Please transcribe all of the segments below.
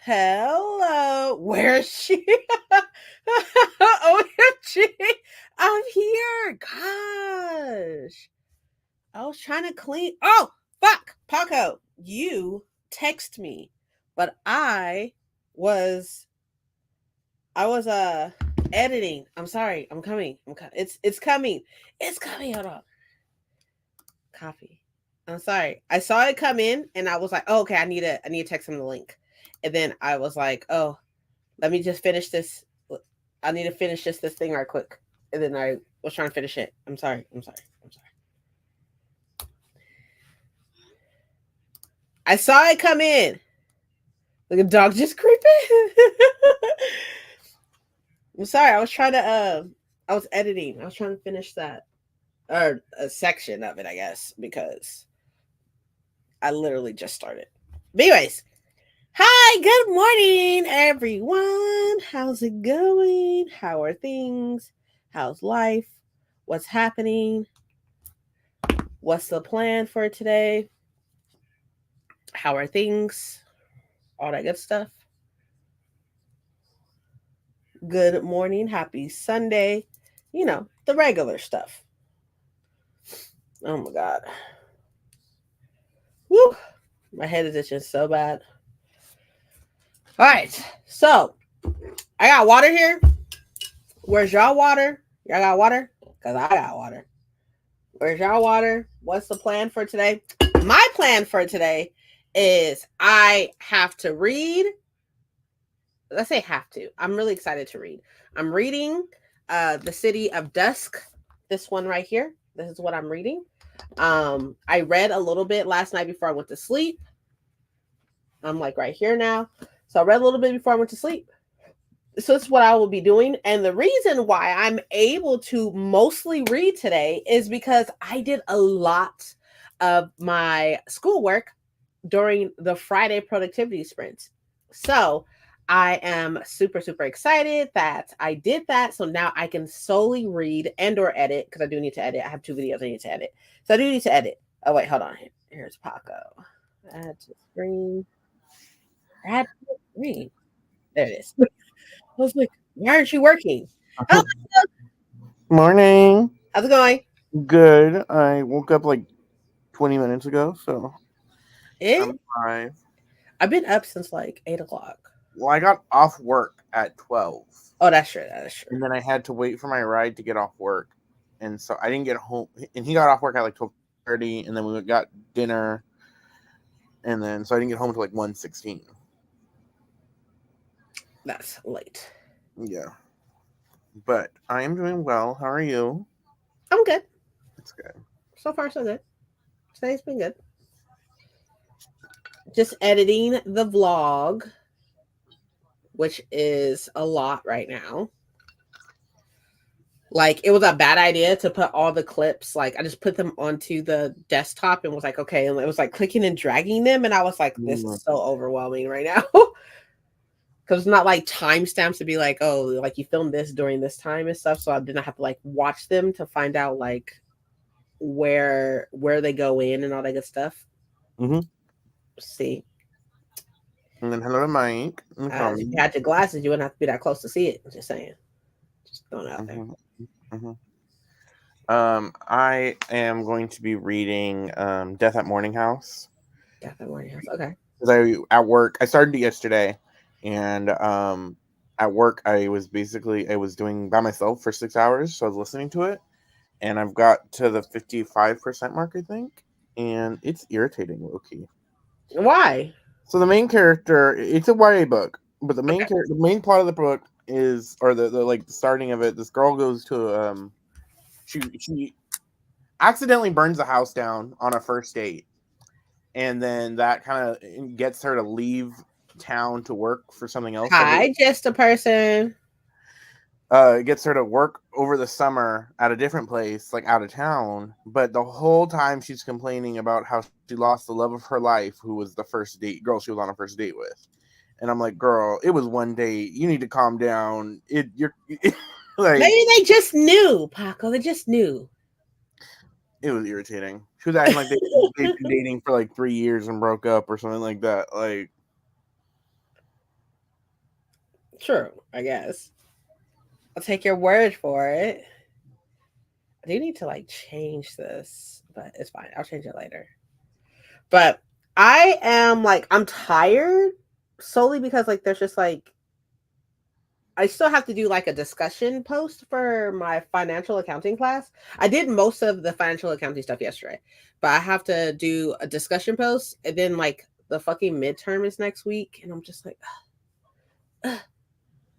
Hello. Where is she? OMG. I'm here. Gosh. I was trying to clean. Oh, fuck. Paco, you text me, but was I was editing. I'm sorry. I'm coming. It's coming. It's coming. Hold on. Coffee. I'm sorry. I saw it come in and I was like, oh, okay, I need to text him the link. And then I was like, oh, let me just finish this. I need to finish this thing right quick. And then I was trying to finish it. I'm sorry. I saw it come in. Like a dog just creeping. I'm sorry. I was trying to I was editing. I was trying to finish that or a section of it, I guess, because I literally just started. But anyways, hi, good morning, everyone. How's it going? How are things? How's life? What's happening? What's the plan for today? How are things? All that good stuff. Good morning. Happy Sunday. You know, the regular stuff. Oh my God. Woo. My head is itching so bad. All right. So I got water here. Where's y'all water? Y'all got water? Because I got water. Where's y'all water? What's the plan for today? My plan for today is I have to read. Let's say have to. I'm really excited to read. I'm reading The City of Dusk. This one right here. This is what I'm reading. I read a little bit last night before I went to sleep. I'm like right here now. So I read a little bit before I went to sleep. So it's what I will be doing. And the reason why I'm able to mostly read today is because I did a lot of my schoolwork during the Friday productivity sprints. So I am super, super excited that I did that. So now I can solely read and or edit because I do need to edit. I have 2 videos I need to edit. So I do need to edit. Oh, wait, hold on. Here's Paco. Add to screen. Add to screen. There it is. I was like, why aren't you working? Hello. Morning. How's it going? Good. I woke up like 20 minutes ago, so Eh? I'm alive. I've been up since like 8 o'clock. Well, I got off work at 12, Oh, that's true. That is true. and then I had to wait for my ride to get off work, and so I didn't get home. And he got off work at like 12:30, and then we got dinner, and then so I didn't get home until like 1:16. That's late. Yeah, but I am doing well. How are you? I'm good. It's good. So far, so good. Today's been good. Just editing the vlog, which is a lot right now. Like it was a bad idea to put all the clips. Like I just put them onto the desktop and was like, okay, and it was like clicking and dragging them, and I was like, this Mm. is so overwhelming right now. Because it's not like timestamps to be like, oh, like you filmed this during this time and stuff. So I did not have to like watch them to find out like where they go in and all that good stuff. Mm-hmm. See, And then hello to Mike. if you had your glasses, you wouldn't have to be that close to see it. Just saying, just throwing it out there. Mm-hmm. Mm-hmm. I am going to be reading Death at Morning House Got that Warning House. Okay. because I at work. I started it yesterday, and at work I was doing by myself for 6 hours, so I was listening to it, and I've got to the 55% mark, I think, and it's irritating, low key. Why? So the main character, it's a YA book, but Okay. the main plot of the book is, or the like the starting of it. This girl goes to she accidentally burns the house down on a first date, and then that kind of gets her to leave town to work for something else over. Hi, just a person. It gets her to work over the summer at a different place, like out of town. But the whole time she's complaining about how she lost the love of her life, who was the first date girl she was on a first date with. And I'm like, girl, it was one date. You need to calm down. You're like, Maybe they just knew, Paco. They just knew. it was irritating. She was acting like they'd been dating for like 3 years and broke up or something like that. Like, True, I guess. I'll take your word for it. I do need to like change this, but it's fine. I'll change it later. But I am like I'm tired solely because like there's just like I still have to do like a discussion post for my financial accounting class. I did most of the financial accounting stuff yesterday, but I have to do a discussion post and then like the fucking midterm is next week and I'm just like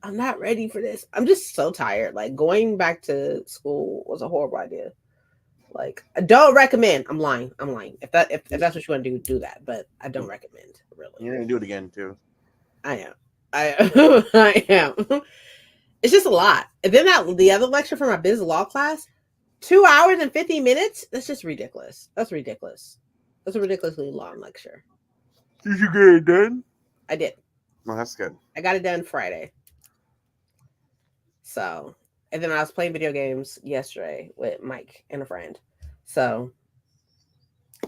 I'm not ready for this. I'm just so tired. Like going back to school was a horrible idea. Like I don't recommend. I'm lying. I'm lying. If that's what you want to do, do that. But I don't recommend really. You're gonna do it again too. I am. I am. It's just a lot. And then the other lecture for my business law class, 2 hours and 50 minutes. That's just ridiculous. That's ridiculous. That's a ridiculously long lecture. Did you get it done? I did. Well, that's good. I got it done Friday. So, and then I was playing video games yesterday with Mike and a friend. So,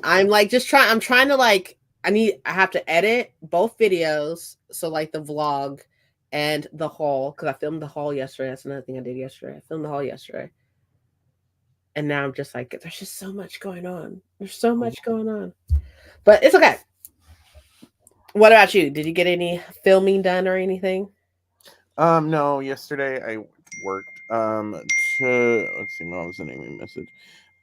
I'm like I'm trying to like I have to edit both videos, so like the vlog and the haul cuz I filmed the haul yesterday. That's another thing I did yesterday. I filmed the haul yesterday. And now I'm just like there's just so much going on. There's so much going on. But it's okay. What about you? Did you get any filming done or anything? No, yesterday I worked let's see, my mom's sending me a message.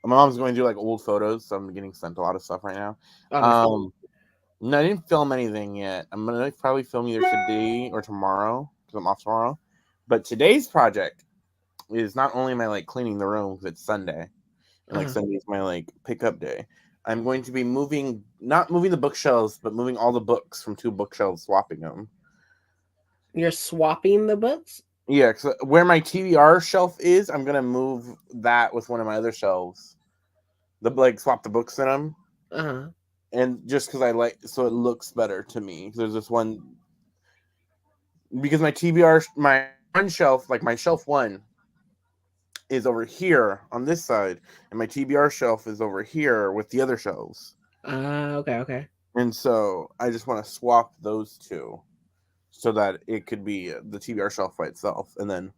My mom's going to do like old photos, so I'm getting sent a lot of stuff right now. No, I didn't film anything yet. I'm gonna probably film either today or tomorrow because I'm off tomorrow. But today's project is not only my like cleaning the room because it's Sunday, and like Sunday is my like pickup day. I'm going to be not moving the bookshelves, but moving all the books from two bookshelves, swapping them. You're swapping the books? Yeah, because where my TBR shelf is, I'm gonna move that with one of my other shelves. Swap the books in them. And just because I like, so it looks better to me. There's this one, because my TBR, my one shelf, like my shelf one, is over here on this side, and my TBR shelf is over here with the other shelves. Okay. And so I just want to swap those two, so that it could be the TBR shelf by itself, and then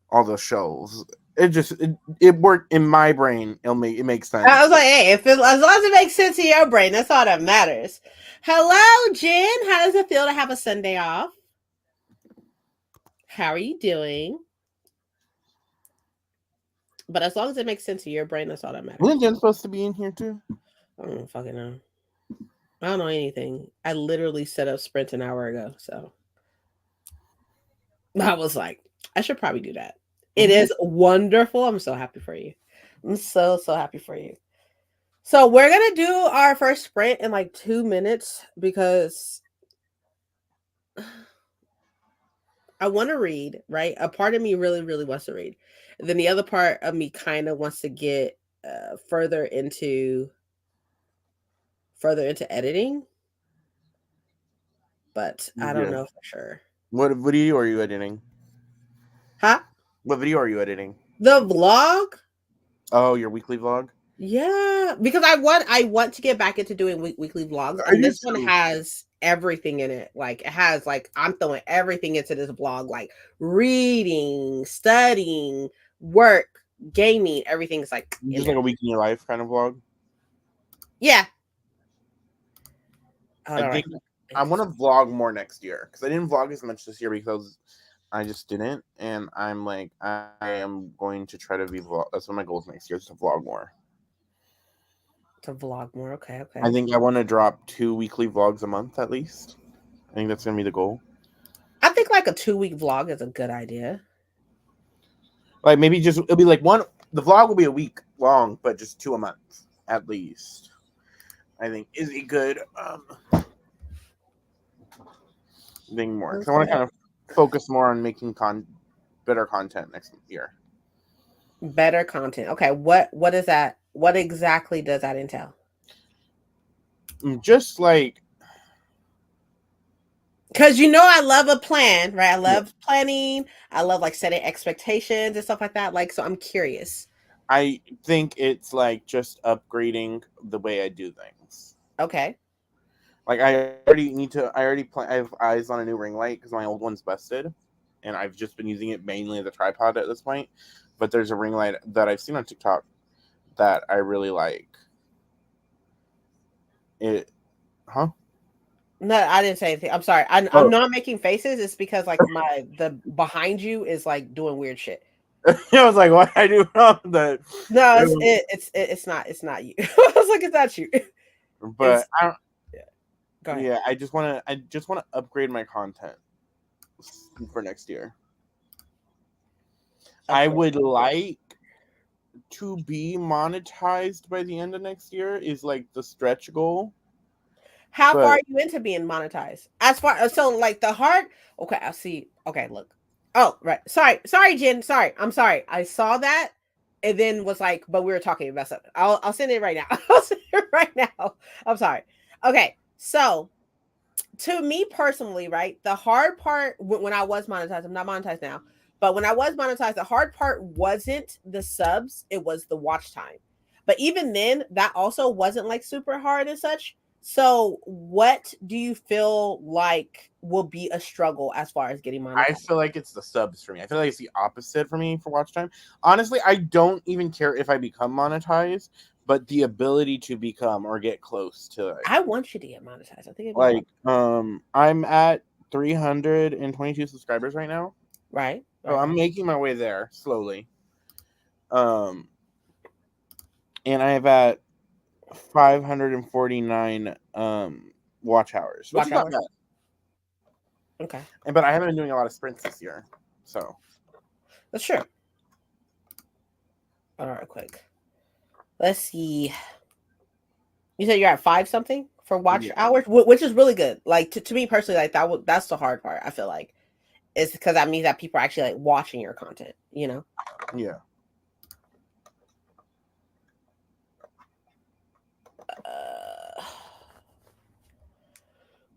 all those shelves. It worked in my brain. It makes sense. I was like, hey, as long as it makes sense in your brain, that's all that matters. Hello, Jen. How does it feel to have a Sunday off? How are you doing? But as long as it makes sense in your brain, that's all that matters. Wasn't Jen supposed to be in here too? I don't fucking know. I don't know anything. I literally set up Sprint an hour ago, so I was like, I should probably do that. It is wonderful. I'm so happy for you. I'm so happy for you. So we're gonna do our first sprint in like 2 minutes because I want to read, right? A part of me really, really wants to read. And then the other part of me kind of wants to get further into editing. But I don't know for sure. What video are you editing? Huh? What video are you editing? The vlog. Oh, your weekly vlog? Yeah, because I want to get back into doing weekly vlogs. And this one has everything in it. Like it has like I'm throwing everything into this vlog, like reading, studying, work, gaming, everything's like just like a week in your life kind of vlog. Yeah. I think I want to vlog more next year because I didn't vlog as much this year because I just didn't, and I'm like I am going to try to be vlog. That's one of my goals next year is to vlog more. Okay. I think I want to drop 2 weekly vlogs a month at least. I think that's gonna be the goal. I think like a 2-week vlog is a good idea. Like maybe just it'll be like the vlog will be a week long, but just 2 a month at least. I think is a good thing more because I want to kind of focus more on making better content next year. Better content. Okay, what is that? What exactly does that entail? Just like because I love a plan, right? I love planning. I love like setting expectations and stuff like that. Like, so I'm curious. I think it's like just upgrading the way I do things. Okay. Like I already have eyes on a new ring light because my old one's busted. and I've just been using it mainly as a tripod at this point. But there's a ring light that I've seen on TikTok that I really like. It, huh? No, I didn't say anything. I'm sorry. I'm not making faces. It's because like the behind you is like doing weird shit. I was like, what I do wrong? That no, it's not you. I was like, it's not you. But I don't. Yeah. Go ahead. Yeah, I just want to upgrade my content for next year. I would like to be monetized by the end of next year is like the stretch goal. How far are you into being monetized? As far so like the hard. Okay, I'll see. Okay, look. Oh, right. Sorry, Jen. Sorry, I'm sorry. I saw that, and then was like, but we were talking about something. I'll send it right now. I'll send it right now. I'm sorry. Okay, so to me personally, right, the hard part when I was monetized, I'm not monetized now, but when I was monetized, the hard part wasn't the subs, it was the watch time. But even then, that also wasn't like super hard and such. So, what do you feel like will be a struggle as far as getting monetized? I feel like it's the subs for me. I feel like it's the opposite for me for watch time. Honestly, I don't even care if I become monetized, but the ability to become or get close to it. I want you to get monetized. I think like I'm at 322 subscribers right now. Right. So I'm making my way there slowly. And I've at 549 watch hours. Which is not bad. Okay. But I haven't been doing a lot of sprints this year. So that's true. All right, quick. Let's see. You said you're at 5 something for watch hours, which is really good. Like to me personally, like that's the hard part. I feel like it's because that means that people are actually like watching your content. You know? Yeah.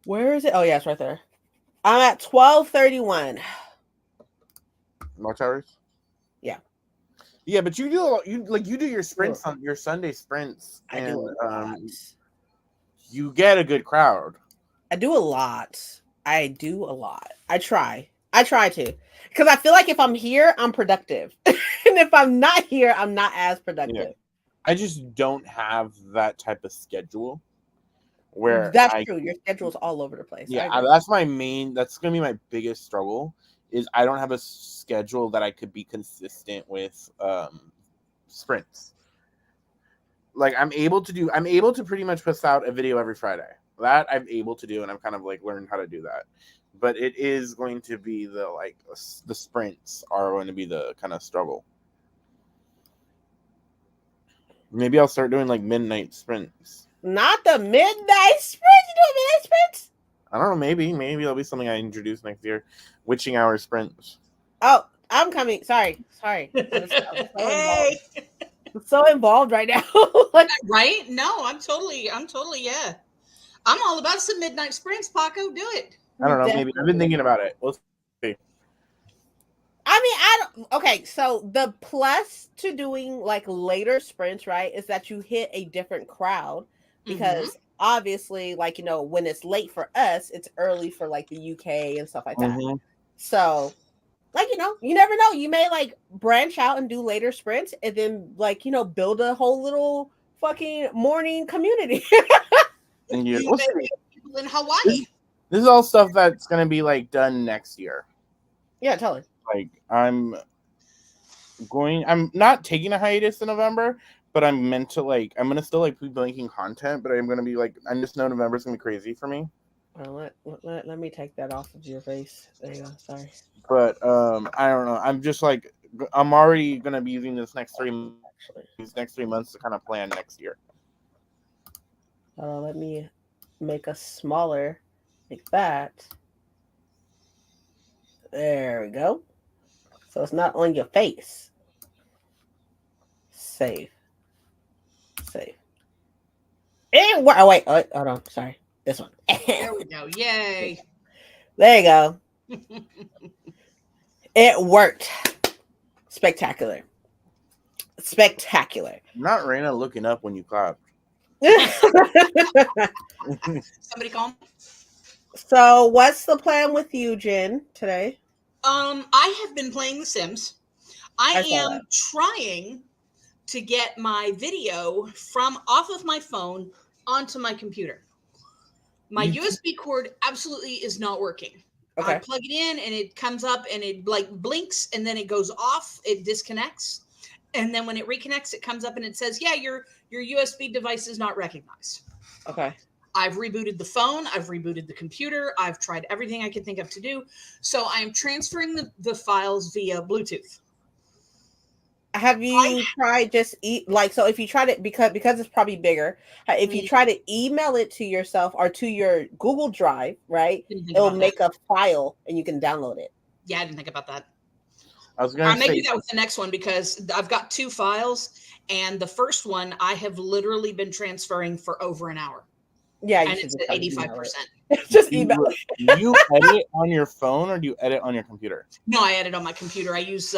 Where is it? Oh yeah, it's right there. I'm at 12:31. Watch hours. Yeah. Yeah, but you do your sprints on your Sunday sprints. I do a lot. You get a good crowd. I do a lot. I try to. Because I feel like if I'm here, I'm productive. And if I'm not here, I'm not as productive. Yeah. I just don't have that type of schedule. Where that's true. Your schedule's all over the place. Yeah, that's that's going to be my biggest struggle is I don't have a schedule that I could be consistent with sprints. Like I'm able to pretty much post out a video every Friday. That I'm able to do, and I'm kind of like learning how to do that. But it is going to be the sprints are going to be the kind of struggle. Maybe I'll start doing like midnight sprints. Not the midnight sprints. You doing midnight sprints? I don't know. Maybe it'll be something I introduce next year. Witching hour sprints. Oh, I'm coming. Sorry. I'm so involved right now. Right? No, I'm totally. Yeah. I'm all about some midnight sprints. Paco, do it. I don't know. Maybe I've been thinking about it. We'll see. I mean, okay, so the plus to doing like later sprints, right, is that you hit a different crowd because obviously, like, you know, when it's late for us, it's early for like the UK and stuff like that. So, like, you know, you never know. You may like branch out and do later sprints and then like, you know, build a whole little fucking morning community. And people in Hawaii. This is all stuff that's going to be like done next year. Yeah, totally. Like I'm not taking a hiatus in November, but I'm meant to I'm going to still like be making content, but I'm going to be like, I just know November's going to be crazy for me. Well, let me take that off of your face. There you go. Sorry. But I don't know. I'm just like, I'm already going to be using these next 3 months to kind of plan next year. Let me make a smaller like that. There we go. So it's not on your face. Save. Oh, wait. Oh, hold on. Sorry. This one. There we go. Yay. There you go. It worked. Spectacular. Not Raina looking up when you clap. Somebody call me. So what's the plan with you, Jen, today? I have been playing The Sims. I I saw am that. trying to get my video from off of my phone onto my computer. My You USB cord absolutely is not working. I Okay. plug it in and it comes up and it like blinks and then it goes off, it disconnects. And then when it reconnects, it comes up and it says, yeah, your USB device is not recognized. Okay. I've rebooted the phone, I've rebooted the computer, I've tried everything I can think of to do. So I am transferring the files via Bluetooth. Have you tried just like, so if you tried it because it's probably bigger, if you try to email it to yourself or to your Google Drive, right? Didn't think It'll about that. make a file and you can download it. Yeah, I didn't think about that. I was I gonna may say do that with the next one because I've got 2 files, and the first one I have literally been transferring for over an hour, Yeah, you and should it's just at try to email 85%. it. Just do email it. you edit on your phone or do you edit on your computer? No, I edit on my computer. I use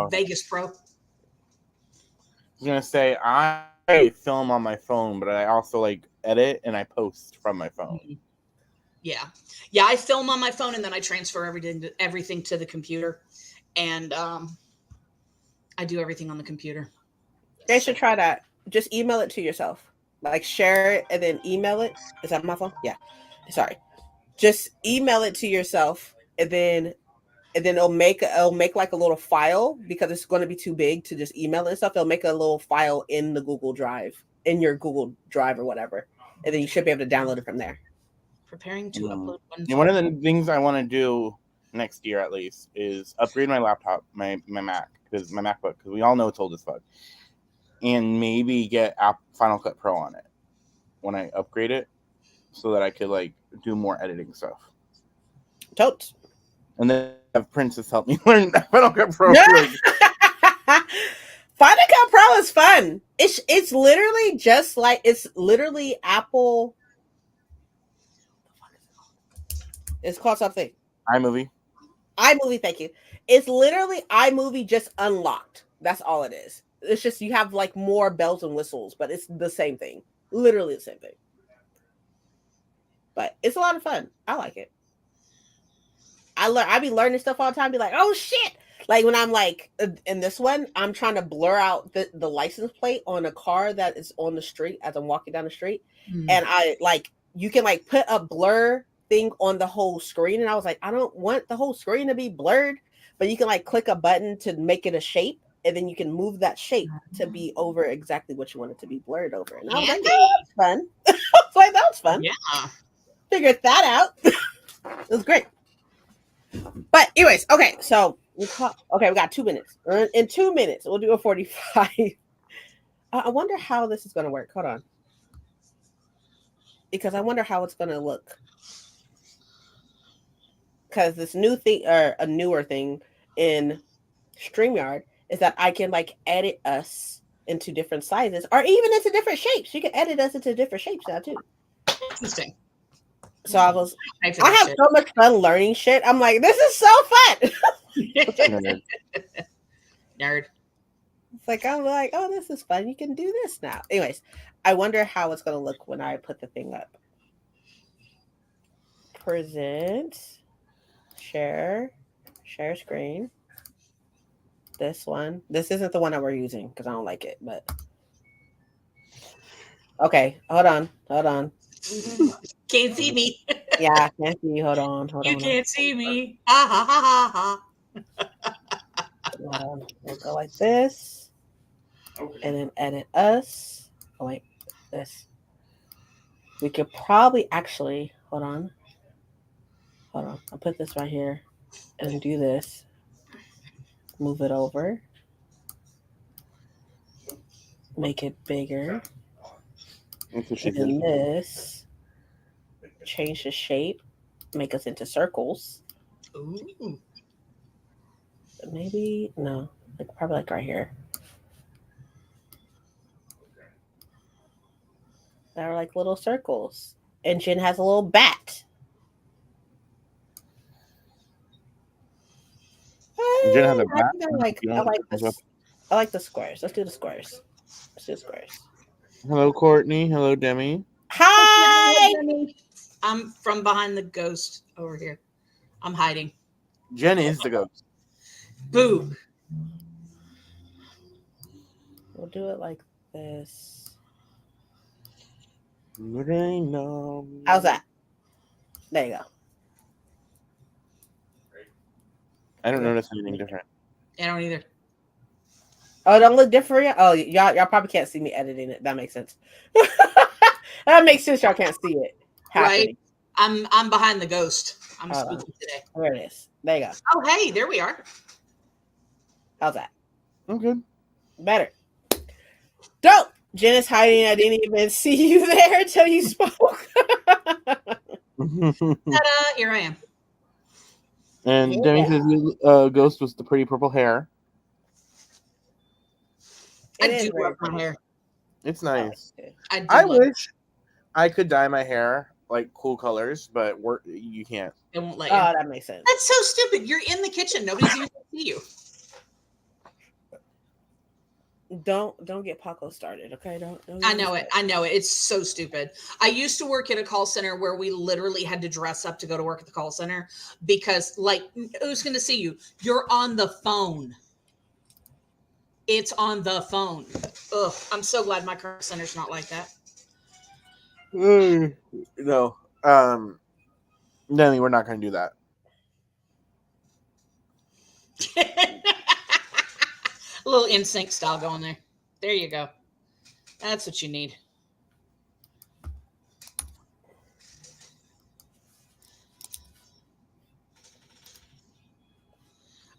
Vegas Pro. I was gonna say I film on my phone, but I also like edit and I post from my phone. Yeah, I film on my phone and then I transfer everything to the computer, and I do everything on the computer. They should try that. Just email it to yourself. Like share it and then email it. Is that my phone? Yeah. Sorry. Just email it to yourself and then it'll make like a little file because it's going to be too big to just email it and stuff. It'll make a little file in the Google Drive, in your Google Drive or whatever. And then you should be able to download it from there. Preparing to upload one. And one of the things I want to do next year at least is upgrade my laptop, my Mac, because my MacBook, because we all know it's old as fuck, and maybe get Final Cut Pro on it when I upgrade it, so that I could like do more editing stuff. Totes. And then have Princess help me learn Final Cut Pro. Final Cut Pro is fun. It's literally just like it's literally Apple. It's called something. iMovie. Thank you. It's literally iMovie just unlocked. That's all it is. It's just you have like more bells and whistles, but it's the same thing. Literally the same thing. But it's a lot of fun. I like it. I be learning stuff all the time. Be like, oh shit! Like when I'm like in this one, I'm trying to blur out the license plate on a car that is on the street as I'm walking down the street, and I like you can like put a blur thing on the whole screen, and I was like, I don't want the whole screen to be blurred, but you can like click a button to make it a shape, and then you can move that shape to be over exactly what you want it to be blurred over. And I was like, oh, that's fun. I was like, that was fun. Yeah, Figured that out. It was great. But anyways, okay, so we got 2 minutes. In 2 minutes, we'll do a 45. I wonder how this is going to work. Hold on. Because I wonder how it's going to look. Because this new thing, or a newer thing in StreamYard, is that I can like edit us into different sizes or even into different shapes. You can edit us into different shapes now too. Interesting. So I have so much fun learning shit. I'm like, this is so fun. Nerd. It's like, I'm like, oh, this is fun. You can do this now. Anyways, I wonder how it's going to look when I put the thing up. Present. Share screen. This one. This isn't the one that we're using because I don't like it, but. Okay, hold on. Can't see me. Yeah, I can't see you. Hold on. You can't see me. Ha ha ha ha ha. Hold on. We'll go like this. And then edit us. Oh wait, this. We could probably actually hold on. I'll put this right here and do this. Move it over. Make it bigger. And then this. Change the shape, make us into circles. Ooh. Maybe no, like probably like right here. They're like little circles, and Jen has a little bat. Jen has a bat. I like the squares. Let's do the squares. Hello, Courtney. Hello, Demi. Hi. I'm from behind the ghost over here. I'm hiding. Jen is the ghost. Boo. We'll do it like this. How's that? There you go. I don't notice anything different. I don't either. Oh, it don't look different for you? Oh, y'all probably can't see me editing it. That makes sense. That makes sense. Y'all can't see it happening. Right. I'm behind the ghost. I'm Hold on. spooky today. There it is. There you go. Oh, hey, there we are. How's that? I'm good. Better. Dope. Jen is hiding. I didn't even see you there until you spoke. Ta-da! Here I am. And Demi says ghost was the pretty purple hair. I It is do very love my pretty. hair. It's nice. I I love wish I could dye my hair like cool colors, but you can't. They won't let you. Oh, that makes sense. That's so stupid. You're in the kitchen. Nobody's even going to see you. Don't get Paco started, okay? Don't I know it. I know it. It's so stupid. I used to work at a call center where we literally had to dress up to go to work at the call center because, like, who's going to see you? You're on the phone. It's on the phone. Ugh. I'm so glad my current center's not like that. No. Demi, we're not going to do that. A little NSYNC style going there. There you go. That's what you need.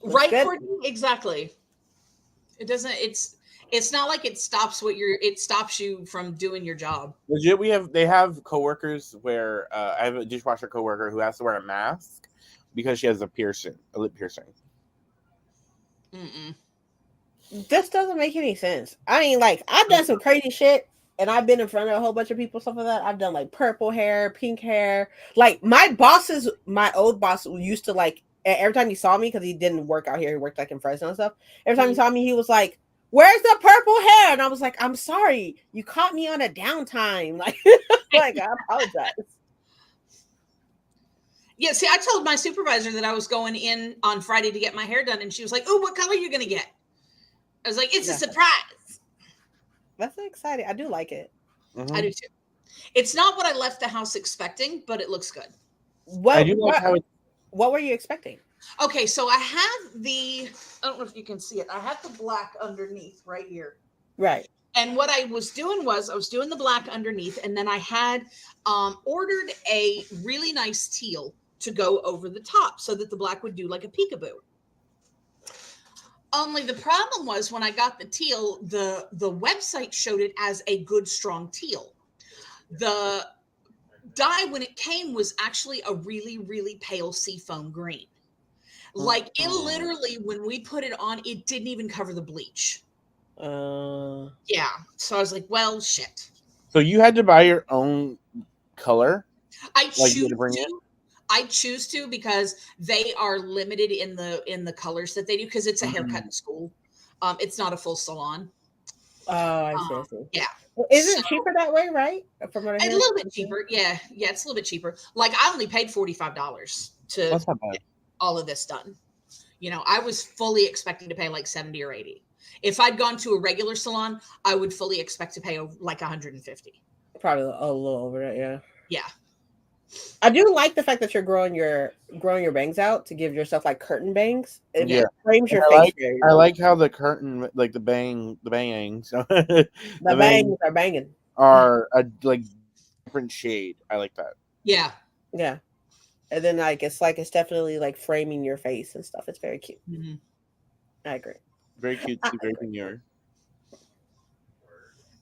Looks Right, good. Courtney? Exactly. It doesn't. It's not like it stops it stops you from doing your job. Legit, they have coworkers where I have a dishwasher coworker who has to wear a mask because she has a lip piercing. Mm-mm. This doesn't make any sense. I mean, like, I've done some crazy shit and I've been in front of a whole bunch of people, stuff like that. I've done like purple hair, pink hair. Like, my old boss used to, like, every time he saw me, because he didn't work out here, he worked like in Fresno and stuff. Every time he saw me, he was like, "Where's the purple hair?" And I was like, "I'm sorry, you caught me on a downtime." Like, like, I apologize. Yeah, see, I told my supervisor that I was going in on Friday to get my hair done, and she was like, "Oh, what color are you going to get?" I was like, "It's a surprise." That's exciting. I do like it. Mm-hmm. I do too. It's not what I left the house expecting, but it looks good. I do like how what were you expecting? Okay, so I have I don't know if you can see it. I have the black underneath right here. Right. And what I was doing was I was doing the black underneath, and then I had ordered a really nice teal to go over the top so that the black would do like a peekaboo. Only the problem was when I got the teal, the website showed it as a good, strong teal. The dye when it came was actually a really, really pale seafoam green. Like, it literally, when we put it on, it didn't even cover the bleach. Yeah. So I was like, well, shit. So you had to buy your own color? I choose to because they are limited in the colors that they do, because it's a haircut in school. It's not a full salon. Oh, I see. Yeah. Is it cheaper that way, right? From what I hear? A little bit cheaper. Yeah, it's a little bit cheaper. Like, I only paid $45 to That's not bad. get all of this done. You know, I was fully expecting to pay like 70 or 80. If I'd gone to a regular salon, I would fully expect to pay like 150. Probably a little over that, yeah. Yeah. I do like the fact that you're growing your bangs out to give yourself like curtain bangs. It frames your face. I like how the curtain, like the bangs, the bangs are banging. Are a like different shade. I like that. Yeah. Yeah. And then it's definitely like framing your face and stuff. It's very cute. Mm-hmm. I agree. Very cute, very demure.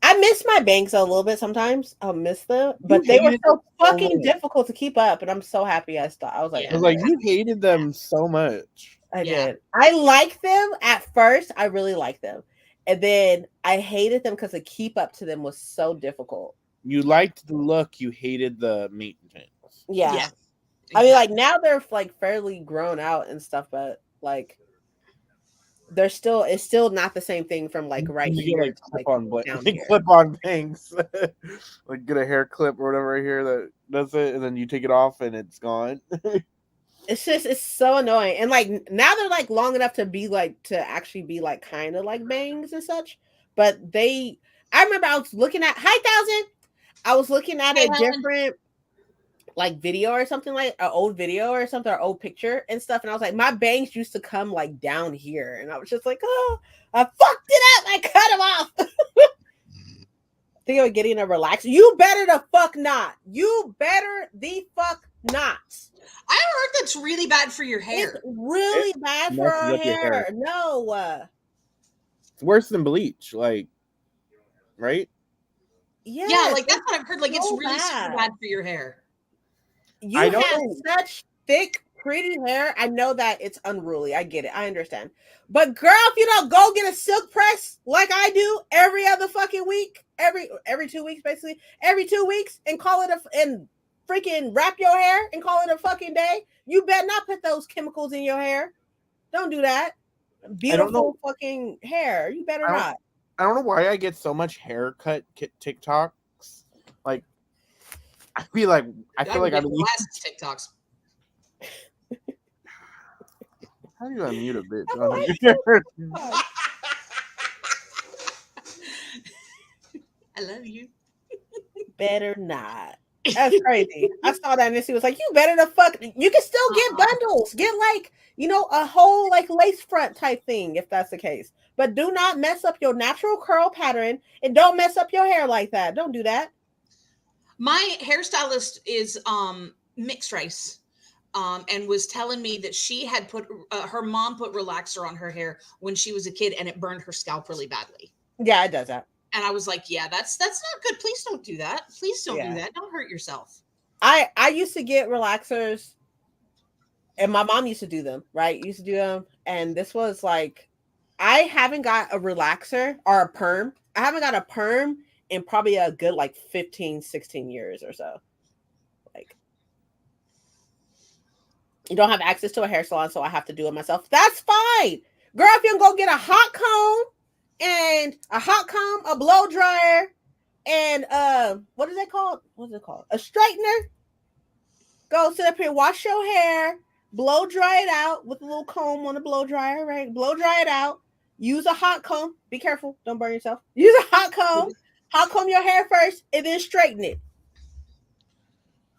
I miss my bangs a little bit sometimes. I'll miss them, but they were so fucking difficult to keep up, and I'm so happy I stopped. I was like, you hated them so much. I did. I liked them at first. I really liked them, and then I hated them because the keep up to them was so difficult. You liked the look. You hated the maintenance. Yeah. Exactly. I mean, like, now they're like fairly grown out and stuff, but like, it's still not the same thing from like right here. Like clip on bangs. Like, get a hair clip or whatever right here that does it, and then you take it off and it's gone. it's so annoying. And like now they're like long enough to be like to actually be like kind of like bangs and such. But I remember I was looking at Thousand. I was looking at Hey, a Helen. different like video or something, like an old video or something, or old picture and stuff. And I was like, my bangs used to come like down here. And I was just like, oh, I fucked it up. I cut them off. Think of getting a relax. You better the fuck not. You better the fuck not. I heard that's really bad for your hair. It's really bad for messes our up your hair. hair. No. It's worse than bleach, like, right? Yes, Yeah, like that's what I've heard. Like it's so really super bad. bad for your hair. You I don't have know. such thick, pretty hair. I know that it's unruly. I get it. I understand. But girl, if you don't go get a silk press like I do every other fucking week, every 2 weeks, basically, every 2 weeks, and call it and freaking wrap your hair and call it a fucking day, you better not put those chemicals in your hair. Don't do that. Beautiful fucking hair. You better not. I don't know why I get so much haircut TikToks. Like, I feel like I'm glasses TikToks. How do you unmute a bitch? Oh, I love you. better not. That's crazy. I saw that and she was like, you better the fuck. You can still get bundles. Get like, a whole like lace front type thing if that's the case. But do not mess up your natural curl pattern and don't mess up your hair like that. Don't do that. My hairstylist is mixed race. And was telling me that she had put her mom put relaxer on her hair when she was a kid and it burned her scalp really badly. Yeah, it does that. And I was like, yeah, that's not good. Please don't do that. Please don't do that. Don't hurt yourself. I used to get relaxers and my mom used to do them, right? Used to do them. And this was like, I haven't got a relaxer or a perm. I haven't got a perm in probably a good like 15, 16 years or so. Like, you don't have access to a hair salon, so I have to do it myself. That's fine. Girl, if you can go get a hot comb, a blow dryer, and what is it called? What's it called? A straightener. Go sit up here, wash your hair, blow dry it out with a little comb on the blow dryer, right? Blow dry it out. Use a hot comb. Be careful. Don't burn yourself. Use a hot comb. Hot comb your hair first and then straighten it.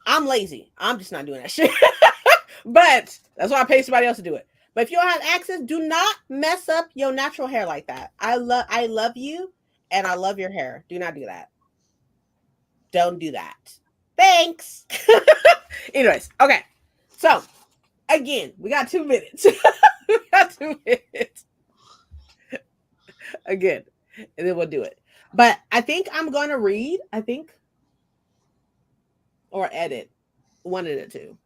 I'm lazy. I'm just not doing that shit. But that's why I pay somebody else to do it. But if you don't have access, do not mess up your natural hair like that. I love you and I love your hair. Do not do that. Don't do that. Thanks. Anyways, okay. So again, we got 2 minutes. We got 2 minutes. Again, and then we'll do it. But I think I'm going to read, or edit one of the two.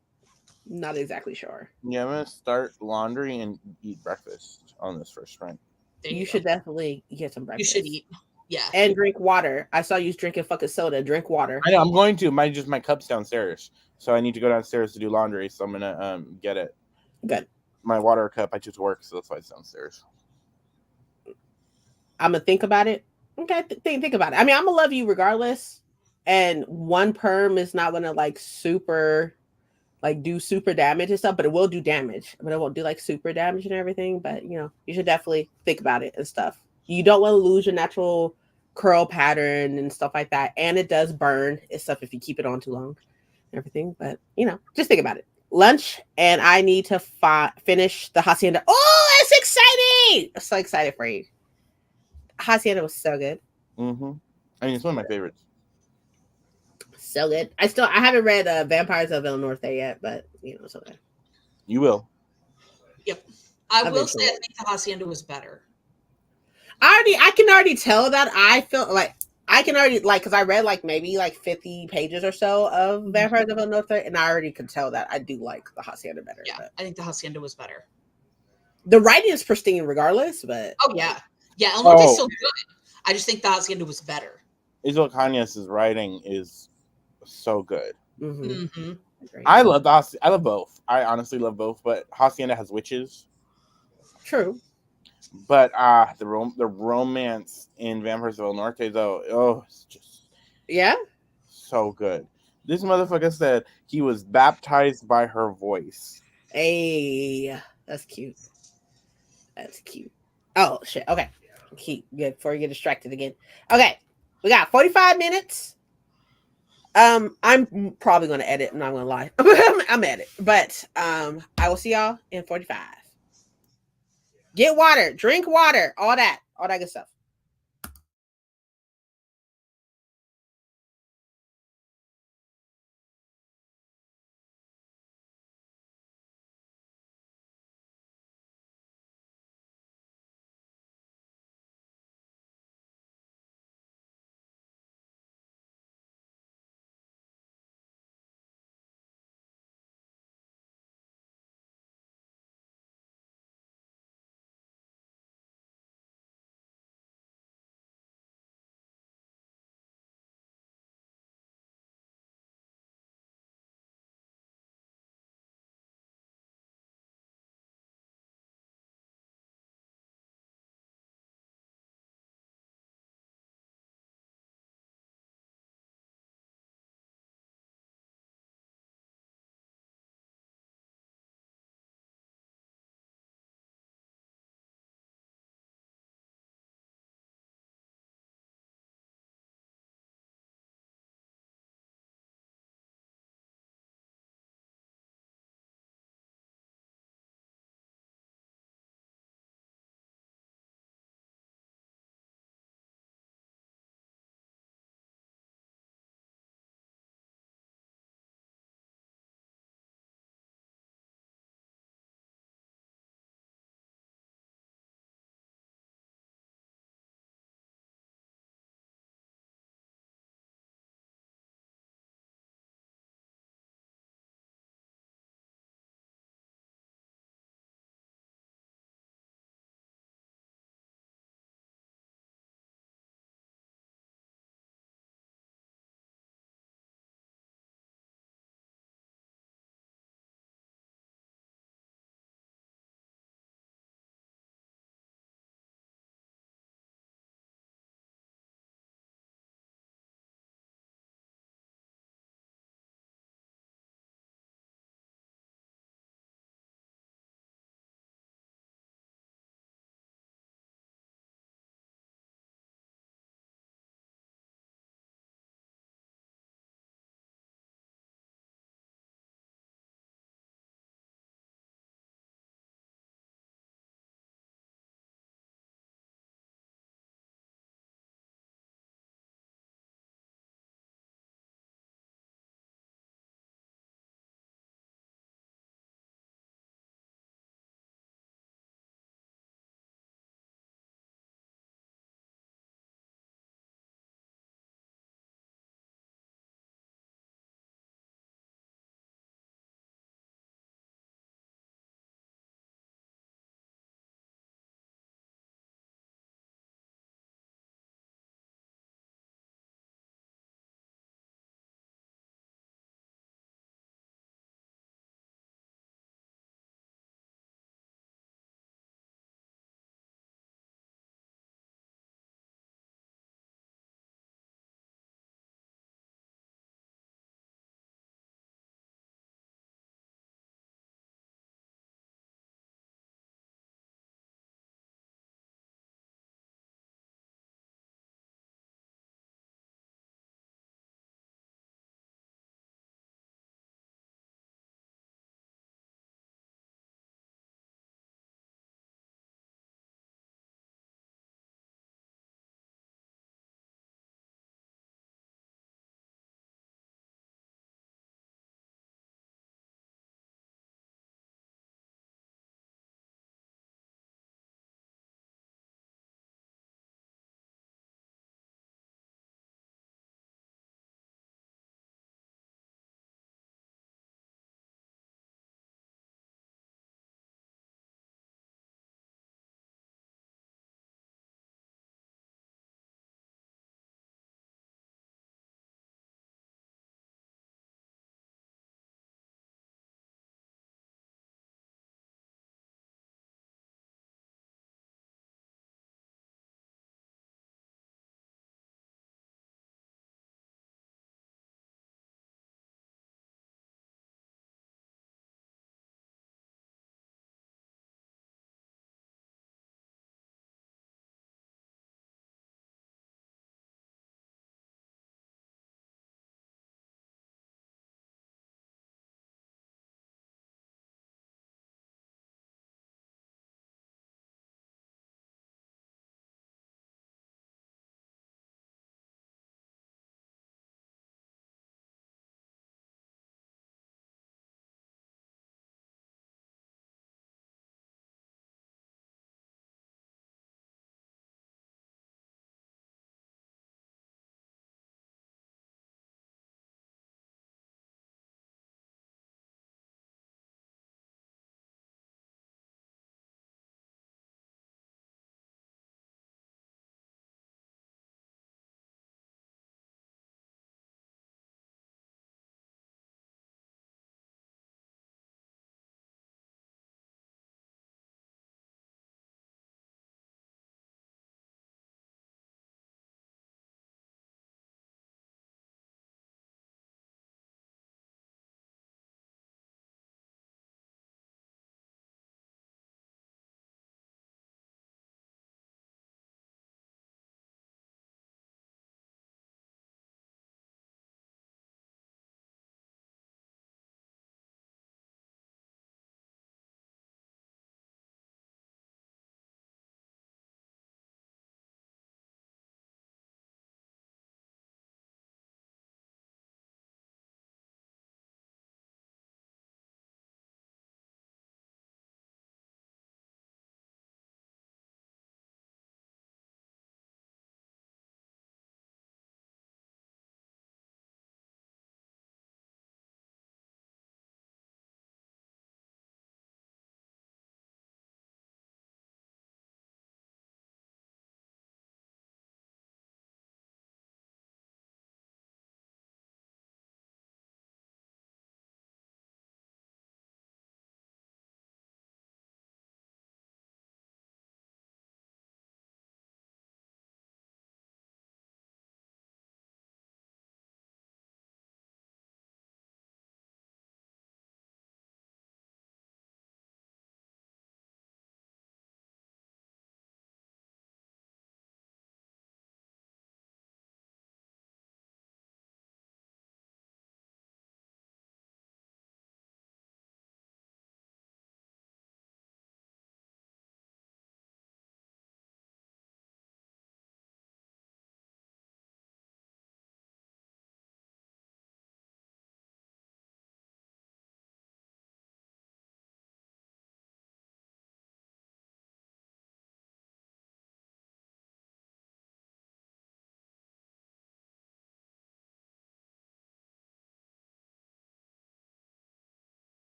Not exactly sure. Yeah, I'm gonna start laundry and eat breakfast on this first run. You should definitely get some breakfast. You should eat. Yeah. And drink water. I saw you drinking fucking soda. Drink water. I know I'm going to. My cup's downstairs. So I need to go downstairs to do laundry. So I'm gonna get it. Good. My water cup I took to work, so that's why it's downstairs. I'm gonna think about it. Okay, think about it. I mean, I'm gonna love you regardless. And one perm is not gonna like super do super damage and stuff, but it will do damage. But it won't do like super damage and everything. But you should definitely think about it and stuff. You don't want to lose your natural curl pattern and stuff like that. And it does burn and stuff if you keep it on too long and everything. But just think about it. Lunch, and I need to finish the hacienda. Oh, it's exciting! I'm so excited for you. Hacienda was so good. Mm-hmm. I mean, it's one of my favorites. So good. I haven't read Vampires of El Norte yet, but so good. You will. Yep. I will say I think the Hacienda was better. I can already tell that. I feel like I can already because I read maybe 50 pages or so of Vampires of El Norte, and I already could tell that I do like the Hacienda better. Yeah, I think the Hacienda was better. The writing is pristine regardless, but yeah, El Norte is still good. I just think the Hacienda was better. Isabel Cañas' writing is so good. Mm-hmm. Mm-hmm. I love both. I honestly love both, but Hacienda has witches. True. But the romance in Vampires of El Norte, though, it's just so good. This motherfucker said he was baptized by her voice. Hey, that's cute. That's cute. Oh shit. Okay. Keep good before you get distracted again. Okay. We got 45 minutes. I'm probably gonna edit. I'm not gonna lie. I'm edit, but I will see y'all in 45. Get water, drink water, all that good stuff.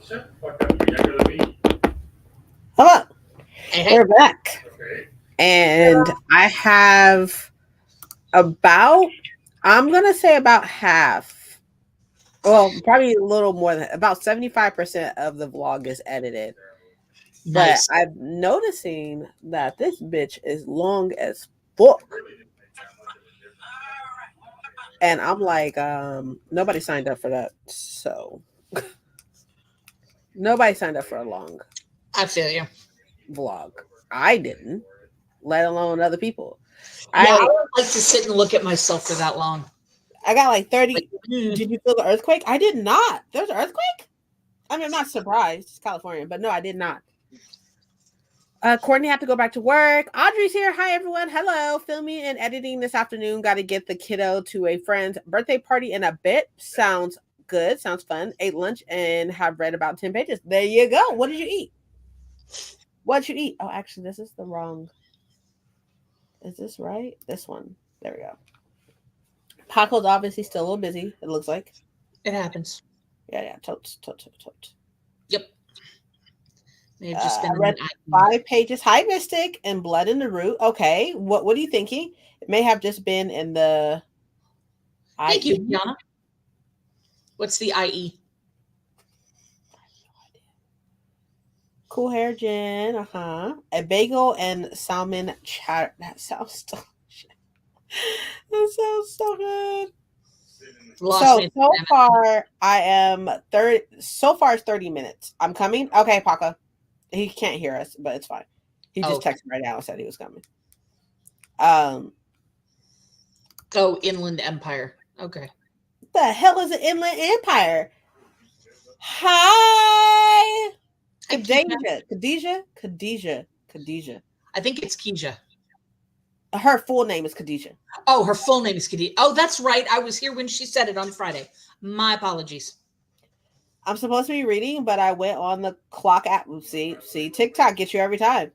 Hello, Hey, we're back. And I have about, I'm going to say about half. Well, probably a little more than about 75% of the vlog is edited. nice. But I'm noticing that this bitch is long as fuck. And I'm like, nobody signed up for that. So nobody signed up for a long I feel you. vlog. I didn't, let alone other people. Yeah, I don't like to sit and look at myself for that long. I got like 30. Mm. Did you feel the earthquake? I did not. There's an earthquake? I mean, I'm not surprised. It's California, but no, I did not. Courtney had to go back to work. Audrey's here. Hi, everyone. Hello. Filming and editing this afternoon. Got to get the kiddo to a friend's birthday party in a bit. Sounds good. Sounds fun. Ate lunch and have read about 10 pages. There you go. What did you eat? What did you eat? Oh, actually, this is the wrong. Is this right? This one. There we go. Paco's obviously still a little busy, it looks like. It happens. Yeah. Totes. Yep. May have just I been read 5 pages. Hi, Mystic, and Blood in the Root. Okay. What are you thinking? It may have just been in the Thank you, IE. Kiana. What's the IE? Cool hair, Jen. A bagel and salmon chat. That sounds so That sounds so good. So far I am 30. So far it's 30 minutes. I'm coming. Okay, Paco. He can't hear us, but it's fine. He just texted right now and said he was coming. Inland Empire. Okay. What the hell is an Inland Empire? Hi. Khadijah. I think it's Keisha. Her full name is Khadijah. Oh, her full name is Khadijah. Oh, that's right. I was here when she said it on Friday. My apologies. I'm supposed to be reading, but I went on the clock app. See, TikTok gets you every time.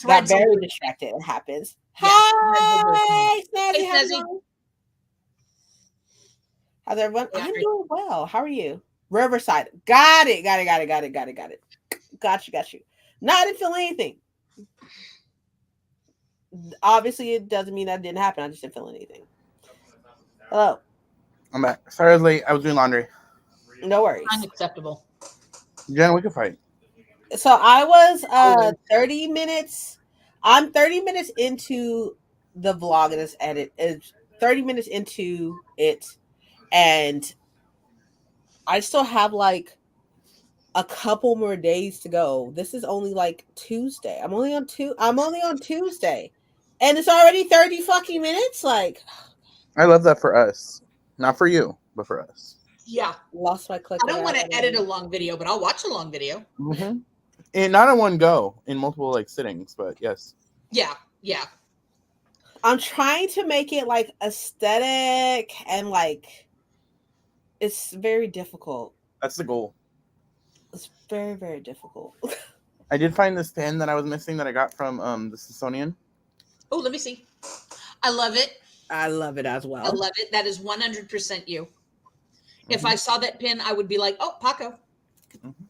Got very distracted. It happens. Yeah. Hi, Snazzy. How's everyone? Yeah, I'm doing well. How are you? Riverside. Got it. Got you. No, I didn't feel anything. Obviously, it doesn't mean that didn't happen. I just didn't feel anything. Hello. I'm back. Sorry I was late. I was doing laundry. No worries. Unacceptable. Jen, we can fight. So I was 30 minutes. I'm 30 minutes into the vlog and this edit. It's 30 minutes into it. And I still have like a couple more days to go. This is only like Tuesday. I'm only on Tuesday. And it's already 30 fucking minutes. Like, I love that for us. Not for you, but for us. Yeah. Lost my click. I don't want to edit a long video, but I'll watch a long video. Mm-hmm. And not in one go, in multiple like sittings, but yes. Yeah. I'm trying to make it like aesthetic and like it's very difficult. That's the goal. It's very, very difficult. I did find this pen that I was missing that I got from the Smithsonian. Oh, let me see. I love it. I love it as well. I love it. That is 100% you. Mm-hmm. If I saw that pin, I would be like, oh, Paco. Mm-hmm.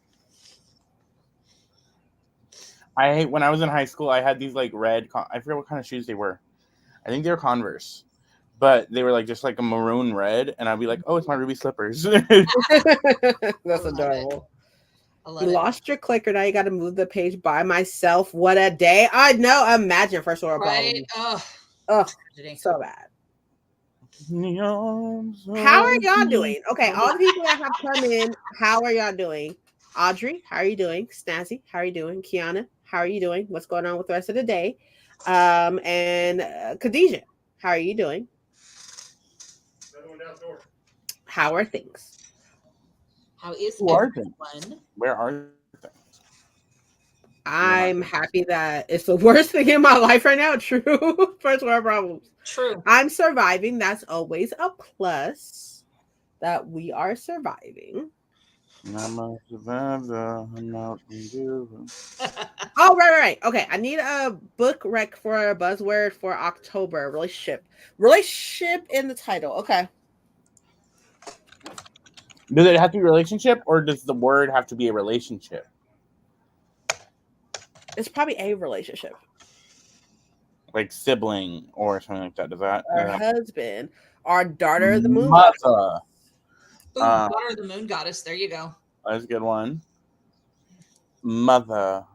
When I was in high school, I had these like red, I forget what kind of shoes they were. I think they were Converse, but they were like just like a maroon red. And I'd be like, oh, it's my Ruby slippers. That's adorable. You lost your clicker. Now you got to move the page by myself. What a day. I know. Imagine first world problem. Oh, so bad. How are y'all doing? Okay, all the people that have come in, how are y'all doing? Audrey, how are you doing? Snazzy, how are you doing? Kiana, how are you doing? What's going on with the rest of the day? And Khadijah, how are you doing? How are things? How is everyone? Where are things? I'm happy that it's the worst thing in my life right now. True. First world problems. True. I'm surviving. That's always a plus that we are surviving. I'm a survivor. I'm not Oh, right. Okay. I need a book rec for a buzzword for October. Relationship in the title. Okay. Does it have to be a relationship, or does the word have to be a relationship? It's probably a relationship. Like sibling or something like that. Does that? Our husband, our daughter, the moon Mother. goddess. Ooh, daughter of the moon goddess. There you go. That's a good one. Mother.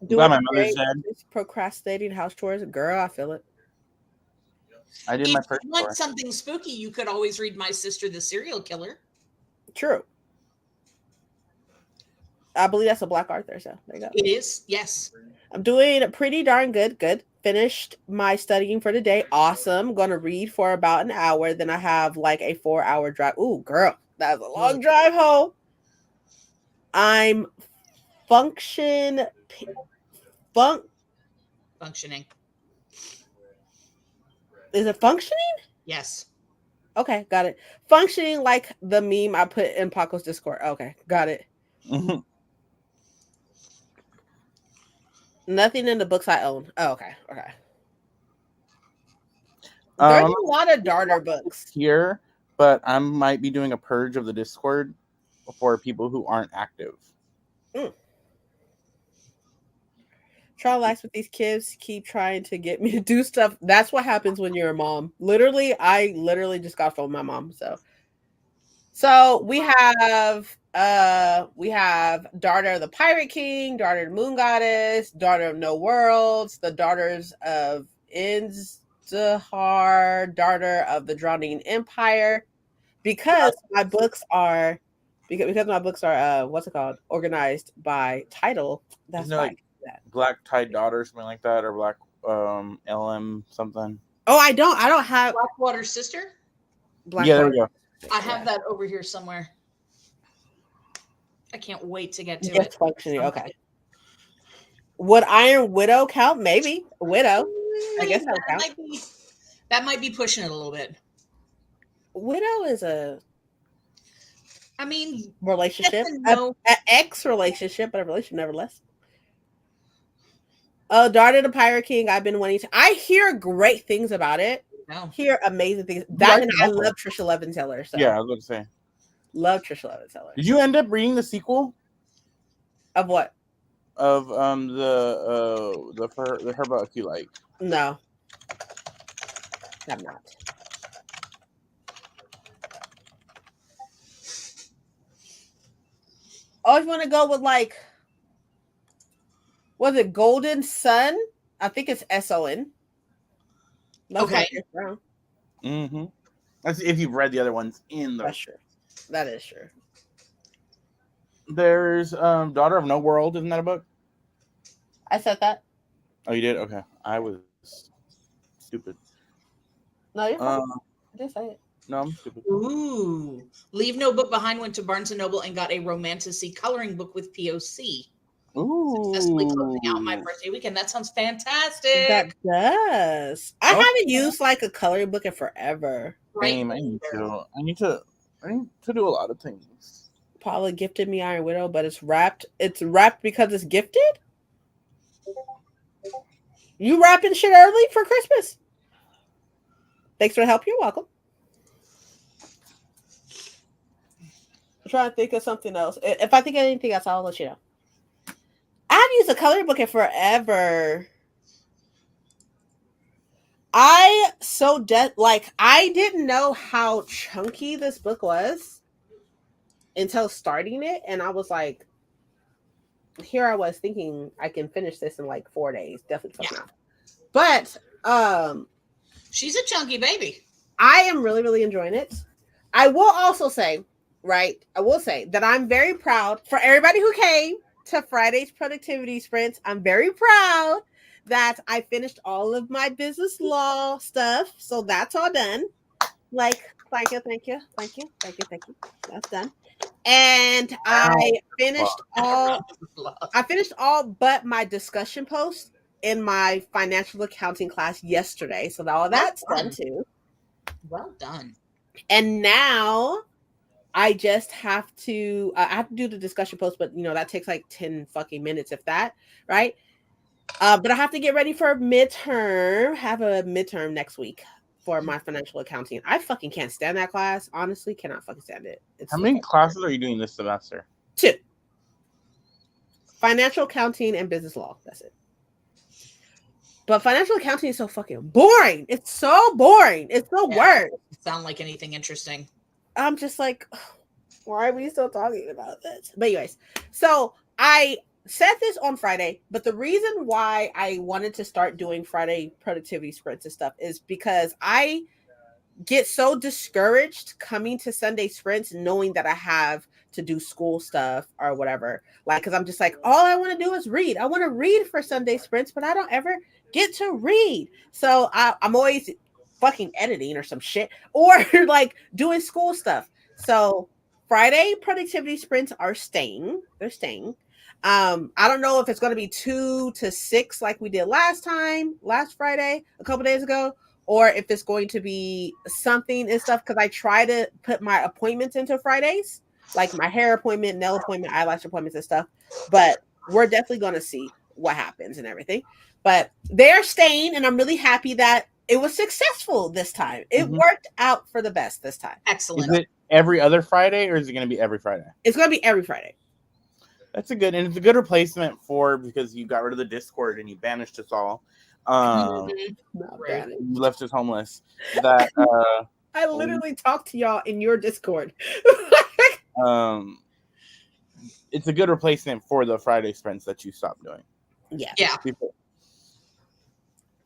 Doing my mother's great, dead. just procrastinating house chores. Girl, I feel it. I did If my you first want chore. something spooky, you could always read My Sister the Serial Killer. True. I believe that's a Black Arthur, so there you go. It is, yes. I'm doing pretty darn good. Good. Finished my studying for the day. Awesome. Gonna read for about an hour. Then I have like a 4-hour drive. Ooh, girl, that's a long drive home. I'm functioning. Is it functioning? Yes. Okay, got it. Functioning like the meme I put in Paco's Discord. Okay, got it. Nothing in the books I own. Oh, okay. There's a lot of Darter books here, but I might be doing a purge of the Discord for people who aren't active. Try to relax with these kids. Keep trying to get me to do stuff. That's what happens when you're a mom. I literally just got phone my mom. So we have Daughter of the Pirate King, Daughter of the Moon Goddess, Daughter of No Worlds, the Daughters of Inzahar, Daughter of the Drowning Empire. Because my books are what's it called? Organized by title. That's why. Black Tide Daughter, something like that, or Black LM something. Oh, I don't have Blackwater Sister. There we go. I have that over here somewhere. I can't wait to get to it. Functioning. Okay. Would Iron Widow count? Maybe Widow. I guess that would count. That might be pushing it a little bit. Widow is relationship, an ex relationship, but a relationship nevertheless. Daughter of the Pirate King. I've been wanting to. I hear great things about it. Hear amazing things. I love Trisha Leventeller. So. Yeah, I was going to say. Love Trisha Leventeller. Did you end up reading the sequel? Of what? Of the Herba you like? No, I'm not. I always want to go with was it Golden Sun? I think it's SON. Okay. Mm-hmm. That's if you've read the other ones in the. That's true. That is true. There's Daughter of No World. Isn't that a book? I said that. Oh, you did? Okay. I was stupid. No, you're fine. I did say it. No, I'm stupid. Ooh. Leave No Book Behind went to Barnes & Noble and got a romantasy coloring book with POC. Ooh. Successfully closing out my birthday weekend. That sounds fantastic. That does. I haven't used a coloring book in forever. Same. I need to do a lot of things. Paula gifted me Iron Widow, but it's wrapped. It's wrapped because it's gifted. You wrapping shit early for Christmas? Thanks for the help. You're welcome. I'm trying to think of something else. If I think of anything else, I'll let you know. I haven't used a coloring book in forever. I didn't know how chunky this book was until starting it, and I was like, here I was thinking I can finish this in 4 days. Definitely something else. But she's a chunky baby. I am really, really enjoying it. I will also say, that I'm very proud for everybody who came to Friday's productivity sprints. I'm very proud that I finished all of my business law stuff. So that's all done. Thank you. That's done. And I finished all but my discussion post in my financial accounting class yesterday. So all that's done too. Well done. And now I just have to do the discussion post, but that takes 10 fucking minutes, if that, right? But I have to get ready for midterm. Have a midterm next week. for my financial accounting. I fucking can't stand that class. Honestly, cannot fucking stand it. It's How so many fucking classes are you doing this semester? 2. Financial accounting and business law. That's it. But financial accounting is so fucking boring. It's so boring. It's the worst. Sound like anything interesting. I'm just like, why are we still talking about this? But anyways, so I said this on Friday, but the reason why I wanted to start doing Friday productivity sprints and stuff is because I get so discouraged coming to Sunday sprints knowing that I have to do school stuff or whatever. Like, because I'm just like, all I want to do is read. I want to read for Sunday sprints, but I don't ever get to read. So I'm always fucking editing or some shit or like doing school stuff. So Friday productivity sprints are staying. They're staying. I don't know if it's going to be 2 to 6 like we did last Friday, a couple days ago, or if it's going to be something and stuff, because I try to put my appointments into Fridays, like my hair appointment, nail appointment, eyelash appointments and stuff. But we're definitely going to see what happens and everything. But they're staying, and I'm really happy that it was successful this time. It worked out for the best this time. Excellent. Is it every other Friday, or is it going to be every Friday? It's going to be every Friday. That's a good, and it's a good replacement for, because you got rid of the Discord and you banished us all. Mhm. Right. You left us homeless. That I literally talked to y'all in your Discord. it's a good replacement for the Friday sprints that you stopped doing. Yeah. Yeah.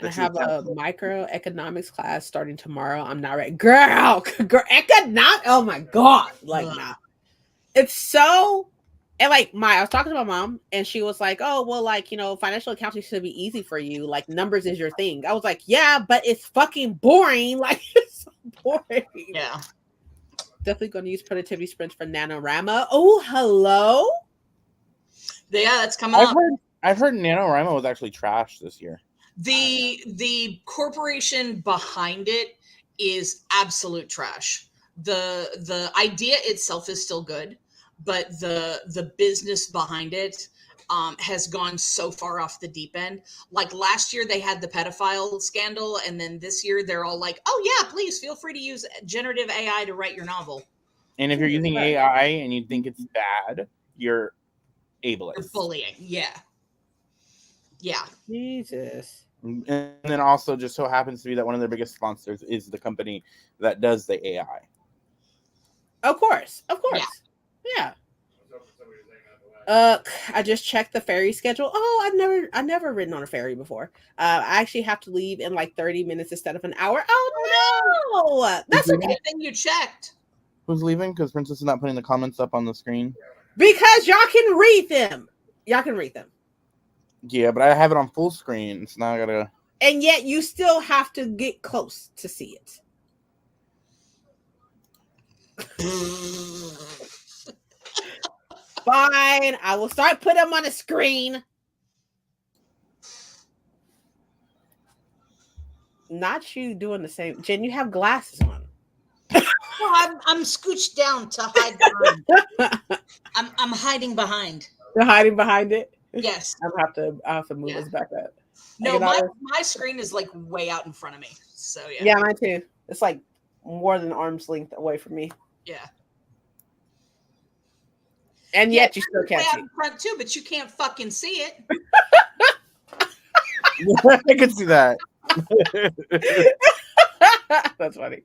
And I have a microeconomics class starting tomorrow. I'm not ready. Girl, economic. Oh my God. Like, nah. It's so, and like I was talking to my mom and she was like, oh, well, like, you know, financial accounting should be easy for you. Like, numbers is your thing. I was like, yeah, but it's fucking boring. Like, it's so boring. Yeah. Definitely going to use productivity sprints for NaNoWriMo. Oh, hello. Yeah, that's coming up. I've heard NaNoWriMo was actually trash this year. The corporation behind it is absolute trash. The idea itself is still good, but the business behind it has gone so far off the deep end. Like last year they had the pedophile scandal, and then this year they're all like, oh yeah, please feel free to use generative AI to write your novel. And if you're using AI and you think it's bad, you're ableist. You're bullying. Yeah. Jesus. And then also just so happens to be that one of their biggest sponsors is the company that does the AI. Of course. Yeah. I just checked the ferry schedule. Oh, I've never ridden on a ferry before. I actually have to leave in like 30 minutes instead of an hour. Oh no, that's okay. Good thing you checked. Who's leaving? Because Princess is not putting the comments up on the screen. Because y'all can read them. Yeah, but I have it on full screen, so now I gotta. And yet you still have to get close to see it. Fine, I will start putting them on the screen. Not you doing the same. Jen, you have glasses on. Well, I'm scooched down to hide behind. I'm hiding behind. You're hiding behind it? Yes. I have to move us back up. No, my screen is like way out in front of me. So yeah. Yeah, mine too. It's like more than arm's length away from me. Yeah. And yet you still can't way see. out in front too, but you can't fucking see it. I can see that. That's funny.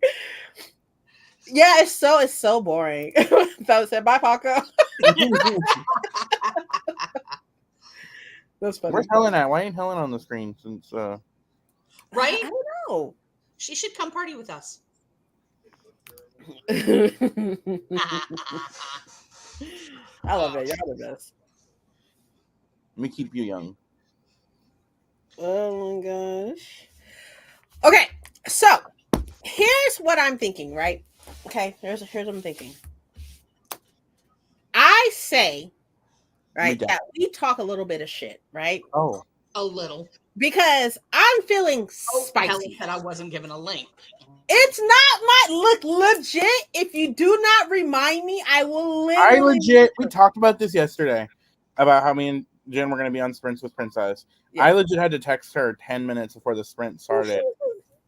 Yeah, it's so boring. So said bye, Paco. That's funny. Where's Helen at? Why ain't Helen on the screen? Since Right? I don't know. She should come party with us. I love it. Y'all the best. let me keep you young. Oh my gosh. Okay, so here's what I'm thinking, right? Okay, here's what I'm thinking. I say, right, that we talk a little bit of shit, right? Oh. A little. Because I'm feeling spicy. Helen said I wasn't given a link. It's not my legit. If you do not remind me, I will literally. We talked about this yesterday about how me and Jen were going to be on sprints with Princess. Yeah. I legit had to text her 10 minutes before the sprint started.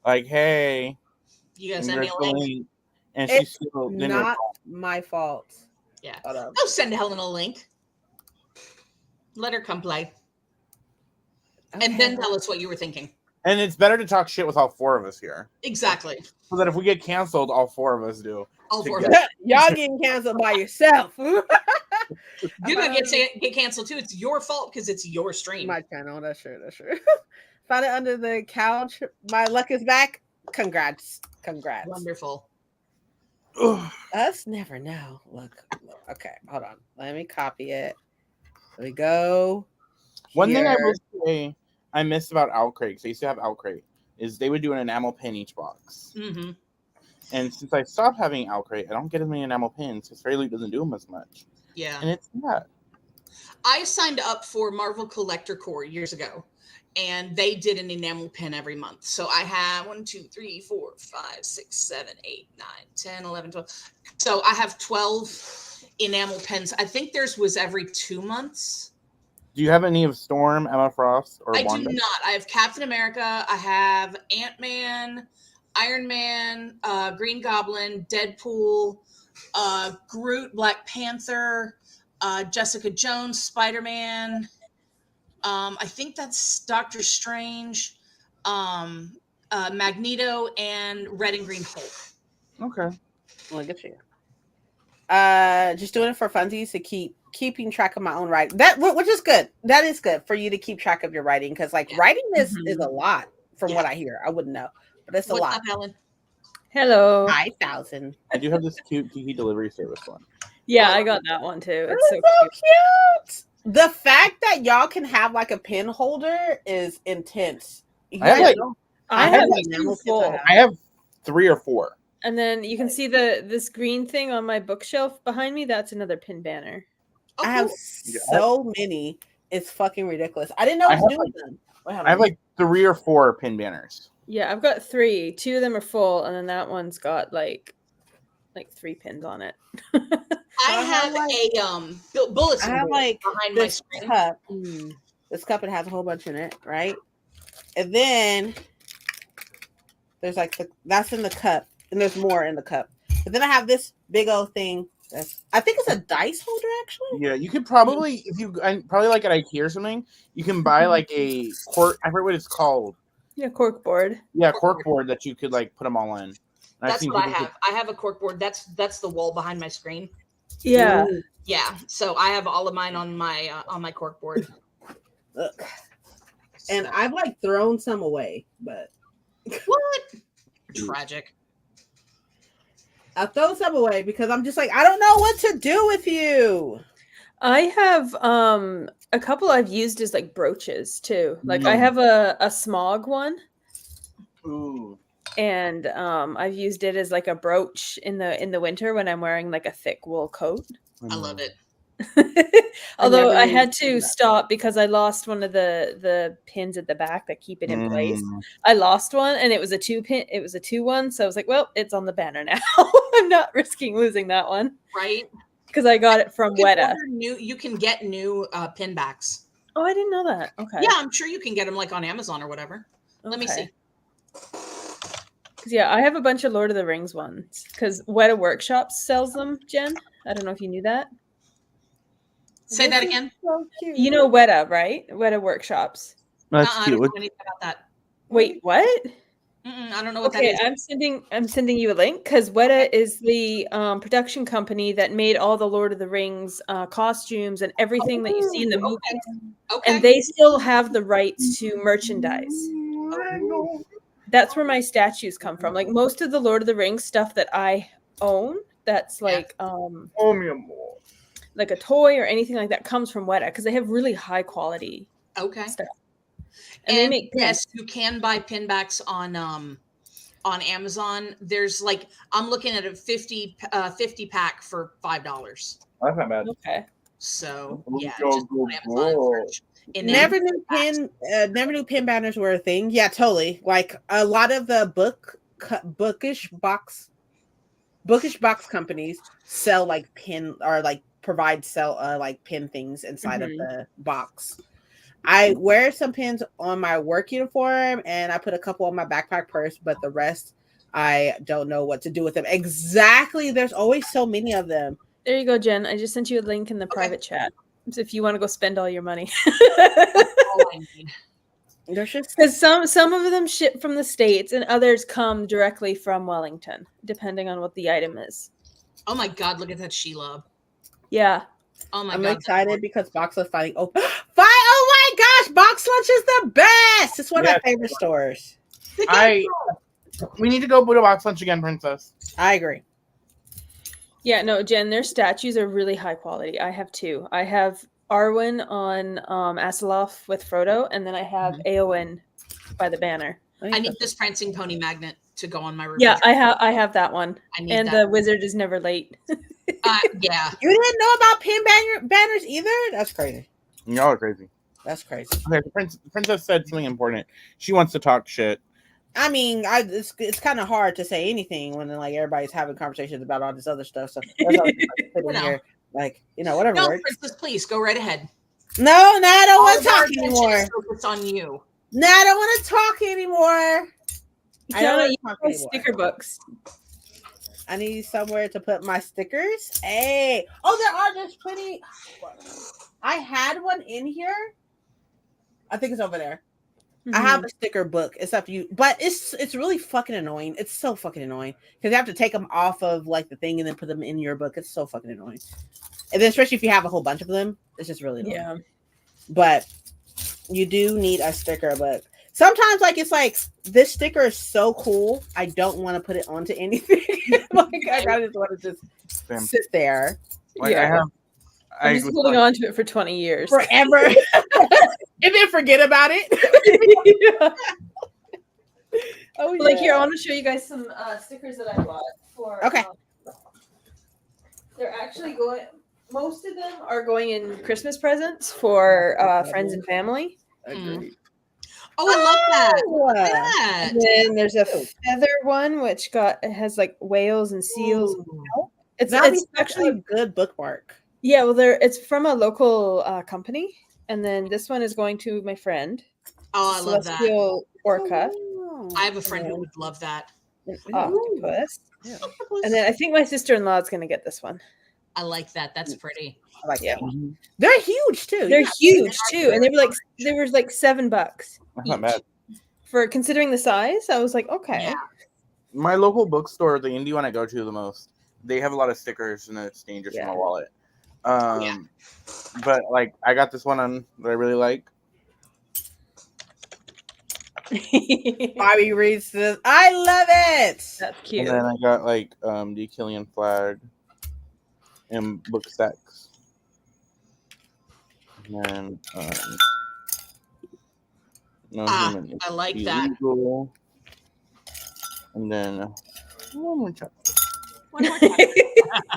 Like, hey, You guys And send me a there's the link. link, and It's she still didn't Not reply. my fault. Yeah. Hold up. I'll send Helen a link. Let her come play. And then tell us what you were thinking. And it's better to talk shit with all four of us here, Exactly. so that if we get canceled, all four of us do. All four. Together. Y'all getting canceled by yourself. You're gonna get canceled too. It's your fault because it's your stream. My channel. That's true. That's true. Found it under the couch. My luck is back. Congrats. Congrats. Wonderful. Us never know. Look. Okay. Hold on. Let me copy it. There we go. One thing I Here. will say I missed about Outcrate, because I used to have Outcrate, is they would do an enamel pin each box. Mm-hmm. And since I stopped having Outcrate, I don't get as many enamel pins because Fairy Loot doesn't do them as much. Yeah. And it's sad. I signed up for Marvel Collector Core years ago, and they did an enamel pin every month. So I have 1, 2, 3, 4, 5, 6, 7, 8, 9, 10, 11, 12. So I have 12 enamel pins. I think theirs was every 2 months. Do you have any of Storm, Emma Frost, or I Wanda? do not. I have Captain America. I have Ant-Man, Iron Man, Green Goblin, Deadpool, Groot, Black Panther, Jessica Jones, Spider-Man. I think that's Doctor Strange, Magneto, and Red and Green Hulk. Okay. Look at you. Just doing it for funsies to keeping track of my own writing. Which is good. That is good for you to keep track of your writing, because writing is a lot from what I hear. I wouldn't know, but it's a What's lot. up, Helen? Hello. 5,000. I do have this cute Kiki delivery service one. Yeah, I got that one too. It's so so cute. cute. The fact that y'all can have like a pin holder is intense. I have, like- I have have like two enamel pins full. I have 3 or 4. And then you can see this green thing on my bookshelf behind me. That's another pin banner. Oh, I have cool. so many. It's fucking ridiculous. I didn't know I what to have, do with them. Wait, hold I have on. like 3 or 4 pin banners. Yeah, I've got 3. 2 of them are full, and then that one's got like 3 pins on it. I have a bulletin I have board like behind my this screen. cup. This cup, it has a whole bunch in it, right? And then there's like that's in the cup, and there's more in the cup. But then I have this big old thing. I think it's a dice holder, actually. Yeah, you could probably, probably like at IKEA or something, you can buy like a cork, I forget what it's called. Yeah, cork board. Yeah, cork board that you could like put them all in. And I've That's seen what I people have. I have a cork board. That's the wall behind my screen. Yeah. Ooh, Yeah. So I have all of mine on my cork board. look. And I've like thrown some away, but What? Tragic. I throw some away because I'm just like, I don't know what to do with you. I have a couple I've used as like brooches too. Like I Mm. have a smog one, Ooh. and I've used it as like a brooch in the winter when I'm wearing like a thick wool coat. I love it. Although never I knew had you to did that. stop because I lost one of the pins at the back that keep it in place. Mm. I lost one, and it was a 2-pin. It was a 2-1, so I was like, "Well, it's on the banner now. I'm not risking losing that one Right? because I got it from You can Weta." order you can get new pin backs. Oh, I didn't know that. Okay. Yeah, I'm sure you can get them like on Amazon or whatever. Let me see. 'Cause, yeah, I have a bunch of Lord of the Rings ones because Weta Workshops sells them. Jen, I don't know if you knew that. Say that again. So cute. You know Weta, right? Weta Workshops. That's I cute. don't know anything about that. Wait, what? I don't know what Okay, that is. I'm sending you a link because Weta is the production company that made all the Lord of the Rings costumes and everything that you see in the movies, Okay. and they still have the rights to merchandise. That's where my statues come from. Like most of the Lord of the Rings stuff that I own, that's like Oh, mi amor. like a toy or anything like that comes from Weta because they have really high quality Okay. stuff. And they make pins. yes, you can buy pin backs on Amazon. There's like I'm looking at a 50 pack for $5. That's not bad. Okay. So Oh, yeah, go, just go, on Amazon and go. search. And Never then knew pin banners were a thing. Yeah, totally. Like a lot of the bookish box companies sell like pin or like sell like pin things inside of the box. I wear some pins on my work uniform and I put a couple on my backpack purse, but the rest I don't know what to do with them. Exactly. There's always so many of them. There you go, Jen. I just sent you a link in the Okay. private chat. So if you want to go spend all your money. All I need. There's just Because some of them ship from the States and others come directly from Wellington, depending on what the item is. Oh my God, look at that Sheila. Yeah. Oh my I'm God. excited because Box Lunch finally open. Oh my gosh, Box Lunch is the best. It's one of Yes. my favorite stores. We need to go to Box Lunch again, Princess. I agree. Yeah, no, Jen, their statues are really high quality. I have two. I have Arwen on Asilov with Frodo, and then I have Eowyn by the banner. I need this prancing pony magnet to go on my review. Yeah, I have that one. I need And that. the wizard is never late. Yeah. You didn't know about pin banners either? That's crazy. Y'all are crazy. That's crazy. Okay, the Princess said something important. She wants to talk shit. I mean, it's kind of hard to say anything when like everybody's having conversations about all this other stuff. So that's why I'm sitting here, like, whatever No, works. Princess, please go right ahead. No, I don't All want of to our talk attention anymore. is focused on you. No, I don't want to talk anymore. I don't Kiana, wanna you talk have anymore. sticker books. I need somewhere to put my stickers. Hey, there's plenty. I had one in here. I think it's over there. I have a sticker book. It's up to you, but it's really fucking annoying. It's so fucking annoying because you have to take them off of like the thing and then put them in your book. It's so fucking annoying, and then especially if you have a whole bunch of them, it's just really annoying. Yeah. But you do need a sticker book. Sometimes, like it's like this sticker is so cool, I don't want to put it onto anything. Like I just want to just Same. sit there Like Yeah. I'm I just was holding like- on to it for 20 years. forever, and then forget about it. Yeah. Oh Like here, I want to show you guys some stickers that I bought for. Okay. They're actually going. Most of them are going in Christmas presents for friends and family. Agreed. Oh, I love that. Look at Oh, that. And then there's a feather one which it has like whales and seals. Ooh. It's That'd it's be actually a good bookmark. yeah. Well, it's from a local company, and then this one is going to my friend Oh, I love that. Celestial Orca. Oh, I have a friend who would love that. An Ooh. octopus. And then I think my sister-in-law is going to get this one. I like that. That's pretty. I like Yeah. that one. They're huge too. They're Yeah. huge too, and they were like $7 That's not each. bad. For considering the size. I was like, okay. Yeah. My local bookstore, the indie one I go to the most, they have a lot of stickers and it's dangerous in my wallet. Yeah. But like I got this one on that I really like. Bobby reads this. I love it. That's cute. And then I got like the Achillean flag and book stacks. And then no human is I like that. illegal. And then one more time. One more time.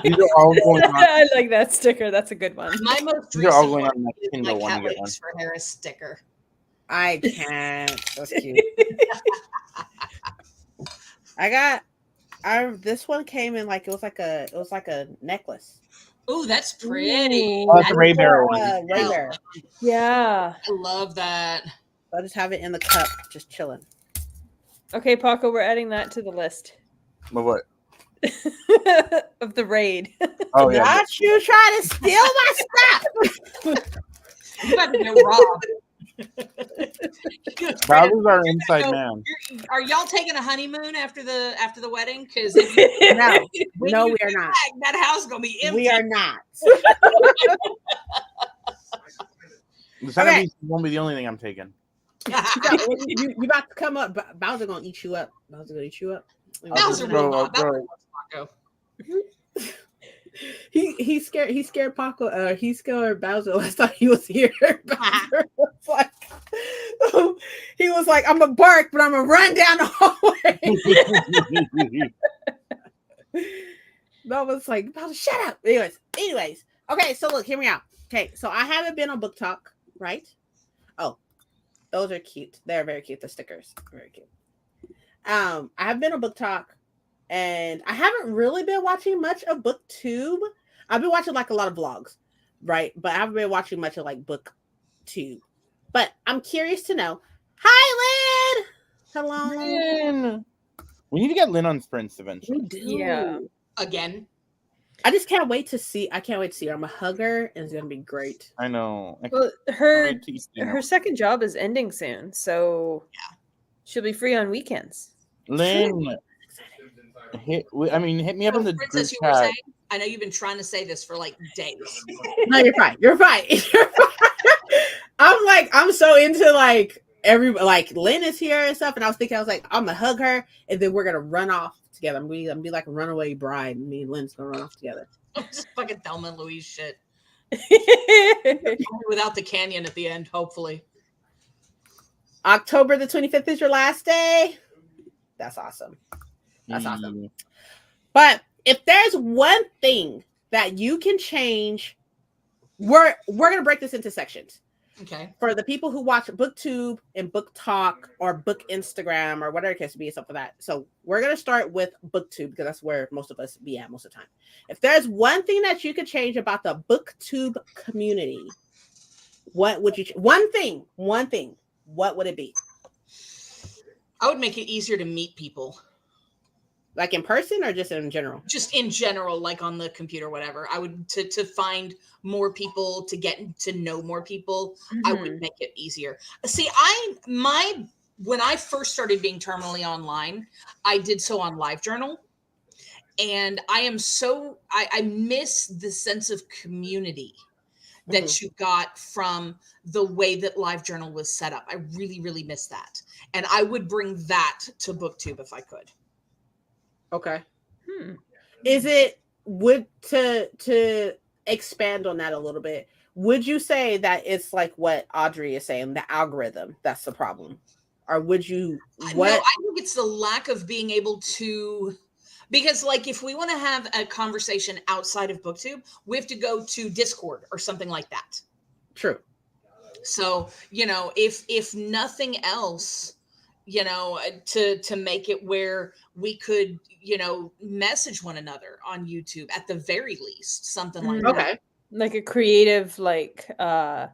These are all going on. I like that sticker. That's a good one. My most These are all recent going one on that is my Kindle one Cat to get one. Ladies for Harris sticker. I can't. That's cute. This one came in like it was like a necklace. Oh, that's pretty. Ooh. Oh, it's a That's Ray Bear one. Ray Bear. Yeah. I love that. I just have it in the cup, just chilling. Okay, Paco, we're adding that to the list But what? of the raid. Oh yeah. Not you trying to steal my stuff. You about to get robbed. Bowser's our inside So, man. Are y'all taking a honeymoon after the wedding? Because No, no, we are not. That house is gonna be empty. We are not. The centerpiece Okay. won't be the only thing I'm taking. You about to come up. Bowser gonna eat you up. Bowser gonna eat you up. Bowser Bro, will not. bro. Bowser loves Paco. He scared Paco. He scared Bowser last time he was here. Bowser was like, he was like, I'm gonna bark, but I'm gonna run down the hallway. I was like, Bowser, shut up. Anyways. Okay, so look, hear me out. Okay, so I haven't been on Book Talk, right? Oh, those are cute. They're very cute. The stickers, very cute. I have been on Book Talk. And I haven't really been watching much of BookTube. I've been watching like a lot of vlogs, right? But I haven't been watching much of like BookTube. But I'm curious to know. Hi, Lynn. Hello. Man. We need to get Lynn on sprints We eventually. do. Yeah. Again. I just can't wait to see. I can't wait to see her. I'm a hugger, and it's gonna be great. I know. I Well, can't her wait to see her second job is ending soon, so she'll be free on weekends. Lynn. Hit me up So, in the group Princess, you were chat. saying? I know you've been trying to say this for like days. No, you're fine. You're fine. You're fine. I'm so into like Lynn is here and stuff, and I was thinking, I was like, I'm gonna hug her, and then we're gonna run off together. I'm gonna be like a runaway bride, and me and Lynn's gonna run off together. It's fucking Thelma and Louise shit. Without the canyon at the end, hopefully. October the 25th is your last day. That's awesome. That's awesome. Mm. But if there's one thing that you can change, we're gonna break this into sections. Okay. For the people who watch BookTube and Book Talk or Book Instagram or whatever it has to be, stuff for that. So we're gonna start with BookTube because that's where most of us be at most of the time. If there's one thing that you could change about the BookTube community, what would you? One thing. What would it be? I would make it easier to meet people. Like in person or just in general? Just in general, like on the computer, whatever. I would to find more people, to get to know more people. I would make it easier. See, when I first started being terminally online, I did so on LiveJournal. And I miss the sense of community that you got from the way that LiveJournal was set up. I really, really miss that. And I would bring that to BookTube if I could. Okay. Is it to expand on that a little bit? Would you say that it's like what Audrey is saying, the algorithm that's the problem, or would you? What? No, I think it's the lack of being able to, because like if we want to have a conversation outside of BookTube, we have to go to Discord or something like that. True. So if nothing else, to make it where we could, message one another on YouTube at the very least, something like that. Okay. Like a creative, like a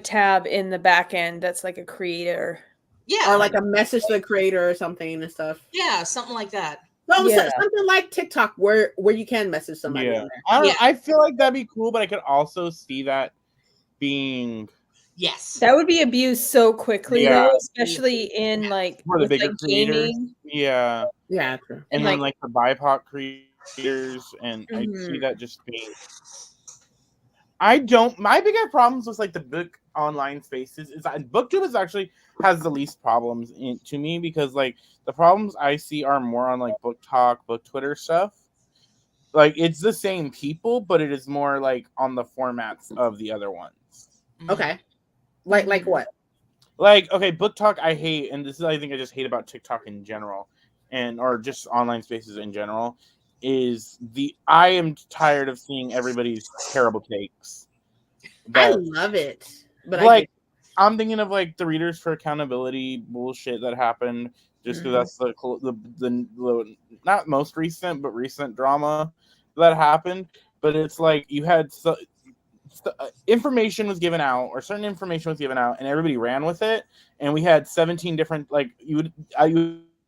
tab in the back end that's like a creator. Yeah. Or like a message to the creator or something and stuff. Yeah, something like that. Something like TikTok where you can message somebody. Yeah. On there. I feel like that'd be cool, but I could also see that being Yes. That would be abused so quickly, Yeah. though, especially in like, for the with, bigger like, creators. gaming. Yeah. Yeah, true. And And, then like the BIPOC creators, and I see Mhm. that just being. My bigger problems with like the book online spaces is that BookTube is actually has the least problems to me, because like the problems I see are more on like Book Talk, Book Twitter stuff. Like it's the same people, but it is more like on the formats of the other ones. Okay. Like what? Like, okay, Book Talk I hate, and this is I think I just hate about TikTok in general, or just online spaces in general, is I am tired of seeing everybody's terrible takes. I But, love it. But like, I'm thinking of like the Readers for Accountability bullshit that happened, just because that's the not most recent, but recent drama that happened. But it's like you had information was given out, or certain information was given out, and everybody ran with it, and we had 17 different, like you would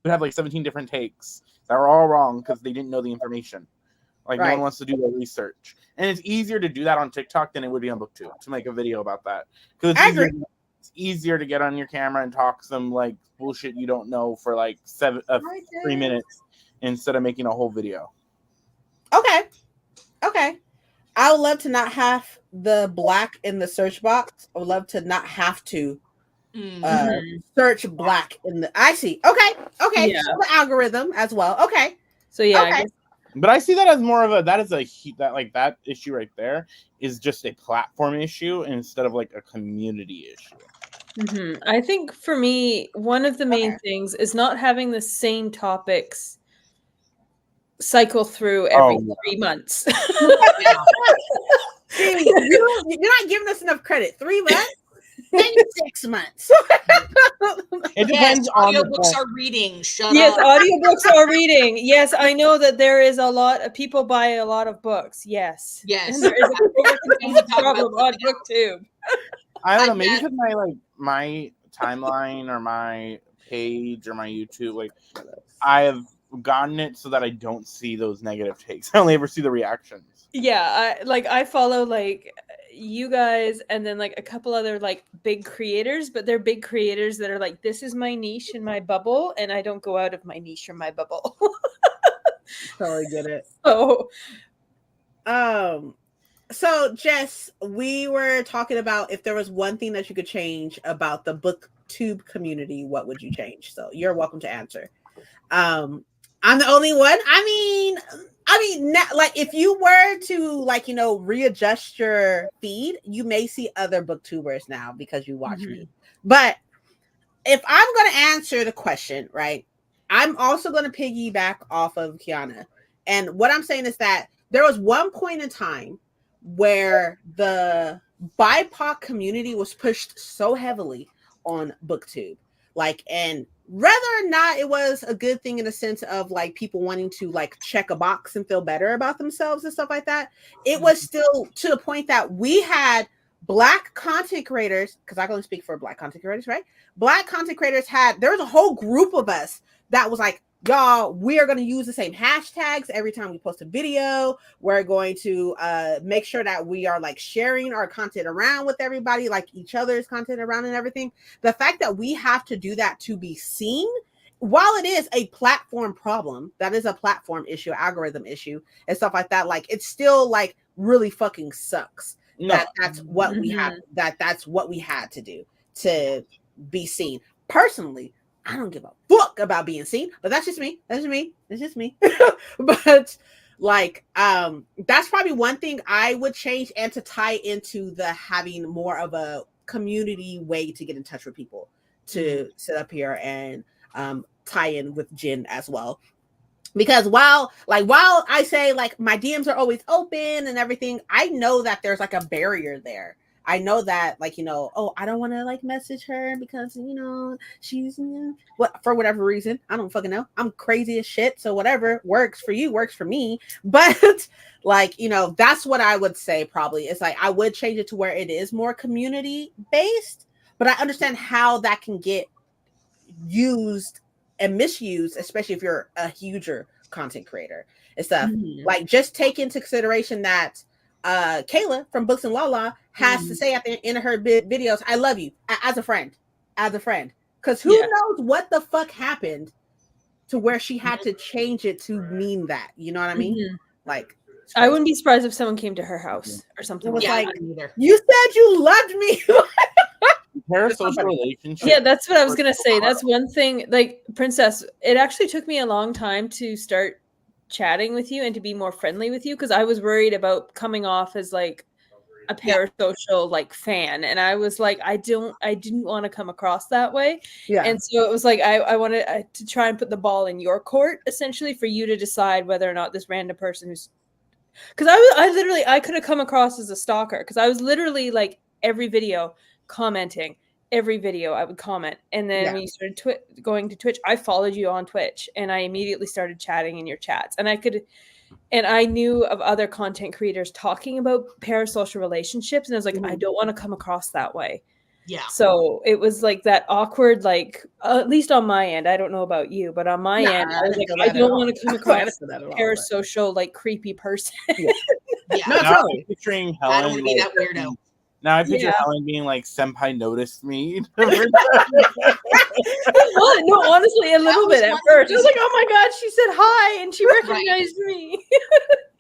have like 17 different takes that were all wrong because they didn't know the information. Like no one wants to do their research, and it's easier to do that on TikTok than it would be on BookTube to make a video about that, because it's easier to get on your camera and talk some like bullshit you don't know for like 3 minutes instead of making a whole video. Okay. I would love to not have the black in the search box. I would love to not have to search black in the. I see. Okay. Yeah. So the algorithm as well. Okay. So yeah, Okay. I guess, But I see that as more of that issue right there is just a platform issue instead of like a community issue. I think for me, one of the main things is not having the same topics cycle through every 3 months. See, you're not giving us enough credit. 3 months? Maybe 6 months. It depends on audiobooks are reading. Shut Yes, up. audiobooks are reading. Yes, I know that there is a lot of people buy a lot of books. Yes. Yes. And there is a problem on BookTube. I don't know, I maybe get- because my timeline or my page or my YouTube, like I have gotten it so that I don't see those negative takes. I only ever see the reactions. Yeah, I follow like you guys and then like a couple other like big creators, but they're big creators that are like, this is my niche in my bubble, and I don't go out of my niche or my bubble. Totally get it. So Jess, we were talking about if there was one thing that you could change about the BookTube community, what would you change? So you're welcome to answer. I'm the only one. I mean, like if you were to like, readjust your feed, you may see other booktubers now because you watch me. But if I'm going to answer the question, right, I'm also going to piggyback off of Kiana. And what I'm saying is that there was one point in time where the BIPOC community was pushed so heavily on BookTube, like, and whether or not it was a good thing in the sense of like people wanting to like check a box and feel better about themselves and stuff like that, it was still to the point that we had Black content creators, because I can only speak for Black content creators, right? Black content creators there was a whole group of us that was like, y'all, we are going to use the same hashtags every time we post a video. We're going to make sure that we are like sharing our content around with everybody, like each other's content around and everything. The fact that we have to do that to be seen, while it is a platform problem, that is a platform issue, algorithm issue and stuff like that, like it's still like really fucking sucks. No. That's what we have, that's what we had to do to be seen. Personally, I don't give a fuck about being seen, but that's just me. It's just me. But like, that's probably one thing I would change, and to tie into the having more of a community way to get in touch with people, to sit up here and tie in with Jen as well. Because while I say like my DMs are always open and everything, I know that there's like a barrier there. I know that, like, oh, I don't want to like message her because, she's what, for whatever reason, I don't fucking know. I'm crazy as shit. So whatever works for you works for me. But like, that's what I would say probably. It's like, I would change it to where it is more community based, but I understand how that can get used and misused, especially if you're a huger content creator and stuff. Like, just take into consideration that Kayla from Books and Lala has to say at the end of her videos, I love you as a friend, because who knows what the fuck happened to where she had to change it to mean that, you know what I mean? Like, I wouldn't be surprised if someone came to her house or something. It was like, you said you loved me. Parasocial relationship. Yeah, that's what I was gonna say. That's one thing. Like, Princess, it actually took me a long time to start chatting with you and to be more friendly with you, because I was worried about coming off as like a parasocial like fan, and I was like, I didn't want to come across that way. And so it was like I wanted to try and put the ball in your court, essentially, for you to decide whether or not this random person who's, because I could have come across as a stalker, because I was literally like every video commenting. Every video I would comment. And then when you started going to Twitch, I followed you on Twitch and I immediately started chatting in your chats. And I knew of other content creators talking about parasocial relationships. And I was like, I don't want to come across that way. Yeah. So it was like that awkward, like, at least on my end, I don't know about you, but on my end, I was like, I don't want to come across as a parasocial, like, creepy person. I'm picturing Helen. I don't want to be that weirdo. Now I picture Helen being like, "Senpai noticed me." No, honestly, a little bit at first. I was like, "Oh my god, she said hi and she recognized me."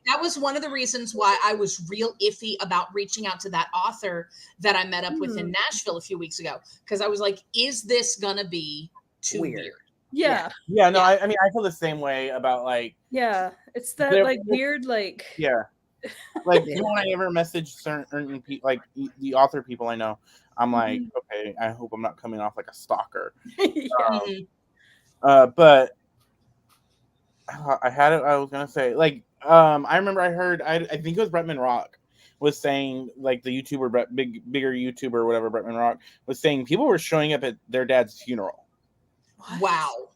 That was one of the reasons why I was real iffy about reaching out to that author that I met up with in Nashville a few weeks ago, because I was like, "Is this gonna be too weird?" Yeah. No, I mean, I feel the same way about like. Yeah, it's that like weird, like. Yeah. Like, when I ever message certain people, like the author people I know, I'm like, okay, I hope I'm not coming off like a stalker. But I was gonna say, like, I remember I heard, I think it was Bretman Rock was saying, like, the YouTuber, bigger YouTuber, whatever, Bretman Rock was saying, people were showing up at their dad's funeral. What? Wow.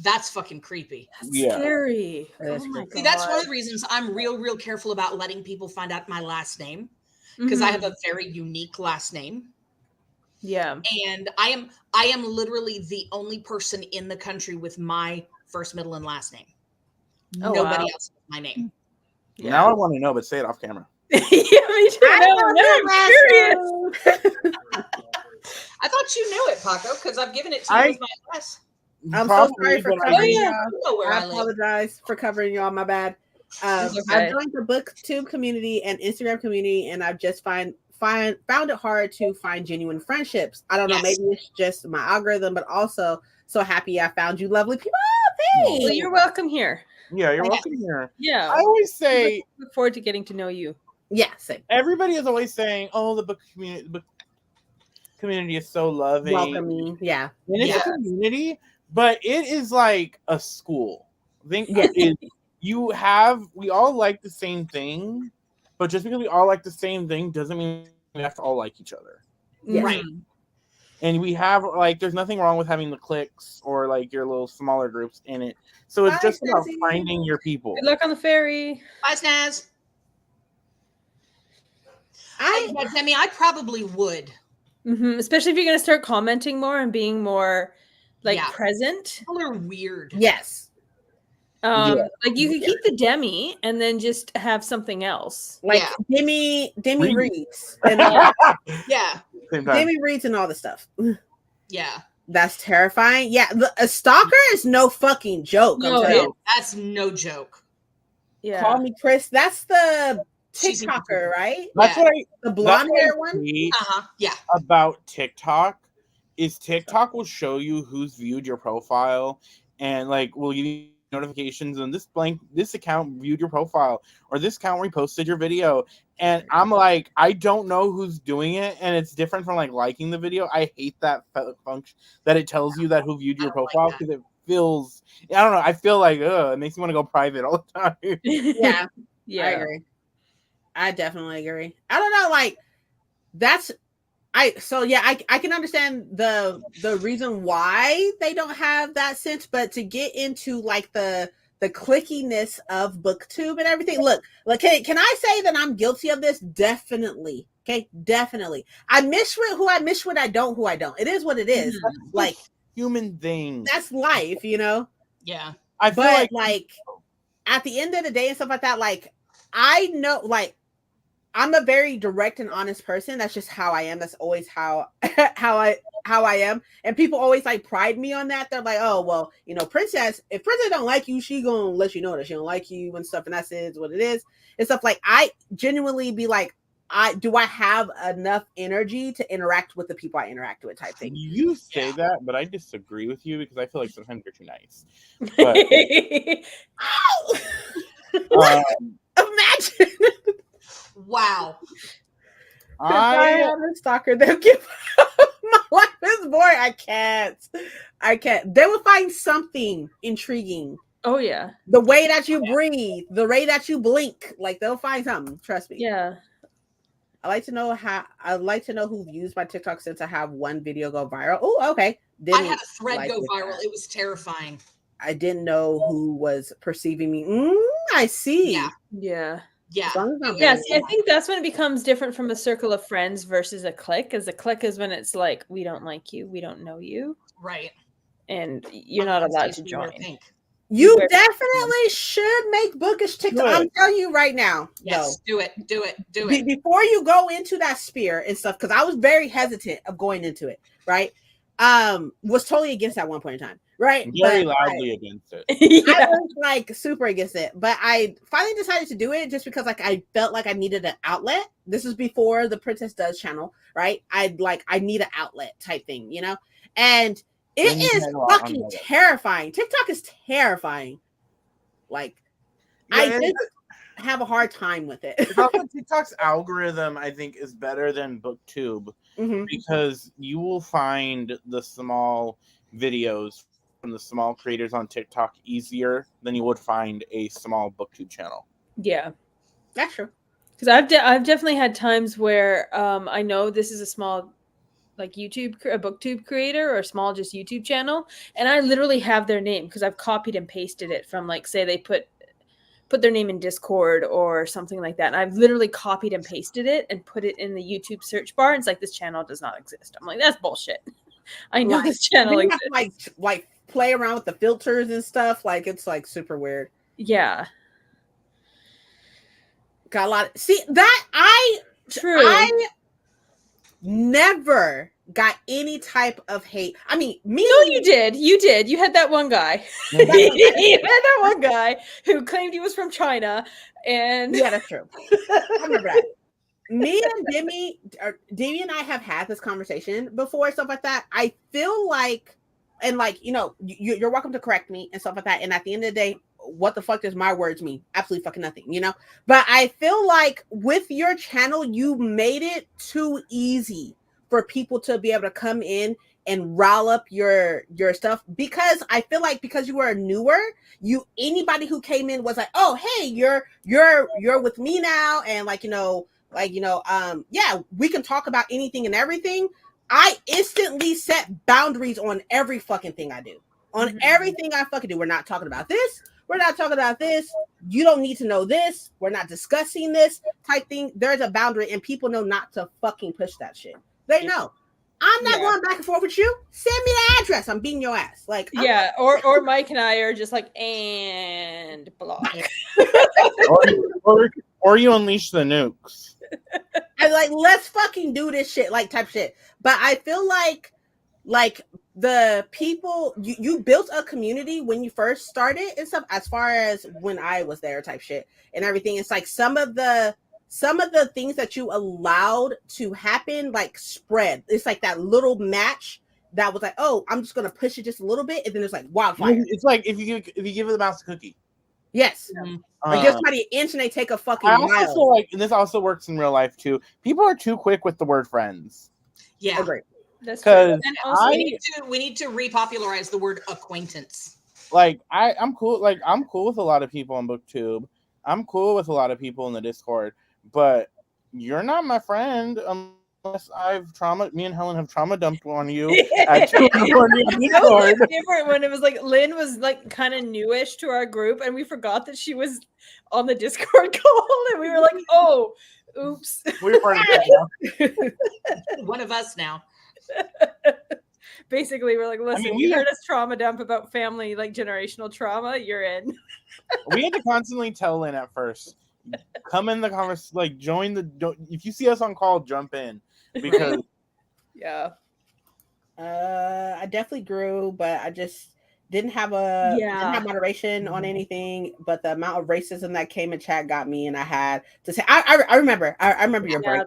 That's fucking creepy. That's scary. Oh my God. See, that's one of the reasons I'm real careful about letting people find out my last name, because I have a very unique last name. Yeah. And I am literally the only person in the country with my first, middle, and last name. Oh, Nobody wow. else has my name. Yeah. Now I want to know, but say it off camera. Yeah, me too. No, I'm curious. I thought you knew it, Paco, because I've given it to you as my address. I'm so Probably, sorry for but I covering mean, y'all. You know where I I live. apologize for covering y'all. My bad. It's okay. I've joined the BookTube community and Instagram community, and I've just found it hard to find genuine friendships. I don't know, Yes. maybe it's just my algorithm, but also so happy I found you, lovely people. Well, Thanks. you're welcome here. yeah, you're Yeah. welcome here. Yeah. I always say Look forward to getting to know you. Yeah, same. everybody is always saying, "Oh, the book community is so loving." Welcoming. Yeah. And it's Yeah. a community, but it is like a school. I think Yes. we all like the same thing, but just because we all like the same thing doesn't mean we have to all like each other. Yes. Right. And we have like, there's nothing wrong with having the cliques or like your little smaller groups in it. So it's Bye, just about Susie. finding your people. Good luck on the ferry. Bye, Snaz. Demi, I probably would. Especially if you're going to start commenting more and being more like Yeah. present. People are weird. Yes. Yeah. Like you could keep the Demi and then just have something else. Like Yeah. Demi Read. reads and Yeah. Same time. Demi reads and all the stuff. Yeah. That's terrifying. Yeah, a stalker is no fucking joke. I'm No, telling it- you. That's no joke. Yeah. Call me Chris. That's the She's even- TikToker, right? That's Yeah. what I The blonde hair one. hate Yeah. about TikTok is TikTok will show you who's viewed your profile and like will give you notifications and this account viewed your profile or this account reposted your video. And I'm like, I don't know who's doing it, and it's different from like liking the video. I hate that function that it tells you that who viewed your I don't like profile that. because it feels, I don't know, I feel like it makes me want to go private all the time. Yeah, Yeah. I agree. I definitely agree. I don't know, like that's I can understand the reason why they don't have that sense, but to get into like the clickiness of BookTube and everything. Look, can I say that I'm guilty of this? Definitely. Okay, definitely. I miss who I miss what I don't, who I don't. It is what it is. Like Human thing. that's life, you know. Yeah. I feel But like like at the end of the day and stuff like that, like I know, like I'm a very direct and honest person. That's just how I am. That's always how I am. And people always like pride me on that. They're like, oh well, you know, Princess, if Princess don't like you, she gonna let you know that she don't like you and stuff, and that's what it is. And stuff like I genuinely be like, I have enough energy to interact with the people I interact with type thing. you say Yeah. that, but I disagree with you because I feel like sometimes you're too nice. Ow! Imagine Wow. if I I had a stalker, they'll give my life is boring. I can't. They will find something intriguing. Oh yeah. The way that you breathe, the way that you blink, like they'll find something. Trust me. Yeah. I'd like to know who views my TikTok since I have one video go viral. Oh, okay. I had a thread like go it. viral. It was terrifying. I didn't know who was perceiving me. I see. Yeah. Yeah. Yeah. As long as I'm Yeah, very- see, I think that's when it becomes different from a circle of friends versus a clique. As a clique is when it's like, we don't like you, we don't know you, Right. and you're not allowed to We wear join. pink. You Where- definitely should make bookish TikTok. Good. I'm telling you right now. Yes. No. Do it. Do it. Do Be- it. before you go into that sphere and stuff, because I was very hesitant of going into it, right? Was totally against it at one point in time, right? very But loudly against it. I Yeah. was like super against it, but I finally decided to do it just because like I felt like I needed an outlet. This is before the Princess Does channel, right? I need an outlet type thing, you know? And it Then you is can go out on fucking Reddit. terrifying. TikTok is terrifying. Like Yeah, I and just have a hard time with it. it's also TikTok's algorithm, I think, is better than BookTube Mhm. because you will find the small videos from the small creators on TikTok easier than you would find a small BookTube channel. Yeah. That's true. Because I've definitely had times where I know this is a small like a BookTube creator or a small just YouTube channel, and I literally have their name because I've copied and pasted it from like say they put put their name in Discord or something like that. And I've literally copied and pasted it and put it in the YouTube search bar. And it's like, this channel does not exist. I'm like, that's bullshit. I know Like, this channel then you have exists. to, like play around with the filters and stuff. Like it's like super weird. Yeah. Got a lot of, see that I never got any type of hate. I mean, me. No, you did. You did. You had that one guy. You had that one guy who claimed he was from China, and Yeah, that's true. I remember that. Me and Demi and I have had this conversation before, stuff like that. I feel like, and like, you know, you're welcome to correct me and stuff like that. And at the end of the day, what the fuck does my words mean? Absolutely fucking nothing, you know? But I feel like with your channel, you made it too easy for people to be able to come in and rile up your stuff, because I feel like because you were newer, anybody who came in was like, oh, hey, you're with me now, and yeah, we can talk about anything and everything. I instantly set boundaries on every fucking thing I do. On everything I fucking do. We're not talking about this. We're not talking about this. You don't need to know this. We're not discussing this type thing. There's a boundary, and people know not to fucking push that shit. They know. I'm not going back and forth with you. Send me the address. I'm beating your ass. Like, yeah, or Mike and I are just like, and block. or you unleash the nukes. And like, let's fucking do this shit, like type shit. But I feel like the people you built a community when you first started and stuff, as far as when I was there type shit and everything. It's like some of the things that you allowed to happen, like spread. It's like that little match that was like, oh, I'm just gonna push it just a little bit, and then it's like wildfire. It's like if you give the mouse a cookie. Yes. Or give somebody an inch and they take a fucking mile. I also feel like, and this also works in real life too, people are too quick with the word friends. Yeah. Agree. That's true. And also we need to repopularize the word acquaintance. Like I'm cool. Like I'm cool with a lot of people on BookTube. I'm cool with a lot of people in the Discord, but you're not my friend unless me and Helen have trauma dumped on you at 2 in the morning on Discord. Different when it was like Lynn was like kind of newish to our group, and we forgot that she was on the Discord call, and we were like, oh, oops. We're part of it now. One of us now. Basically, we're like, listen, you heard us trauma dump about family, like generational trauma. You're in. We had to constantly tell Lynn at first, come in the conversation, like join the. If you see us on call, jump in, because yeah. I definitely grew, but I just didn't have moderation on anything. But the amount of racism that came in chat got me, and I had to say, I remember your break.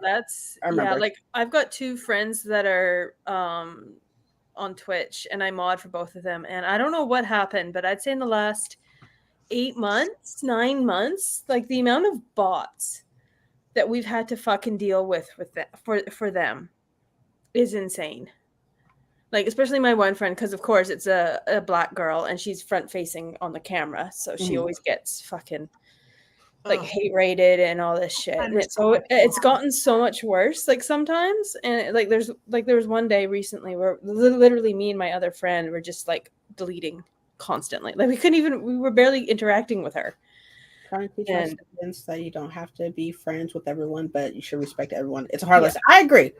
I remember. Like I've got 2 friends that are on Twitch, and I mod for both of them, and I don't know what happened, but I'd say in the last 9 months, like the amount of bots that we've had to fucking deal with that for them is insane. Like, especially my one friend, because of course it's a black girl and she's front facing on the camera, so she always gets fucking like hate rated and all this shit. And it's gotten so much worse, like sometimes. And like there was one day recently where literally me and my other friend were just like deleting constantly. Like we were barely interacting with her. Trying to teach our students that you don't have to be friends with everyone, but you should respect everyone. It's a hard lesson. I agree.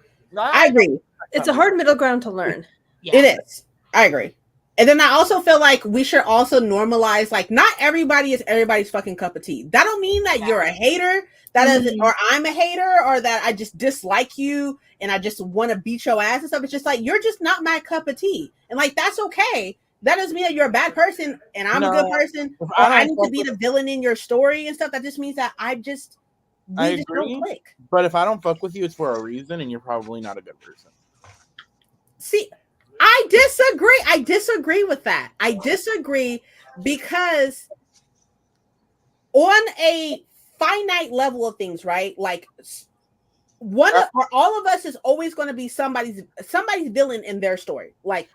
It's a hard middle ground to learn. Yeah. It is. I agree. And then I also feel like we should also normalize, like, not everybody is everybody's fucking cup of tea. That don't mean that you're a hater, that doesn't, or I'm a hater, or that I just dislike you and I just want to beat your ass and stuff. It's just like, you're just not my cup of tea. And like, that's okay. That doesn't mean that you're a bad person and I'm a good person, or I need to be the villain in your story and stuff. That just means that we just don't click. But if I don't fuck with you, it's for a reason, and you're probably not a good person. See, I disagree with that. I disagree because on a finite level of things, right? Like all of us is always going to be somebody's villain in their story. Like,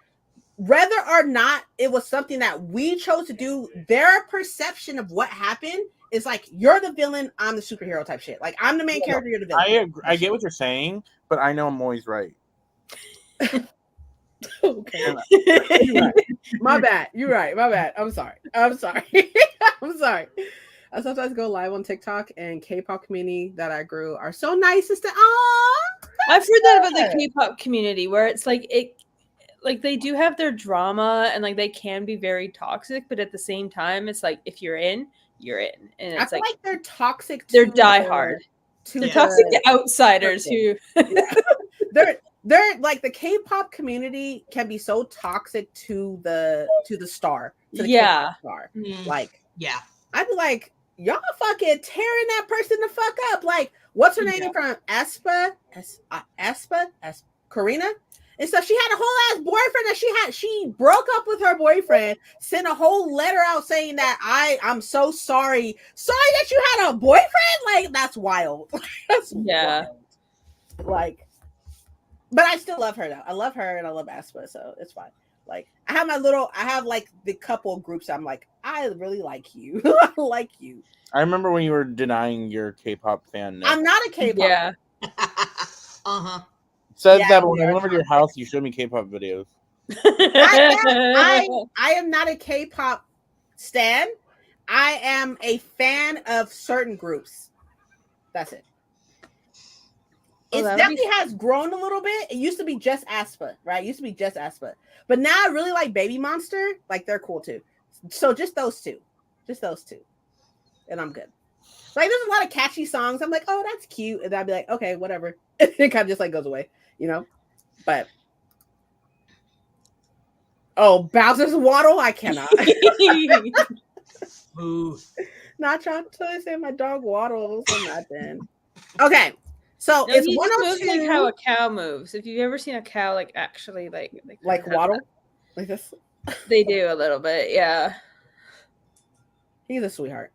whether or not it was something that we chose to do, their perception of what happened is like, you're the villain, I'm the superhero type shit. Like, I'm the main character, you're the villain. I agree. I get what you're saying, but I know I'm always right. Okay. You're right. My bad. You're right. My bad. I'm sorry. I'm sorry. I sometimes go live on TikTok, and K-pop community that I grew are so nice. It's I've heard that about the K-pop community, where it's like they do have their drama, and like they can be very toxic, but at the same time, it's like if you're in, you're in, and I it's feel like like they're toxic. they're diehard. They're toxic to outsiders who. Yeah. They're like the K-pop community can be so toxic to the star, to the K-pop star. Like, yeah, I'd be like, y'all fucking tearing that person the fuck up. Like, what's her name from aespa, Karina? And so she had a whole ass boyfriend that she broke up with her boyfriend, sent a whole letter out saying that I'm so sorry that you had a boyfriend. Like, that's wild. That's wild. Like, but I still love her though. I love her and I love aespa, so it's fine. Like, I have like the couple of groups I'm like, I really like you. I like you. I remember when you were denying your K-pop fan. I'm not a K-pop. Yeah. Said that, but when I went over to your house, you showed me K-pop videos. I am not a K-pop stan. I am a fan of certain groups. That's it. It definitely has grown a little bit. It used to be just aespa, right? It used to be just aespa. But now I really like Baby Monster. Like, they're cool too. So just those two. And I'm good. Like, there's a lot of catchy songs. I'm like, oh, that's cute. And I'd be like, okay, whatever. It kind of just like goes away, you know? But Bowser's Waddle, I cannot. Not trying to say my dog waddles or nothing. Okay. So no, it's he 102. moves like how a cow moves. If you've ever seen a cow like actually like waddle like this, they do a little bit, yeah. He's a sweetheart.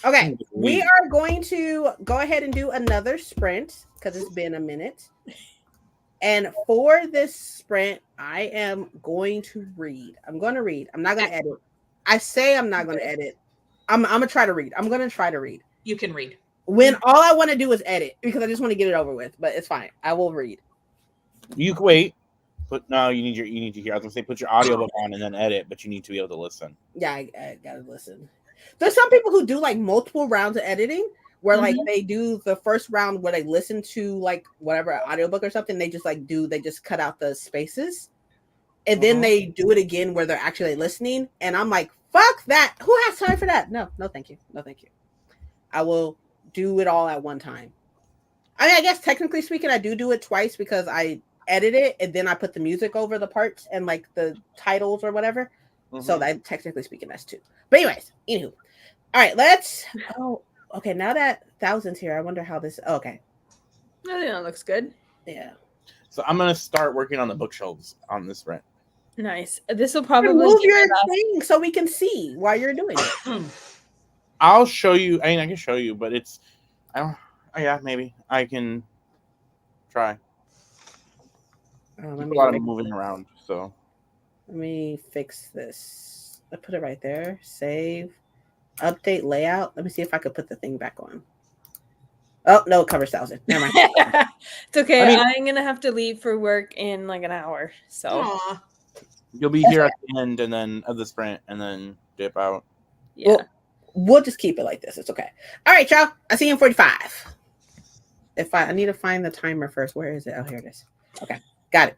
Okay, we are going to go ahead and do another sprint because it's been a minute. And for this sprint, I am going to read. I'm going to read. I'm not going to edit. I say I'm not going to edit. I'm going to try to read. I'm going to try to read. You can read. When all I want to do is edit because I just want to get it over with, but it's fine. I will read. You can wait. But no, you need to hear. I was gonna say put your audiobook on and then edit, but you need to be able to listen. Yeah, I gotta listen. There's some people who do like multiple rounds of editing where like they do the first round where they listen to like whatever audiobook or something. They just cut out the spaces, and then they do it again where they're actually listening. And I'm like, fuck that. Who has time for that? No, thank you. No, thank you. I will do it all at one time. I mean, I guess technically speaking, I do it twice because I edit it and then I put the music over the parts and like the titles or whatever. So that technically speaking, that's two. But anyways, anywho. All right, let's. Oh, okay. Now that Thousand's here, I wonder how this. Okay. I think that looks good. Yeah. So I'm gonna start working on the bookshelves on this rent. Nice. This will probably move your thing so we can see while you're doing it. I'll show you. I mean, I can show you, but it's. I don't. Oh, yeah, maybe I can try. Oh, a lot of moving around. So let me fix this. I put it right there. Save. Update layout. Let me see if I could put the thing back on. Oh no, it covers 1,000. Never mind. It's okay. I mean, I'm gonna have to leave for work in like an hour. So you'll be here at the end and then of the sprint and then dip out. Yeah. Well, we'll just keep it like this. It's okay. All right, y'all. I see you in 45. I need to find the timer first. Where is it? Oh, here it is. Okay. Got it.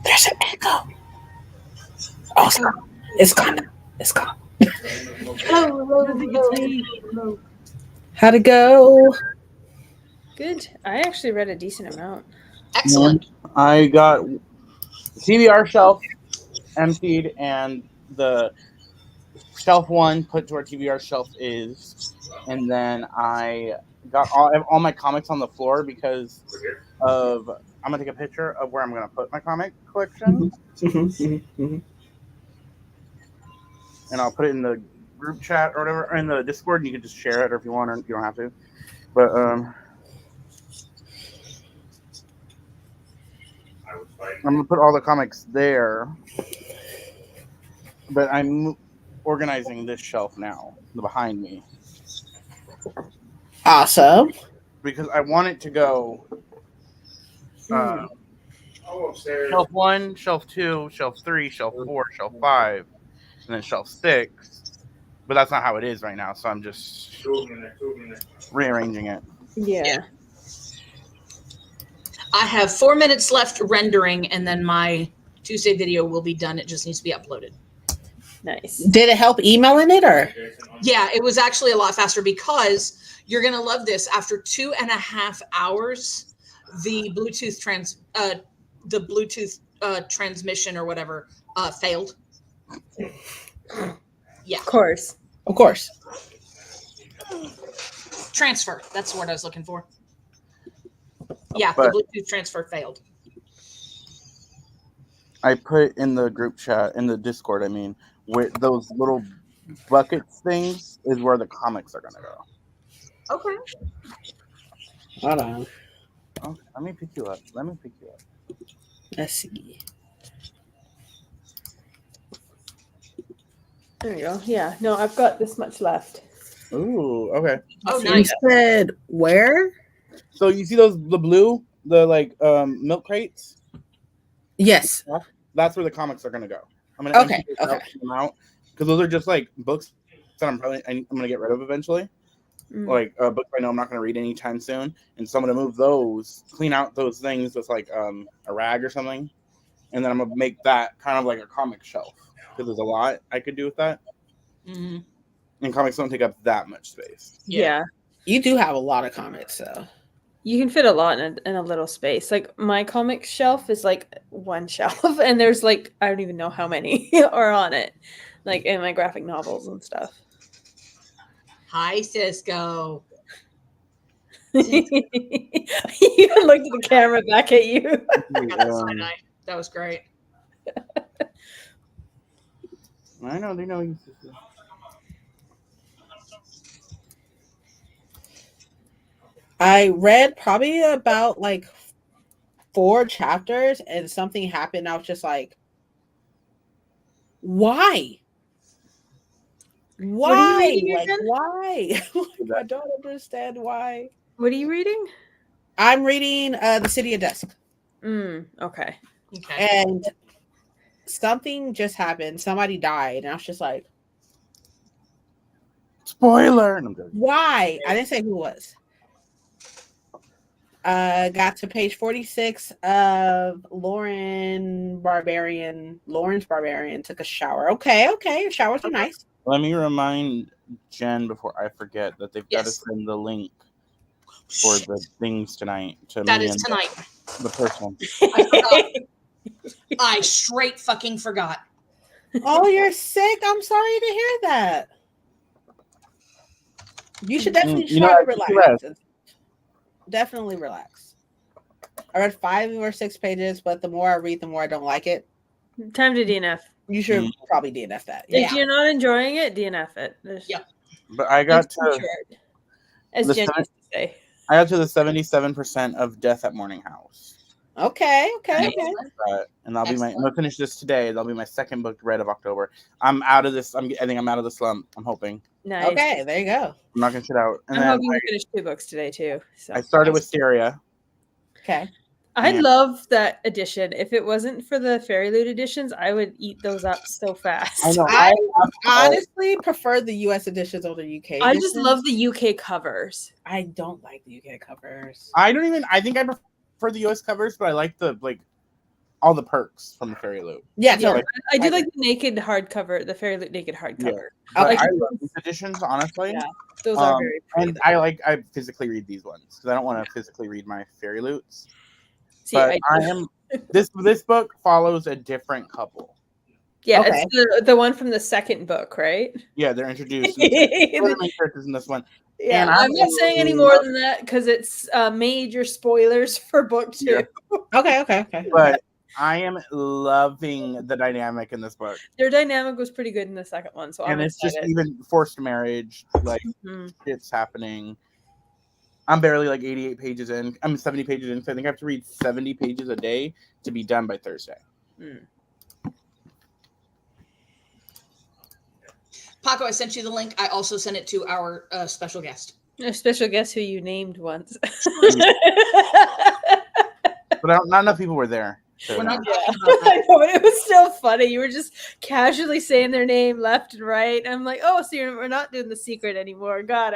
There's an echo. Oh, it's gone. It's gone. How'd it go? Good. I actually read a decent amount. Excellent. I got TBR shelf emptied, and the shelf one put to where TBR shelf is, and then I got all my comics on the floor because of. I'm gonna take a picture of where I'm gonna put my comic collection, and I'll put it in the group chat or whatever, or in the Discord, and you can just share it, or if you want, or you don't have to. But I'm gonna put all the comics there, but I'm organizing this shelf now, behind me, Awesome. because I want it to go shelf 1, shelf 2, shelf 3, shelf 4, shelf 5, and then shelf 6. But that's not how it is right now, so I'm just rearranging it. Yeah. I have 4 minutes left rendering, and then my Tuesday video will be done. It just needs to be uploaded. Nice. Did it help emailing it or? Yeah, it was actually a lot faster because you're going to love this. After 2.5 hours, the Bluetooth transmission or whatever failed. Yeah. Of course. Of course. Transfer. That's the word I was looking for. Yeah, But the Bluetooth transfer failed. I put in the group chat, in the Discord, I mean, with those little buckets things is where the comics are going to go. Okay. Hold on. Oh, let me pick you up. Let's see. There you go. Yeah. No, I've got this much left. Ooh, okay. Oh, You nice. said where? So you see the blue, the milk crates? Yes. That's where the comics are going to go. I'm going to Okay. Okay. them out because those are just like books that I'm going to get rid of eventually. Mm. Like books I know I'm not going to read anytime soon, and so I'm going to move those, clean out those things with like a rag or something, and then I'm going to make that kind of like a comic shelf because there's a lot I could do with that. Mm-hmm. And comics don't take up that much space. Yeah. You do have a lot of comics, so. You can fit a lot in a little space. Like my comic shelf is like one shelf, and there's like I don't even know how many are on it, like in my graphic novels and stuff. Hi, Cisco. You even looked at the camera back at you. I got the side eye. That was great. I know they know you. I read probably about like 4 chapters and something happened. I was just like, why? What are you Why? reading Like, again? why? I don't understand why. What are you reading? I'm reading The City of Dusk. Okay. Okay. And something just happened. Somebody died. And I was just like, Spoiler. No, I'm joking. why? I didn't say who it was. Got to page 46 of Lawrence Barbarian took a shower. Okay. Showers are nice. Let me remind Jen before I forget that they've got to Yes. send the link for the things tonight to That me is and tonight. the person. I forgot. I straight fucking forgot. Oh, you're sick. I'm sorry to hear that. You should definitely You know, try to I think relax. Definitely relax. I read 5 or 6 pages, but the more I read, the more I don't like it. Time to DNF. You should probably DNF that. If you're not enjoying it, DNF it. Yep. But I got It's too to short, as the Jen sen- used to say. I got to the 77% of Death at Morning House. Okay. And I'll Excellent. I'm gonna finish this today. That'll be my second book read of October. I'm out of this. I think I'm out of the slump. I'm hoping. Nice. Okay, there you go. I'm knocking shit out. And I'm then hoping to finish 2 books today too. So I started Wisteria. Okay. I Yeah. love that edition. If it wasn't for the Fairy Loot editions, I would eat those up so fast. I know. I love all- honestly prefer the US editions over the UK. I just editions. love the UK covers. I don't like the UK covers. I think I prefer the US covers, but I like all the perks from the Fairy Loot. Yeah, Yeah, totally. I do like the naked hardcover, the Fairy Loot naked hardcover. But Okay. I love these editions, honestly. Yeah, those are very pretty. And I physically read these ones because I don't want to physically read my Fairy Loots. See, But I I am this book follows a different couple. Yeah, Okay. it's the one from the second book, right? Yeah, they're introduced. One of the main characters in this one. Yeah, And I'm not saying any more love- than that because it's major spoilers for book 2. Yeah. Okay. But I am loving the dynamic in this book, Their dynamic was pretty good in the second one, so I'm and it's just excited. even forced marriage, like Mhm. it's happening. I'm barely like 88 pages in. I'm 70 pages in, so I think I have to read 70 pages a day to be done by Thursday. Mm. Paco, I sent you the link. I also sent it to our special guest. A special guest who you named once. But not enough people were there. So We're not Yeah. talking about that. I know, but it was so funny. You were just casually saying their name left and right. I'm like, oh, so we're not doing the secret anymore. Got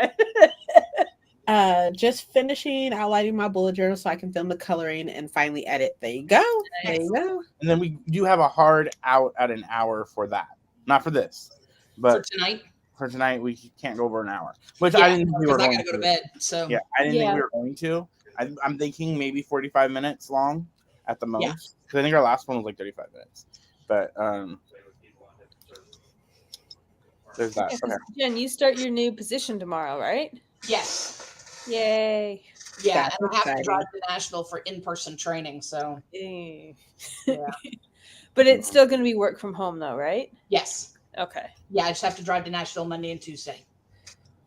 it. Just finishing outlining my bullet journal so I can film the coloring and finally edit. There you go. There you go. And then we do have a hard out at an hour for that. Not for this, For but tonight. for tonight we can't go over an hour. Which Yeah, I didn't think we were because I going gotta go to bed. So Yeah, I didn't Yeah. think we were going to. I'm thinking maybe 45 minutes long at the most. Yeah. Because I think our last one was like 35 minutes. But there's that. Okay. Jen, you start your new position tomorrow, right? yes. Yay. Yeah, That's and I have to exciting. drive to Nashville for in-person training. So Eh. Yeah. But it's still going to be work from home, though, right? yes. Okay. Yeah, I just have to drive to Nashville Monday and Tuesday.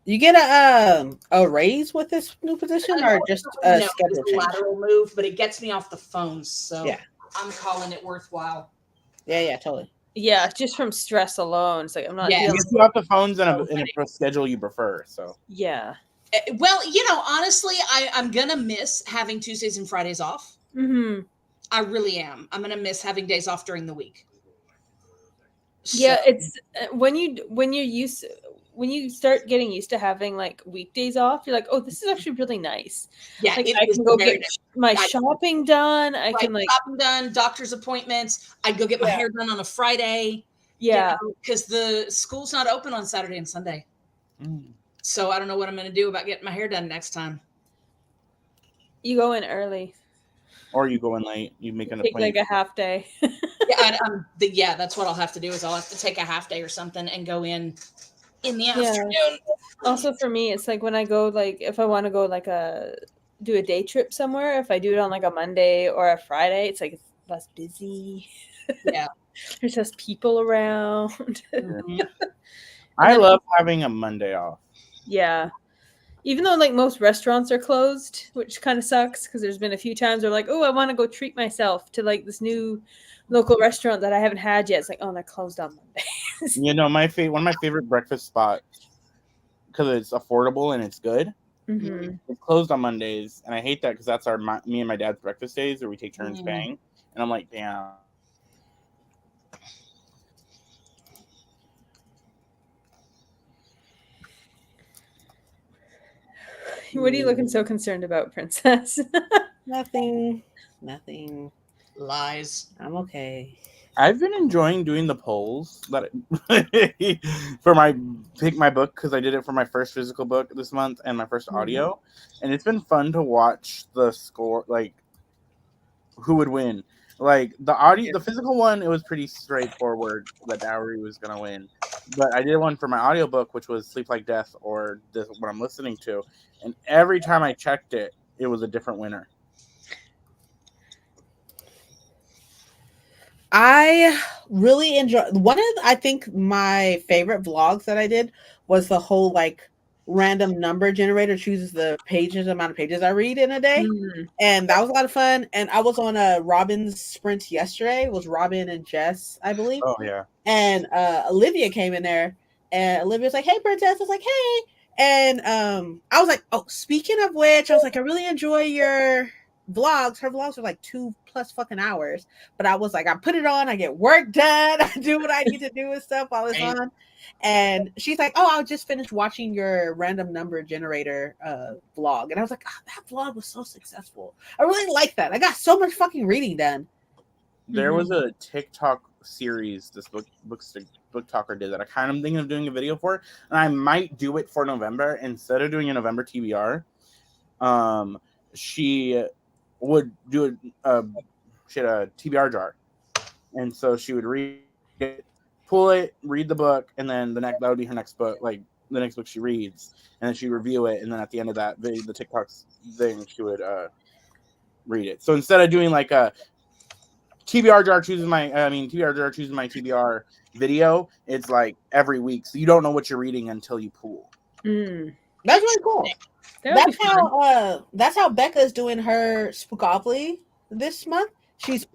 You get a raise with this new position or just a No, schedule it's a change? lateral move, but it gets me off the phones. So Yeah. I'm calling it worthwhile. Yeah, totally. Yeah, just from stress alone. It's like I'm not Yeah. You dealing. get you off the phones in a schedule you prefer. So Yeah. Well, honestly, I'm gonna miss having Tuesdays and Fridays off. Mm-hmm. I really am. I'm gonna miss having days off during the week. Yeah, So- it's when you start getting used to having like weekdays off, you're like, oh, this is actually really nice. yeah. Like it I is can go very get nice. my I- shopping done. I Right, can like, shopping done, doctor's appointments. I'd go get my Yeah. hair done on a Friday. yeah. because the school's not open on Saturday and Sunday. So I don't know what I'm going to do about getting my hair done next time. You go in early, Or you go in late, you make an take like appointment. a half day. Yeah, that's what I'll have to do is I'll have to take a half day or something and go in the afternoon. Also for me, it's like when I go like if I want to go like do a day trip somewhere, if I do it on like a Monday or a Friday, it's like it's less busy. Yeah. There's less people around. Mhm. I love having a Monday off. Yeah. Even though like most restaurants are closed, which kind of sucks because there's been a few times where like, oh, I want to go treat myself to like this new local restaurant that I haven't had yet. It's like, oh, they're closed on Monday. You know, one of my favorite breakfast spots because it's affordable and it's good. Mm-hmm. It's closed on Mondays, and I hate that because that's me and my dad's breakfast days where we take turns Mhm. paying. And I'm like, damn. What are you looking so concerned about, Princess? Nothing. Lies. I'm okay. I've been enjoying doing the polls that for my pick my book because I did it for my first physical book this month and my first audio, and it's been fun to watch the score, like who would win. Like the physical one, it was pretty straightforward that Dowry was gonna win, but I did one for my audiobook, which was Sleep Like Death or what I'm listening to, and every time I checked it, it was a different winner. I really enjoy I think my favorite vlogs that I did was the whole like random number generator chooses the amount of pages I read in a day. And that was a lot of fun. And I was on a Robin's sprint yesterday. It was Robin and Jess, I believe. Oh yeah. And Olivia came in there and Olivia's like, hey, Princess. I was like, hey. And I was like, oh, speaking of which, I was like, I really enjoy your vlogs. Her vlogs are like 2+ fucking hours. But I was like, I put it on, I get work done, I do what I need to do and stuff while it's on. And she's like, oh, I'll just finish watching your random number generator vlog. And I was like, oh, that vlog was so successful. I really like that. I got so much fucking reading done. There was a TikTok series this book talker did that I kind of thinking of doing a video for, and I might do it for November instead of doing a November TBR. She would do she had a TBR jar, and so she would read it, pull it, read the book, and then that would be her next book, like the next book she reads, and then she review it, and then at the end of that the TikTok thing she would read it. So instead of doing like a TBR jar chooses my TBR video, it's like every week, so you don't know what you're reading until you pull. That's really cool. That's how Becca's doing her Spookopoly this month. She's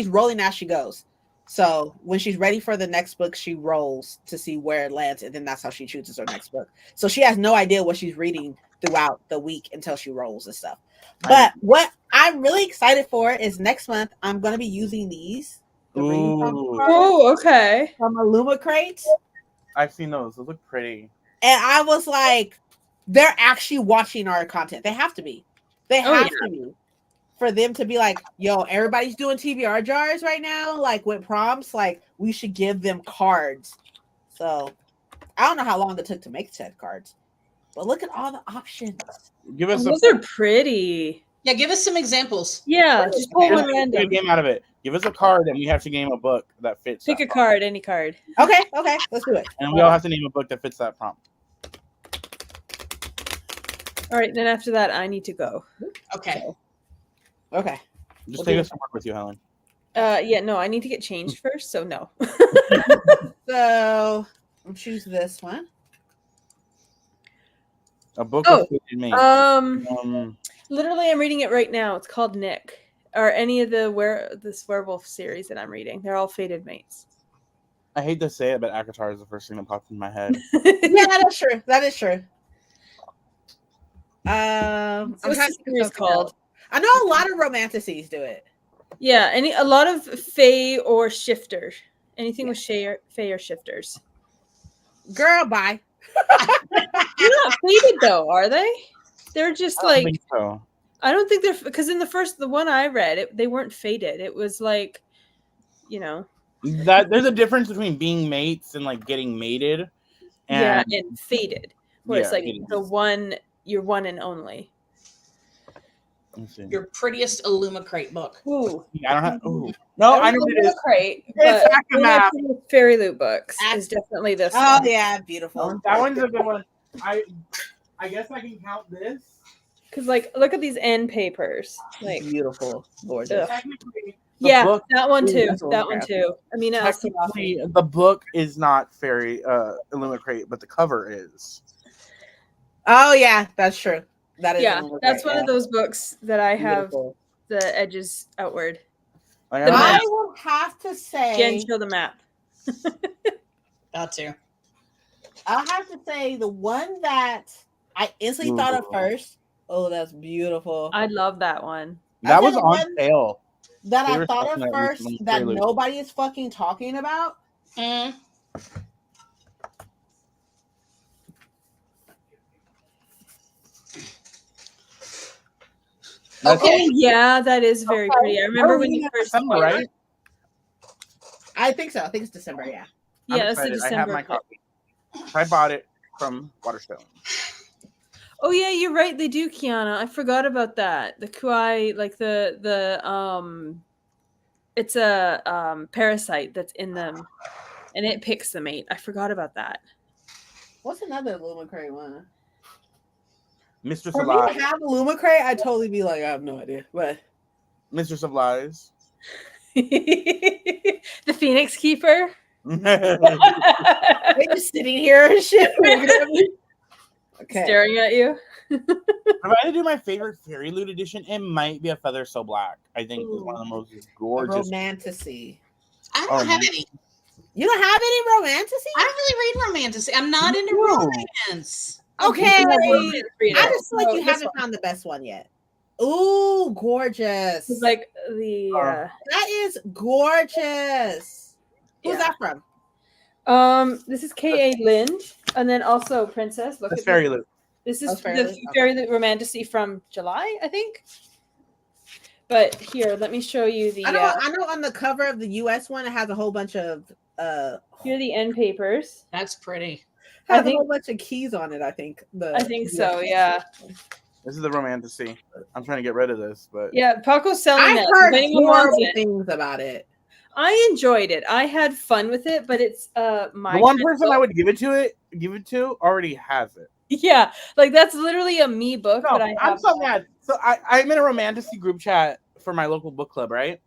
rolling as she goes. So when she's ready for the next book, she rolls to see where it lands, and then that's how she chooses her next book. So she has no idea what she's reading throughout the week until she rolls and stuff. But what I'm really excited for is next month I'm going to be using these. Oh, okay. From Illumicrate. I've seen those. Those look pretty. And I was like, they're actually watching our content. They have to be. They have to be. For them to be like, yo, everybody's doing TBR jars right now, like with prompts, like we should give them cards. So I don't know how long it took to make said cards, but look at all the options. Give us those are pretty. Yeah, give us some examples. Yeah, just pull one random. A game out of it. Give us a card, and we have to name a book that fits. Pick a card, any card. Okay, let's do it. And we all have to name a book that fits that prompt. All right, then after that, I need to go. Okay. Okay. Just take us to work with you, Helen. Yeah, no, I need to get changed first, so no. So I'll choose this one. A book of faded mates. Literally, I'm reading it right now. It's called Nick, or any of this werewolf series that I'm reading. They're all faded mates. I hate to say it, but ACOTAR is the first thing that pops in my head. Yeah, that is true. That is true. What's the series called? I know a lot of romanticies do it. Yeah, a lot of fae or shifter. Anything with fae or shifters. Girl, bye. They're not faded though, are they? They're just like. I think so. I don't think they're, because in the one I read, they weren't faded. It was like, that there's a difference between being mates and like getting mated. And faded, where it's like you're one and only. Your prettiest Illumicrate book. Ooh. I don't have. Ooh. No, I know it is. Crate, It's but Akimap. Fairy Loot books is definitely this. Oh one. yeah, beautiful. That one's a good one. I guess I can count this. Because look at these end papers. Like Beautiful, gorgeous. Technically, that one too. that's That one too. I mean, technically, the book is not Fairy Illumicrate, but the cover is. Oh yeah, that's true. That is. That's one of those books that I have Beautiful. the edges outward. Like, The I map. will have to say. Jen, show the map. That too. I'll have to say the one that I instantly thought of first. Oh, that's beautiful. I love that one. that was the on one sale. That They I were thought talking of about first recently, that Prelude. nobody is fucking talking about. Mm. Okay, yeah, that is very pretty. I remember when you first December, saw it. right? I think so. I think it's December. Yeah. I'm Yeah, it's the excited. I have December. my book. copy. I bought it from Waterstone. Oh yeah, you're right. They do, Kiana. I forgot about that. The Kuai, like it's a parasite that's in them, and it picks the mate. I forgot about that. What's another Illumicrate one? Mistress For of me to Lies. have Illumicrate, I'd totally be like, I have no idea. But Mistress of Lies. The Phoenix Keeper. they're just sitting here and shit. looking at me. Okay. Staring at you. If I had to do my favorite Fairy Loot edition, it might be A Feather So Black. I think is one of the most gorgeous. Romanticy. I don't have any. You don't have any romanticy? I don't really read romanticy. I'm not into No. romance. Okay. Read I it. just feel like No, you this haven't found the best one yet. Ooh, gorgeous. It's like the That is gorgeous. Who's Yeah. that from? this is K.A. Lind, and then also Princess. Look That's at Fairy this. Loot. This is Oh, Fairy Loot, the Fairy Loot Romantasy from July, I think. But here, let me show you the. I know on the cover of the US one, it has a whole bunch of Here are the end papers. That's pretty. has a think- whole bunch of keys on it. I think. I think so. Yeah. This is the Romantasy. I'm trying to get rid of this, but Yeah. Paco's selling I've that. heard If anyone wants horrible it. things about it. I enjoyed it. I had fun with it, but it's my the one kind of person book. I would give it to already has it. Yeah, like that's literally a me book No, that I I'm have. so mad. So I'm in a Romantasy group chat for my local book club, right?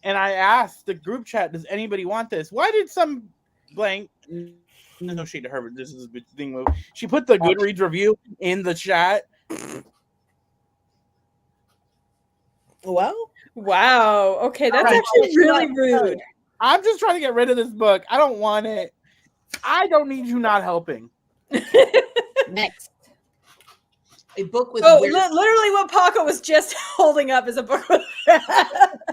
And I asked the group chat, does anybody want this? Why did some blank, no shade to her, but this is a big thing move. She put the Goodreads review in the chat. Well, Wow. Okay, that's Right. actually really rude. I'm just trying to get rid of this book. I don't want it. I don't need you not helping. next. A book with Oh, weird literally what Paco was just holding up is a book with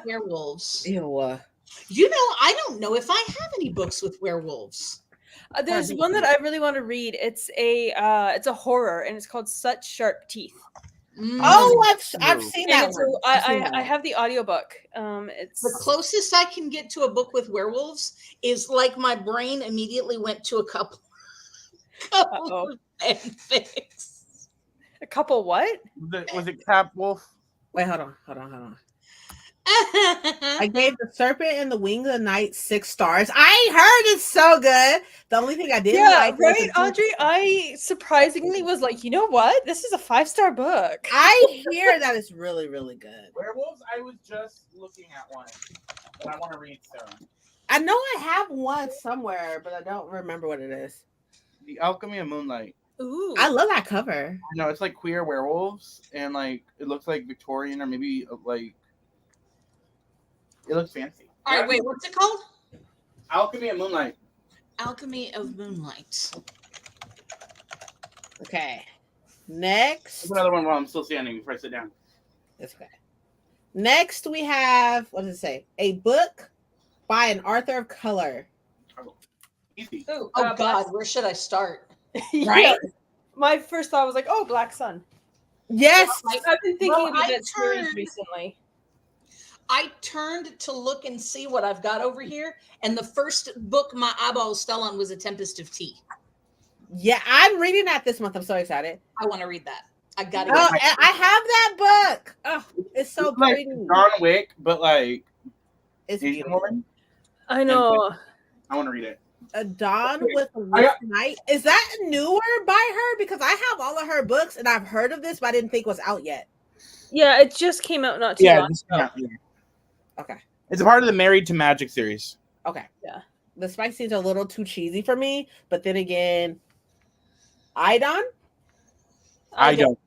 werewolves. Ew. You know, I don't know if I have any books with werewolves. There's one that I really want to read. It's a horror and it's called Such Sharp Teeth. Oh, I've seen And that it's one. I have the audiobook. It's The closest I can get to a book with werewolves is like my brain immediately went to a couple Uh-oh. of fanfics. a couple what? Was it Cap Wolf? Wait, hold on. I gave The Serpent and the Wings of Night 6 stars. I heard it's so good. The only thing I didn't Yeah, like was right, the- Audrey. I surprisingly was like, you know what? This is a 5-star book. I hear that it's really, really good. Werewolves? I was just looking at one that I want to read soon. I know I have one somewhere, but I don't remember what it is. The Alchemy of Moonlight. Ooh, I love that cover. No, it's like queer werewolves, and like it looks like Victorian or maybe like it looks fancy. All right, wait, what's it called? Alchemy of Moonlight. Alchemy of Moonlight. Okay. Next. There's another one while I'm still standing before I sit down. It's okay. Next, we have, what does it say? A book by an author of color. Easy. Ooh, Oh God, where should I start? Right? My first thought was like, oh, Black Sun. Yes. I've been thinking Well, about I that series turned- recently. I turned to look and see what I've got over here, and the first book my eyeballs fell on was A Tempest of Tea. Yeah, I'm reading that this month. I'm so excited. I want to read that. I gotta Oh, get and I have that book. Oh, it's so It's like pretty. John Wick, but like It's Asian beautiful. woman. I know. I want to read it. A Dawn Okay, with a Wolf Night. Is that newer by her? Because I have all of her books and I've heard of this, but I didn't think it was out yet. Yeah, it just came out not too Yeah, long. yeah. Okay. It's a part of the Married to Magic series. Okay. Yeah. The spice seems a little too cheesy for me, but then again, Idon, I don't.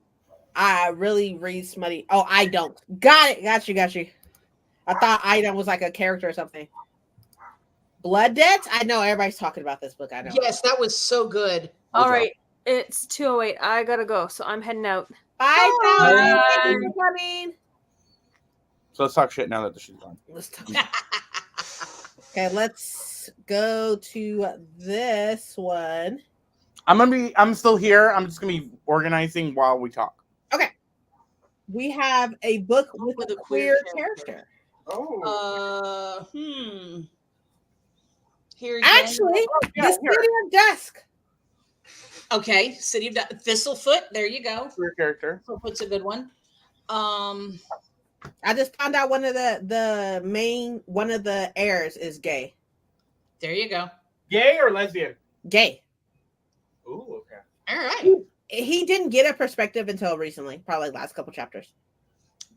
I really read smutty. Oh, I don't. Got it. Got you. I thought Idon was like a character or something. Blood Debts? I know everybody's talking about this book. I know. Yes, that was so good. All right, it's 2:08. I gotta go, so I'm heading out. Bye, Bye. guys. Thank you for coming. So let's talk shit now that the shit's gone. Let's talk. Okay, let's go to this one. I'm still here. I'm just gonna be organizing while we talk. We have a book with a queer character. Oh. Here again. Actually, yeah, the here. City of Dusk. Okay, City of Thistlefoot. There you go. Queer character. Thistlefoot's a good one. I just found out one of the heirs is gay. There you go. Gay or lesbian? Gay. Ooh, okay. All right. He didn't get a perspective until recently, probably last couple chapters.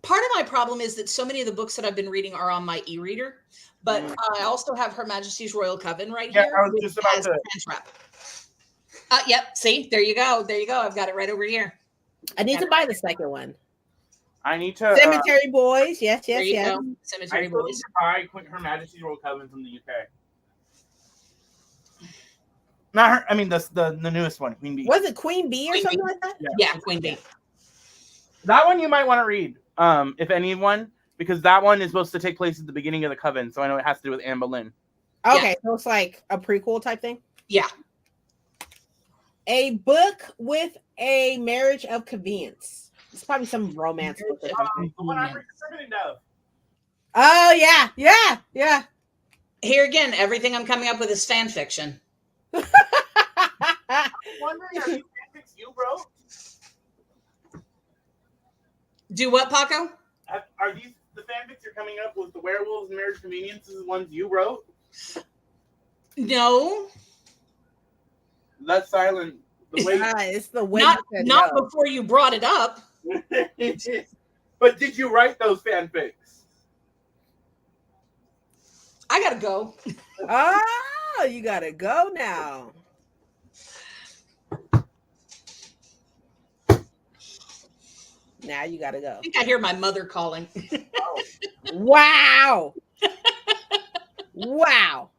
Part of my problem is that so many of the books that I've been reading are on my e-reader, but I also have Her Majesty's Royal Coven right Yeah, here. I was which just about has to- Trap. Yep. See, there you go. There you go. I've got it right over here. I need to buy the second one. I need to. Cemetery Boys. Yes, There yes, you yes. go. I Cemetery still need Boys. to buy Her Majesty's Royal Coven from the UK. Not her. I mean, the newest one, Queen Bee. Was it Queen Bee or Queen something Bee. like that? Yeah, Queen Bee. That one you might want to read. if anyone, because that one is supposed to take place at the beginning of the Coven, so I know it has to do with Anne Boleyn. Okay, so it's like a prequel type thing. Yeah. A book with a marriage of convenience. It's probably some romance book or something. The one I'm thinking of. Oh yeah. Here again, everything I'm coming up with is fan fiction. I'm wondering, are these fanfics you wrote? Do what, Paco? Are these the fanfics you're coming up with? The werewolves and marriage conveniences, the ones you wrote? No. That's silent. The way it's the way. Not before you brought it up. But did you write those fanfics? I gotta go. Oh, you gotta go now. Now you gotta go. I think I hear my mother calling. Wow. Wow.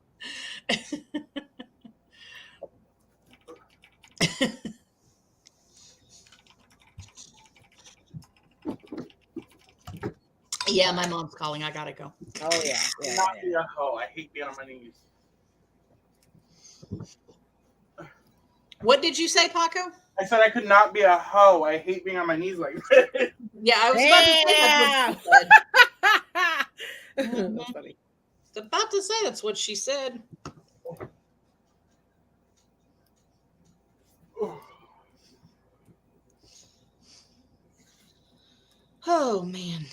Yeah, my mom's calling. I gotta go. Oh yeah. Oh, I hate being on my knees. What did you say, Paco? I said I could not be a hoe. I hate being on my knees like this. Yeah, I was about to say that's what she said. That's funny. I was about to say that's what she said. Oh man.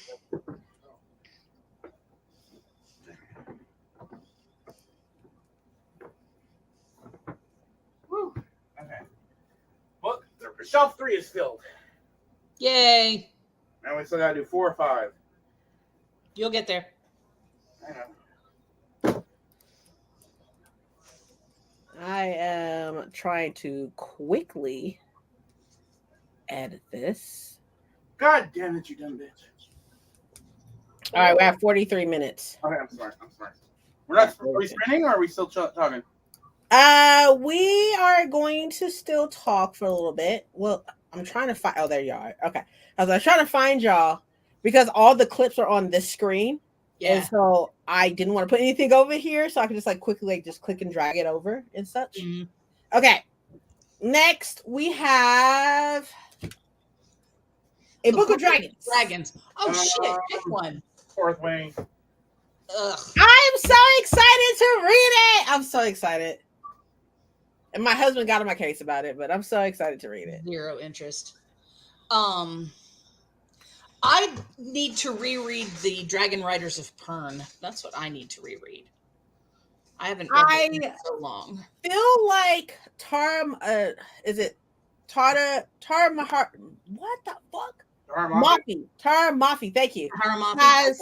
Woo. Okay. Book shelf 3 is filled. Yay. Now we still gotta do 4 or 5. You'll get there. I know. I am trying to quickly edit this. God damn it, you dumb bitch. All right, we have 43 minutes. Okay, I'm sorry. We're not. Are we sprinting or are we still talking? We are going to still talk for a little bit. Well, I'm trying to find. Oh, there you are. Okay, I was trying to find y'all because all the clips are on this screen. Yeah. And so I didn't want to put anything over here, so I could just like quickly like just click and drag it over and such. Mhm. Okay. Next we have A Book of Dragons. Oh shit, pick one. Fourth Wing. Ugh. I'm so excited to read it. I'm so excited. And my husband got on my case about it, but I'm so excited to read it. Zero interest. I need to reread the Dragon Riders of Pern. That's what I need to reread. I haven't read it in so long. Feel like is it Tara Mahar? What the fuck? Tara Mafi, thank you. Haramafi.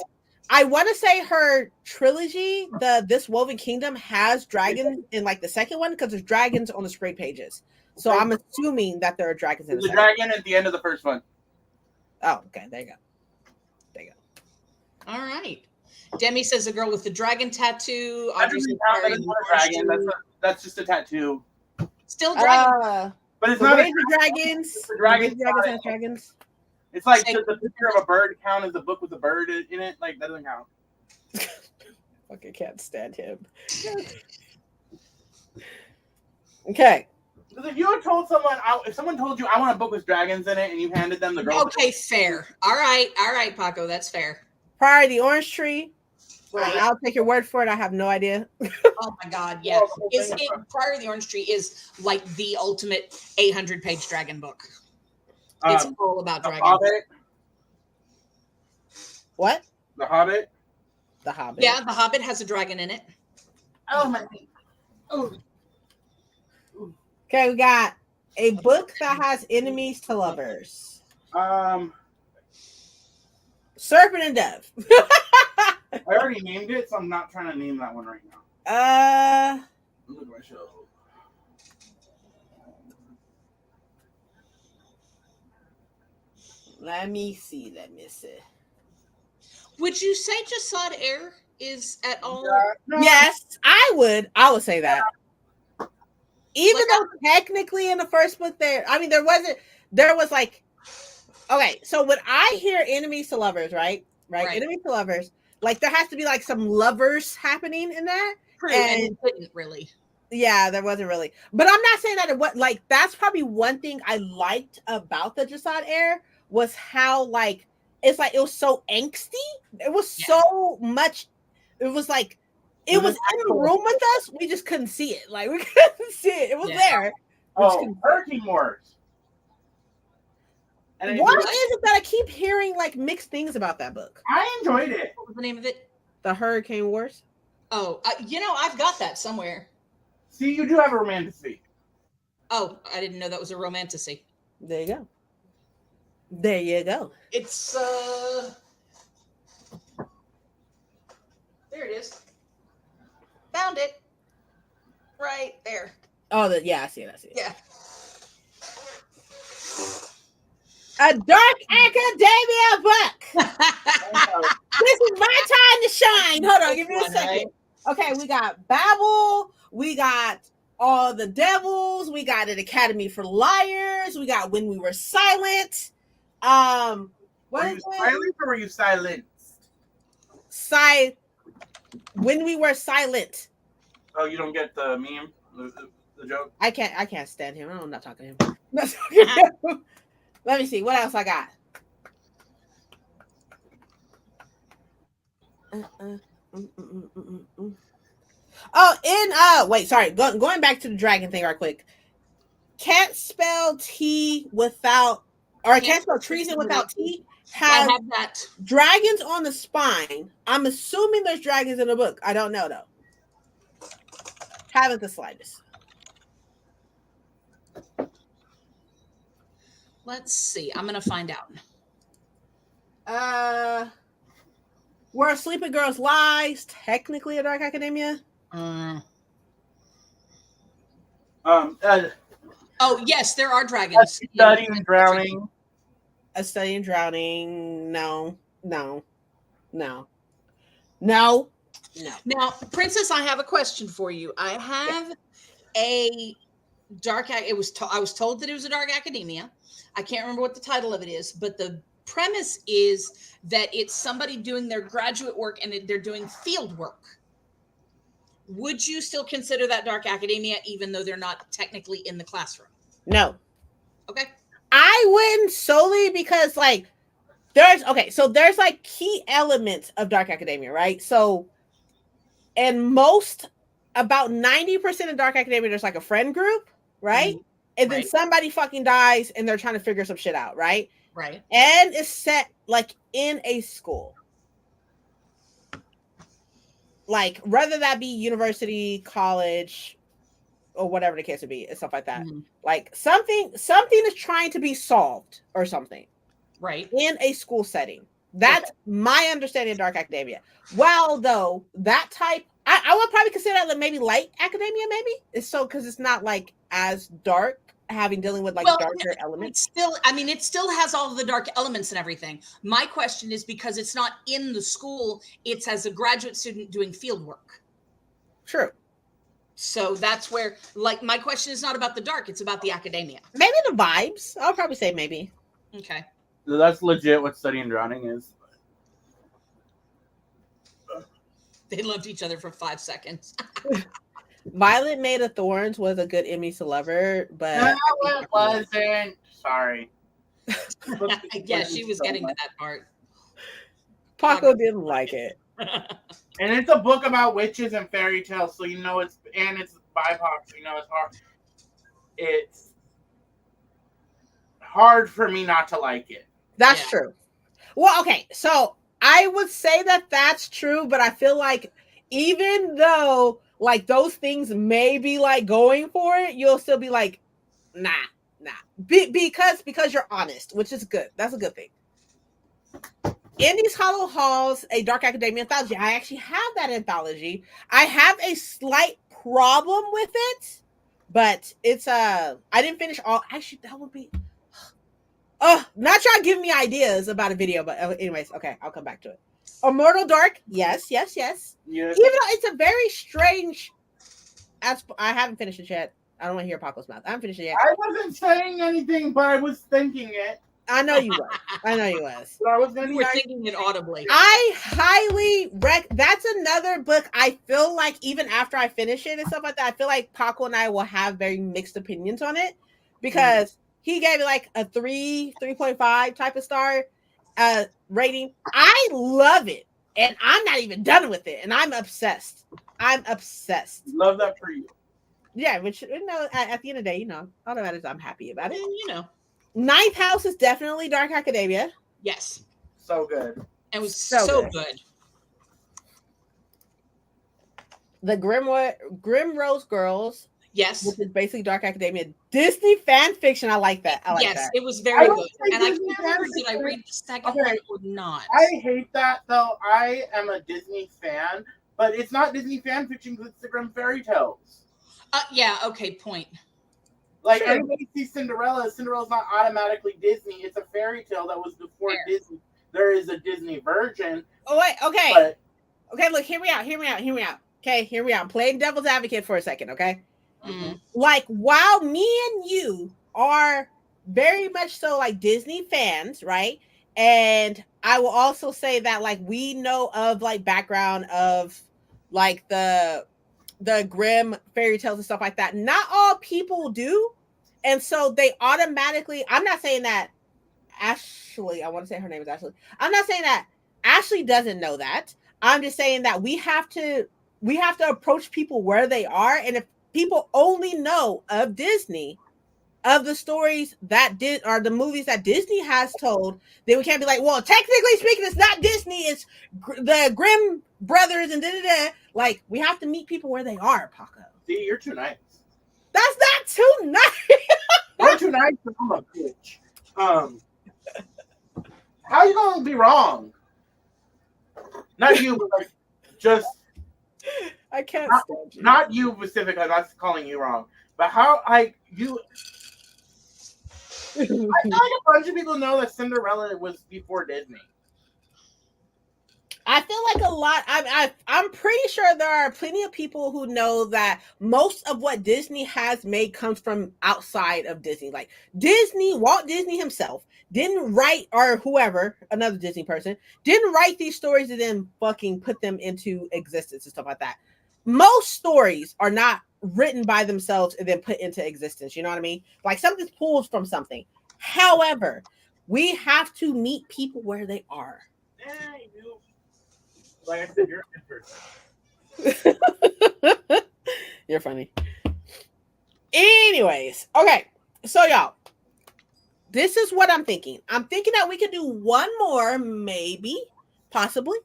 I want to say her trilogy, This Woven Kingdom, has dragons in like the second one because there's dragons on the spray pages. So I'm assuming that there are dragons in the second dragon at the end of the first one. Oh, okay. There you go. All right. Demi says the girl with the dragon tattoo. That doesn't count. That is not a dragon. That's just a tattoo. Still dragon. But it's the not Rage of Dragons. The dragon. Dragons. It's like, does the picture of a bird count as a book with a bird in it? Like, that doesn't count. Fucking can't stand him. Okay. Because if you had told someone, if someone told you, I want a book with dragons in it, and you handed them the girl. Okay, fair. All right, Paco, that's fair. Prior to the Orange Tree. Right. I'll take your word for it. I have no idea. Oh my God, yeah. Prior to the Orange Tree is like the ultimate 800-page dragon book. It's all about dragons. Hobbit. What? The Hobbit. The Hobbit. Yeah, The Hobbit has a dragon in it. Oh my. Oh. Okay, we got a book that has enemies to lovers. Serpent and Dove. I already named it, so I'm not trying to name that one right now. Look at my show. Let me see. Would you say Jasad Air is at all? No. Yes, I would say that. Even though technically in the first book there was like Okay, so when I hear enemies to lovers, right? Right. Enemies to lovers, like there has to be like some lovers happening in that. True, And and it didn't really. yeah, there wasn't really. But I'm not saying that it was like that's probably one thing I liked about the Jasad Air was how like it's like it was so angsty. It was Yeah. so much. It was like it was in the room with us. We just couldn't see it. Like we couldn't see it. It was Yeah. there. We just Oh, couldn't see it. Hurricane Wars. And Why is it that I keep hearing like mixed things about that book? I enjoyed it. What was the name of it? The Hurricane Wars. Oh, I've got that somewhere. See, you do have a romantasy. Oh, I didn't know that was a romantasy. There you go. There you go. It's there it is. Found it. Right there. Oh, yeah, I see it. I see it. Yeah. A Dark Academia book. This is my time to shine. Hold on, give me a second. Okay, we got Babel. We got All the Devils. We got an Academy for Liars. We got When We Were Silent. What Were is you it? silent or were you silenced? When We Were Silent. Oh, you don't get the meme, the joke. I can't stand him. I'm not talking to him. Not talking to him. Let me see what else I got. Oh, wait, sorry. Going back to the dragon thing right quick. Can't spell T without, or can't spell treason without T. I Has have that. dragons on the spine. I'm assuming there's dragons in the book. I don't know though. Haven't the slightest. Let's see. I'm gonna find out. Where a Sleeping Girls Lies, technically a Dark Academia. Oh yes, there are dragons. Study and drowning. A Study in Drowning. No. Now, Princess, I have a question for you. I have a dark. I was told that it was a Dark Academia. I can't remember what the title of it is, but the premise is that it's somebody doing their graduate work and they're doing field work. Would you still consider that Dark Academia, even though they're not technically in the classroom? No. Okay. I wouldn't solely because like there's like key elements of Dark Academia, right? So and about 90% of Dark Academia, there's like a friend group, right? Mhm. And then Right. somebody fucking dies and they're trying to figure some shit out, right? Right. And it's set like in a school. Like whether that be university, college, or whatever the case would be, and stuff like that. Mhm. Like something is trying to be solved or something Right. in a school setting. That's my understanding of Dark Academia. Well, though, that type, I would probably consider that like maybe light academia, maybe. It's so because it's not like as dark, dealing with like darker elements. It still has all of the dark elements and everything. My question is because it's not in the school, it's as a graduate student doing field work. True. So that's where, like, my question is not about the dark, it's about the academia. Maybe the vibes. I'll probably say maybe. Okay. So that's legit what Study and Drowning is. They loved each other for 5 seconds. Violet Made of Thorns was a good Emmy to Lover, but No, it wasn't. Sorry. Yeah, she was getting to that part. Paco didn't like it. And it's a book about witches and fairy tales, so you know it's BIPOC, so you know it's hard. It's hard for me not to like it. That's Yeah. true. Well, okay, so I would say that that's true, but I feel like even though like those things may be like going for it, you'll still be like, nah. Because you're honest, which is good. That's a good thing. In These Hollow Halls, a Dark Academia anthology. I actually have that anthology. I have a slight problem with it, but it's I didn't finish all. Actually, that would be. Not trying to give me ideas about a video, but anyways, okay, I'll come back to it. Immortal Dark, yes. Yeah. Even though it's a very strange. I haven't finished it yet. I don't want to hear Paco's mouth. I haven't finished it yet. I wasn't saying anything, but I was thinking it. I know you was. I know you was. But I was gonna You be were nice. thinking it audibly. I highly that's another book. I feel like even after I finish it and stuff like that, I feel like Paco and I will have very mixed opinions on it because he gave it like a 3.5 type of star rating. I love it, and I'm not even done with it, and I'm obsessed. I'm obsessed. Love that for you. Yeah, which at the end of the day, all that matters, I'm happy about it. And Ninth House is definitely Dark Academia. yes, So good. it was So so good. good. The Grim Rose Girls, Yes, which is basically Dark Academia. Disney fan fiction. I like that. I like yes, that. it was I very don't good. think And I Disney can't remember, did I fanfiction- read the second Okay. one or not? I hate that though. I am a Disney fan, but it's not Disney fan fiction because it's the Grimm fairy tales. Yeah, okay, point. Like Sure. anybody sees Cinderella, Cinderella's not automatically Disney. It's a fairy tale that was before Fair. Disney. There is a Disney version, Oh wait, okay. but Okay, look, hear me out. Okay, hear me out. I'm playing devil's advocate for a second, okay? Mm. Like, while me and you are very much so like Disney fans, right? And I will also say that like we know of like background of like the Grimm fairy tales and stuff like that. Not all people do. And so they automatically, I'm not saying that Ashley, I want to say her name is Ashley. I'm not saying that Ashley doesn't know that. I'm just saying that we have to approach people where they are. And if people only know of Disney, of the stories that or the movies that Disney has told, then we can't be like, well, technically speaking, it's not Disney, it's the Grimm brothers and da-da-da. Like, we have to meet people where they are, Paco. see, you're too nice. That's not too nice. You're too nice. I'm a bitch. How you gonna be wrong? Not you, but like just I can't stand you. not you specifically. I'm not calling you wrong, but how like you. I feel like a bunch of people know that Cinderella was before Disney. I feel like a lot. I'm pretty sure there are plenty of people who know that most of what Disney has made comes from outside of Disney. Like Disney, Walt Disney himself didn't write, or whoever, another Disney person, didn't write these stories and then fucking put them into existence and stuff like that. Most stories are not written by themselves and then put into existence. You know what I mean? Like something's pulled from something. However, we have to meet people where they are. You. Like I said, you're a good person. You're funny. Anyways, okay. So y'all, this is what I'm thinking. I'm thinking that we can do one more, maybe, possibly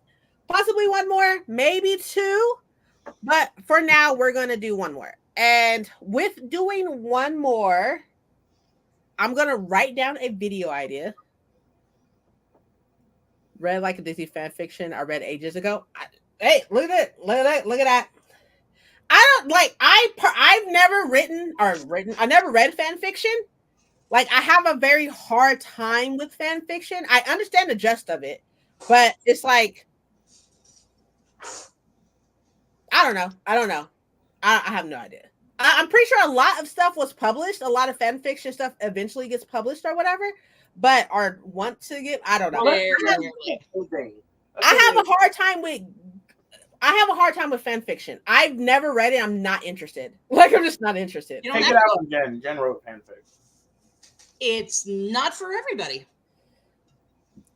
one more, maybe two. But for now, we're gonna do one more. And with doing one more, I'm gonna write down a video idea. Read like a Disney fan fiction I read ages ago. Hey, look at it. Look at that. I don't like. I've never I never read fan fiction. Like I have a very hard time with fan fiction. I understand the gist of it, but it's like I don't know. I have no idea. I'm pretty sure a lot of stuff was published. A lot of fan fiction stuff eventually gets published or whatever. But or want to get, I don't know. Well, Very that's rarely. the thing. I have a hard time with fan fiction. I've never read it. I'm not interested. Like I'm just not interested. You don't Take have it to. out on Jen. Jen wrote fanfic. It's not for everybody.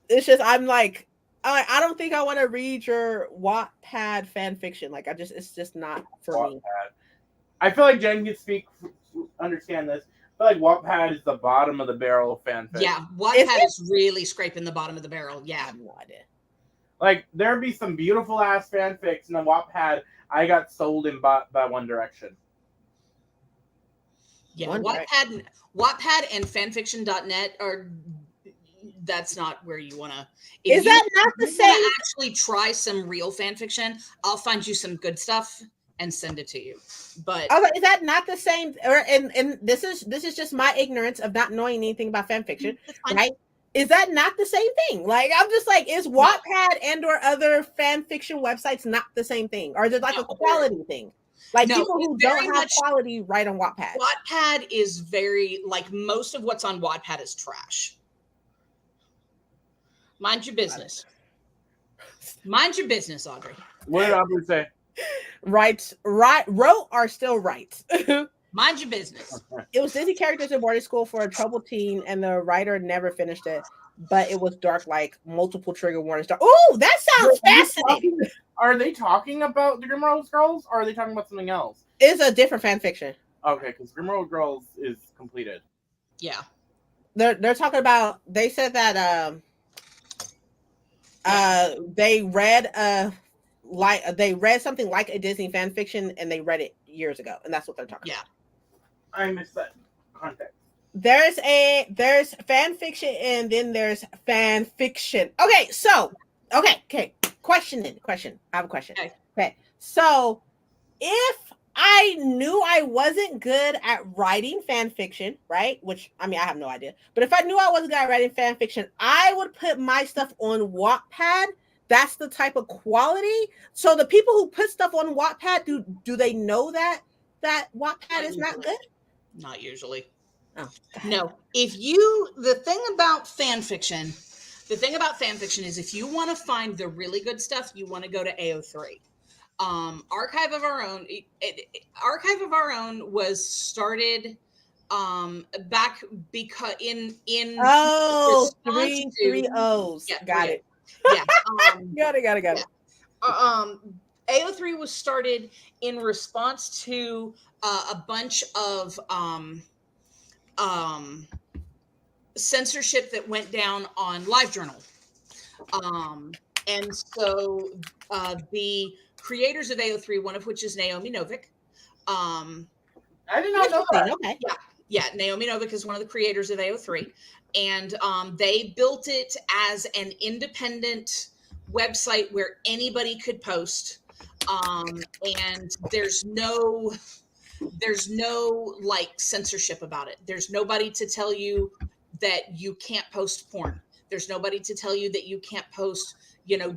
It's just I'm like I don't think I want to read your Wattpad fan fiction. Like it's just not for me. I feel like Jen can understand this. I feel like Wattpad is the bottom of the barrel of fanfic. Yeah, Is Wattpad it? is really scraping the bottom of the barrel. I Yeah. have no idea. Like there'd be some beautiful ass fanfics, and then Wattpad, I got sold and bought by One Direction. Yeah, One Wattpad and fanfiction.net are that's not where you want to. Is that not the same? Actually, try some real fan fiction. I'll find you some good stuff and send it to you. But I was like, is that not the same? And this is just my ignorance of not knowing anything about fan fiction, it's fine. right? Is that not the same thing? Like I'm just like, is Wattpad and or other fan fiction websites not the same thing, or is it like a No. quality thing? Like No, people who it's very don't have much- quality write on Wattpad. Wattpad is very like most of what's on Wattpad is trash. Mind your business. Mind your business, Audrey. What did Aubrey say? Right, wrote are still right. Mind your business. It was Disney characters in boarding school for a troubled teen, and the writer never finished it. But it was dark, like multiple trigger warnings. Oh, that sounds fascinating. Are they talking about the Grimrose Girls, or are they talking about something else? It's a different fan fiction. Okay, because Grimrose Girls is completed. Yeah. They're talking about. They said that they read they read something like a Disney fan fiction, and they read it years ago, and that's what they're talking about. I missed that context. There's fan fiction, and then there's fan fiction. Okay, so question. I have a question. Okay. So if I knew I wasn't good at writing fan fiction, right? Which, I mean, I have no idea. But if I knew I wasn't good at writing fan fiction, I would put my stuff on Wattpad. That's the type of quality. So the people who put stuff on Wattpad, do they know that Wattpad is not good? Not usually. Oh, no. The thing about fan fiction is if you want to find the really good stuff, you want to go to AO3. Archive of Our Own. Archive of Our Own was started back because in three O's. Yeah, got it. Yeah. Got it. AO3 was started in response to a bunch of censorship that went down on LiveJournal. And so the creators of AO3, one of which is Naomi Novik. I did not know that. Okay. Yeah, Naomi Novik is one of the creators of AO3. And they built it as an independent website where anybody could post. And there's no like censorship about it. There's nobody to tell you that you can't post porn. There's nobody to tell you that you can't post,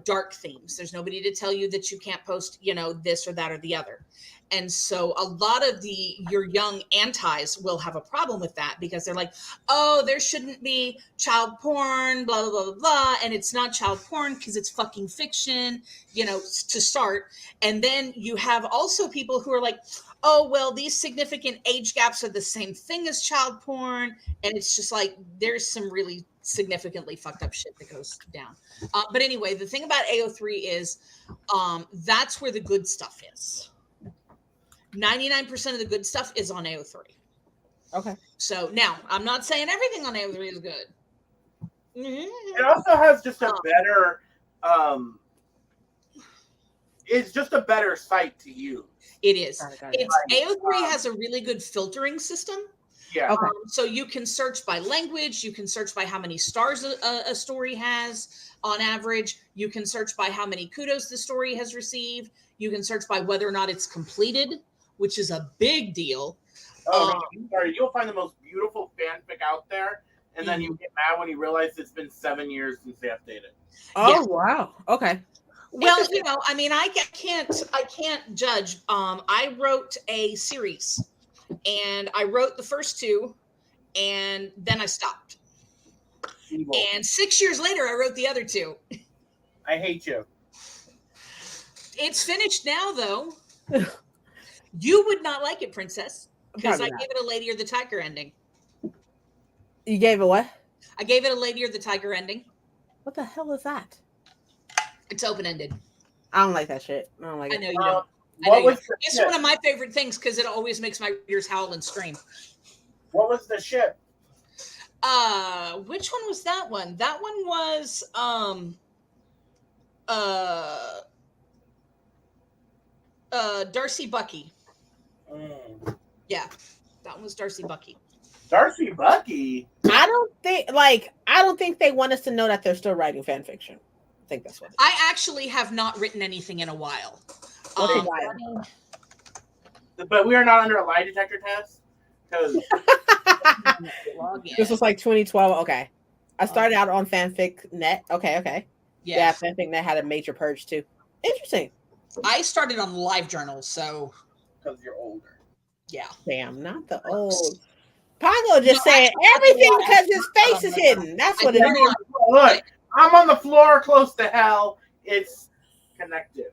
dark themes. There's nobody to tell you that you can't post, this or that or the other. And so a lot of your young antis will have a problem with that because they're like, oh, there shouldn't be child porn, blah, blah, blah, blah, blah. And it's not child porn because it's fucking fiction, to start. And then you have also people who are like, oh, well, these significant age gaps are the same thing as child porn. And it's just like, there's some really significantly fucked up shit that goes down. But anyway, the thing about AO3 is that's where the good stuff is. 99% of the good stuff is on AO3. Okay. So now, I'm not saying everything on AO3 is good. Mm-hmm. It also has just a better, it's just a better site to use. It is. Got it. AO3 has a really good filtering system. Yeah. Okay. So you can search by language. You can search by how many stars a story has on average. You can search by how many kudos the story has received. You can search by whether or not it's completed, which is a big deal. Oh, no, sorry. You'll find the most beautiful fanfic out there, and then you get mad when you realize it's been 7 years since they updated. Oh, Yeah. wow. Okay. Well, I mean, I can't judge. I wrote a series, and I wrote the first 2, and then I stopped. Evil. And 6 years later, I wrote the other 2. I hate you. It's finished now, though. You would not like it, Princess, because I gave it a Lady or the Tiger ending. You gave it what? I gave it a Lady or the Tiger ending. What the hell is that? It's open-ended. I don't like that shit. I don't like it. I know you don't. It's one of my favorite things because it always makes my ears howl and scream. What was the ship? Which one was that one? That one was Darcy Bucky. Yeah, that one was Darcy Bucky. Darcy Bucky? I don't think they want us to know that they're still writing fan fiction. I think that's what. I actually have not written anything in a while. But we are not under a lie detector test because this was like 2012. Okay, I started out on FanficNet. Okay. Yeah, FanficNet had a major purge too. Interesting. I started on LiveJournal, so because you're older. Yeah. Damn, not the old. Pongo just saying everything because his face is hidden. That's what it is. Look, I'm on the floor close to hell. It's connected.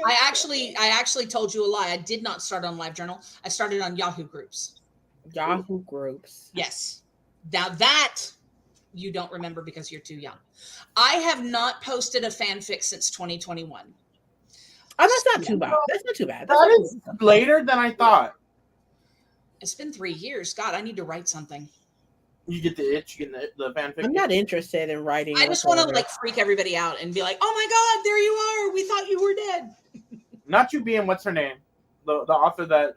I actually told you a lie. I did not start on LiveJournal. I started on Yahoo Groups. Yahoo Groups. Yes. Now that you don't remember because you're too young. I have not posted a fanfic since 2021. Oh, that's not too bad. That's not too bad. That's That not is too bad. later than I thought. It's been 3 years. God, I need to write something. You get the itch, you get the fanfic. I'm not interested in writing. I just want to whatsoever. like freak everybody out and be like, "Oh my God, there you are! We thought you were dead." Not you being what's her name, the author that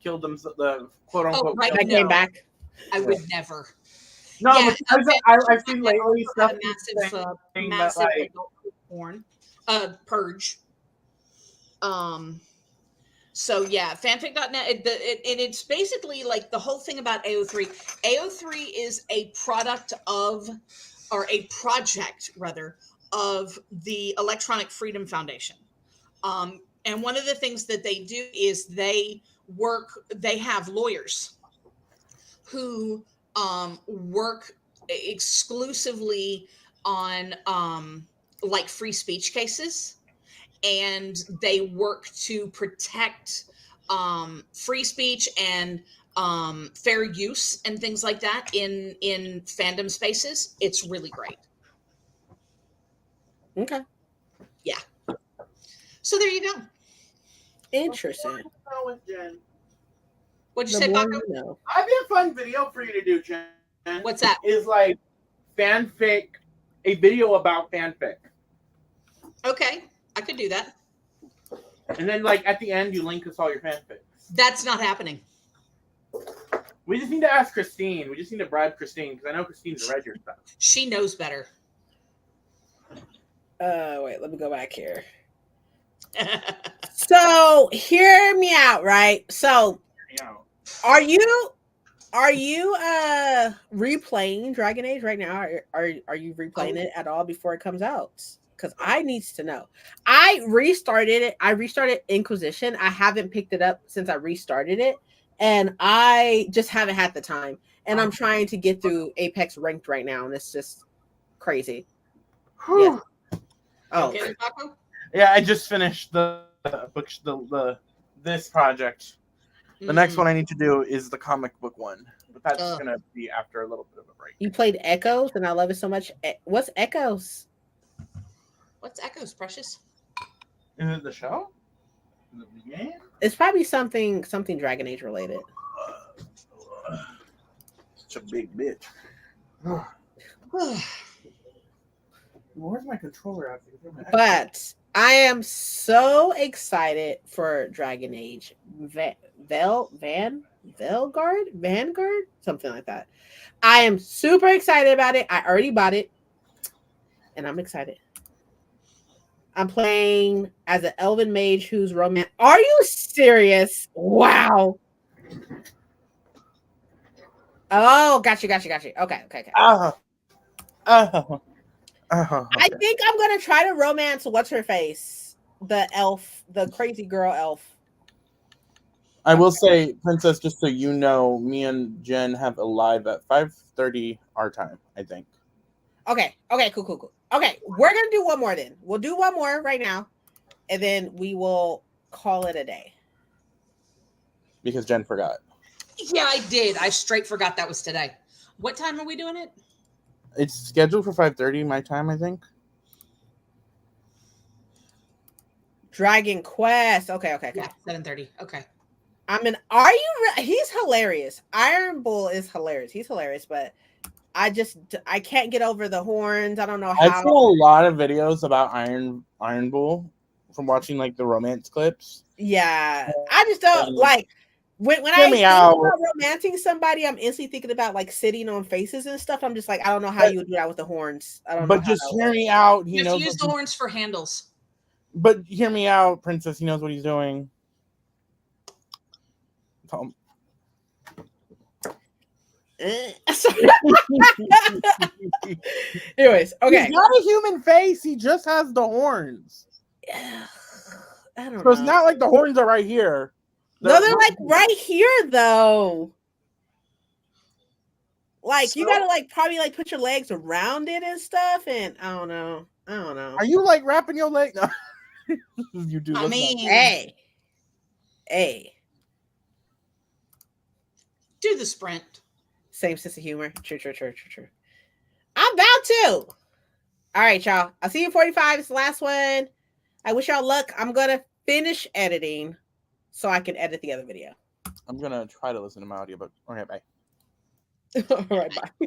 killed them, the quote unquote. right. I came back. I would never. No, Yeah, but I've seen lately stuff. massive, saying that, massive like- adult porn, purge. So yeah, fanfic.net. It's basically like the whole thing about AO3. AO3 is a product of, or a project rather, of the Electronic Freedom Foundation. And one of the things that they do is they have lawyers who work exclusively on like free speech cases, and they work to protect free speech and fair use and things like that in fandom spaces. It's really great. Okay. So there you go. Interesting. Jen. What'd you The say, more Paco? you know. I think a fun video for you to do, Jen. What's that? Is like fanfic, a video about fanfic, Okay, I could do that. and then like at the end you link us all your fanfics. That's not happening. We just need to ask Christine. We just need to bribe Christine because I know Christine's read your stuff. She knows better. Wait, let me go back here. So hear me out, right? So You know, are you replaying Dragon Age right now? Are you replaying it at all before it comes out? Because I needs to know. I restarted it. I restarted Inquisition. I haven't picked it up since I restarted it, and I just haven't had the time. And I'm trying to get through Apex ranked right now, and it's just crazy. whew. Oh, Okay, Paco? Yeah, I just finished the book, this project. The next one I need to do is the comic book one, but that's Ugh. gonna be after a little bit of a break. you played Echoes, and I love it so much. What's Echoes? What's Echoes, Precious? Is it the show? Is it the game? It's probably something Dragon Age related. Such a big bitch. Where's my controller at? But I am so excited for Dragon Age Vanguard, something like that. I am super excited about it. I already bought it, and I'm excited. I'm playing as an elven mage who's romance. Are you serious? Wow. Oh, gotcha. Okay. I think I'm gonna try to romance what's her face, the elf, the crazy girl elf. I will say, Princess, just so you know, me and Jen have a live at 5:30 our time, I think. Okay, cool. Okay, we're gonna do one more then. We'll do one more right now, and then we will call it a day. Because Jen forgot. Yeah, I did. I straight forgot that was today. What time are we doing it? It's scheduled for 5:30 my time, I think. Dragon Quest. Okay. Yeah, 7:30. Okay. Are you? He's hilarious. Iron Bull is hilarious. He's hilarious, but I can't get over the horns. I don't know I've how. seen a lot of videos about Iron Bull from watching like the romance clips. Yeah, I just don't like when I Hear me think out. about romancing somebody. I'm instantly thinking about like sitting on faces and stuff. I'm just like, I don't know how you would do that with the horns. I don't know. But how just that hear works. me out. You have to use the horns for handles. But hear me out, Princess. He knows what he's doing. Sorry. Anyways, okay. He's not a human face. He just has the horns. I don't So know. it's not like the horns are right here. No, they're like right here though. Like you So- gotta like probably like put your legs around it and stuff, and I don't know. Are you like wrapping your leg? No. You do. I look mean, Hey, do the sprint. same sense of humor. True. I'm about to. All right, y'all. I'll see you in 45. It's the last one. I wish y'all luck. I'm gonna finish editing so I can edit the other video. I'm gonna try to listen to my audiobook. Okay, bye. All right, bye.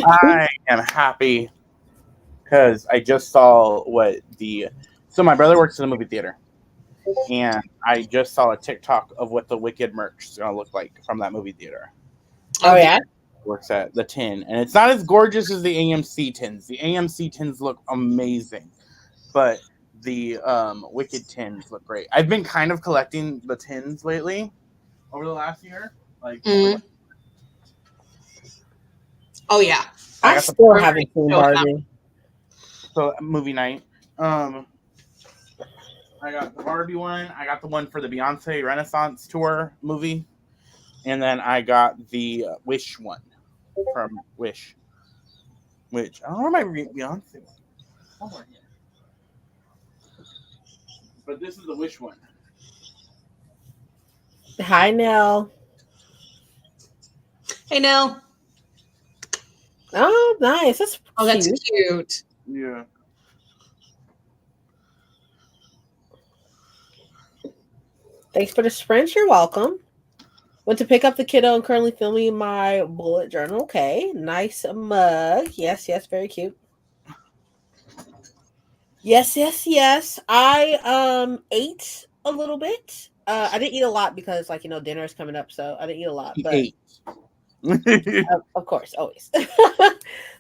I am happy because I just saw so my brother works in a movie theater, and I just saw a TikTok of what the Wicked merch is going to look like from that movie theater. Oh yeah. Works at the tin, and it's not as gorgeous as the AMC tins. The AMC tins look amazing, but the Wicked tins look great. I've been kind of collecting the tins lately over the last year. Like, Oh yeah. I got the still haven't seen Barbie. So movie night. I got the Barbie one. I got the one for the Beyonce Renaissance tour movie, and then I got the Wish one from Wish. Which I don't know my Beyonce one. Somewhere here. But this is the Wish one. Hi, Nell. Hey, Nell. Oh, nice. That's Oh, that's cute. cute. Yeah. Thanks for the sprint. You're welcome. Went to pick up the kiddo and currently filming my bullet journal. Okay, nice mug. Yes, very cute. Yes. I ate a little bit. I didn't eat a lot because dinner is coming up, so I didn't eat a lot. But of course, always.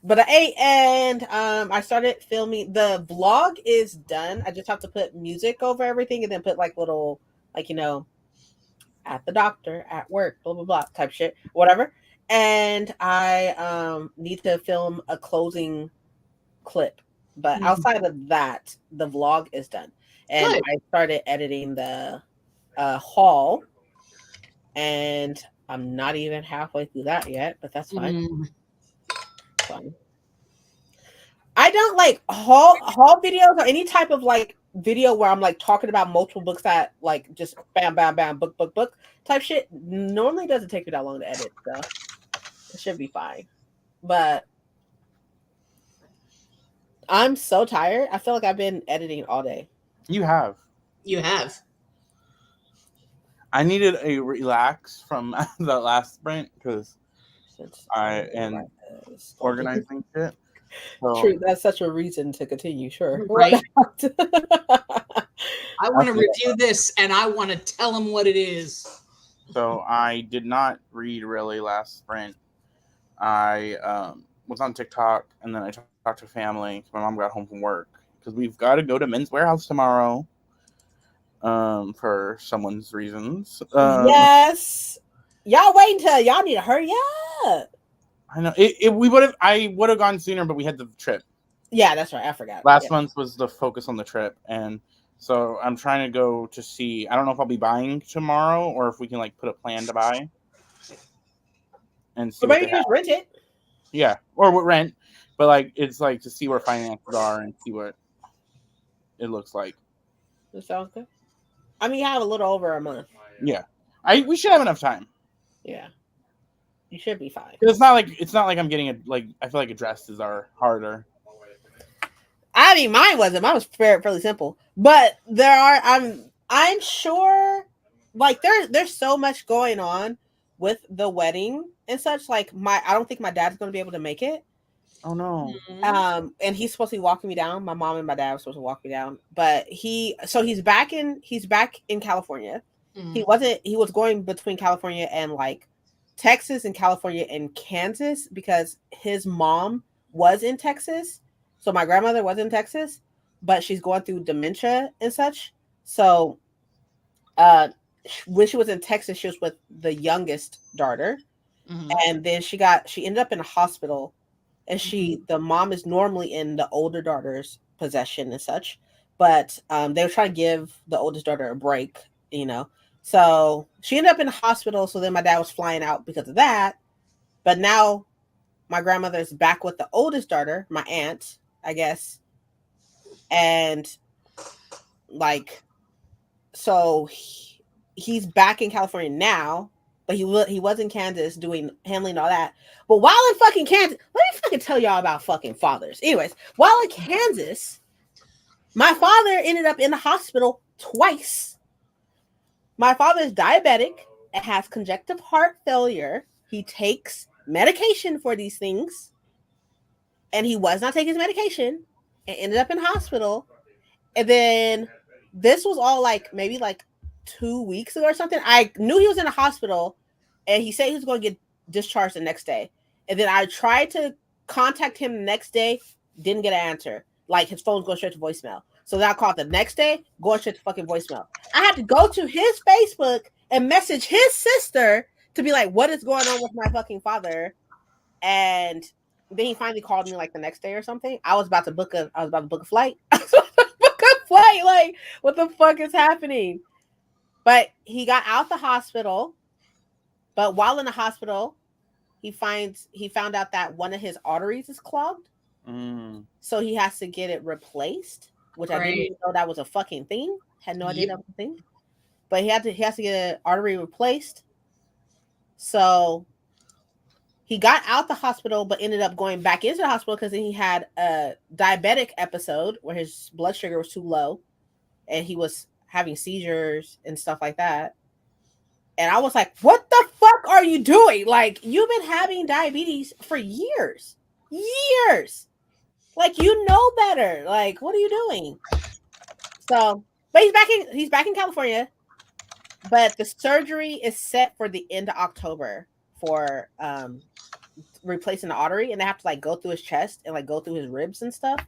But I ate, and I started filming. The vlog is done. I just have to put music over everything and then put little at the doctor, at work, blah blah blah type shit, whatever. And I need to film a closing clip. But outside of that, the vlog is done. And Good. I started editing the haul, and I'm not even halfway through that yet, but that's fine. Fun. I don't like haul videos or any type of video where I'm talking about multiple books that just bam book type shit. Normally doesn't take me that long to edit, so it should be fine. But I'm so tired. I feel like I've been editing all day. You have. I needed a relax from the last sprint because organizing shit. So, true, that's such a reason to continue. Sure, right? I want to review this, and I want to tell them what it is. So I did not read really last sprint. I was on TikTok, and then I talked to family. My mom got home from work because we've got to go to Men's Warehouse tomorrow. For someone's reasons. Yes, y'all wait until y'all need to hurry up. I know I would have gone sooner, but we had the trip. Yeah, that's right. I forgot. Last month was the focus on the trip, and so I'm trying to go to see. I don't know if I'll be buying tomorrow or if we can put a plan to buy and see. So maybe just rent it. Yeah, or what rent, but it's to see where finances are and see what it looks like. That sounds good. I mean, you have a little over a month. Yeah, we should have enough time. Yeah, you should be fine. It's not like I'm getting I feel like dresses are harder. I mean, mine wasn't. Mine was fairly simple. But there are. I'm sure. There's so much going on with the wedding and such. I don't think my dad's going to be able to make it. Oh no. And he's supposed to be walking me down. My mom and my dad were supposed to walk me down, but he's back in California. He was going between California and Texas and California and Kansas because his mom was in Texas. So my grandmother was in Texas, but she's going through dementia and such. So when she was in Texas, she was with the youngest daughter. And then she ended up in a hospital. And the mom is normally in the older daughter's possession and such, but they were trying to give the oldest daughter a break, So she ended up in the hospital. So then my dad was flying out because of that. But now my grandmother's back with the oldest daughter, my aunt, I guess. And so he's back in California now. But he was in Kansas handling all that. But while in fucking Kansas, let me fucking tell y'all about fucking fathers. Anyways, while in Kansas, my father ended up in the hospital twice. My father is diabetic and has congestive heart failure. He takes medication for these things, and he was not taking his medication and ended up in hospital. And then this was all like maybe like 2 weeks ago or something. I knew he was in the hospital, and he said he was going to get discharged the next day. And then I tried to contact him the next day, didn't get an answer. Like his phone's going straight to voicemail. So then I called the next day, going straight to fucking voicemail. I had to go to his Facebook and message his sister to be like, what is going on with my fucking father? And then he finally called me like the next day or something. I was about to book a flight. I was about to book a flight. Like, what the fuck is happening? But he got out the hospital. But while in the hospital, he found out that one of his arteries is clogged. So he has to get it replaced, which I didn't even know that was a fucking thing. Had no idea that was a thing. But he has to get an artery replaced. So he got out the hospital, but ended up going back into the hospital because then he had a diabetic episode where his blood sugar was too low, and he was having seizures and stuff like that. And I was like, "What the fuck are you doing? Like, you've been having diabetes for years. Like, you know better. Like, what are you doing?" So, but he's back in California. But the surgery is set for the end of October for replacing the artery, and they have to like go through his chest and like go through his ribs and stuff.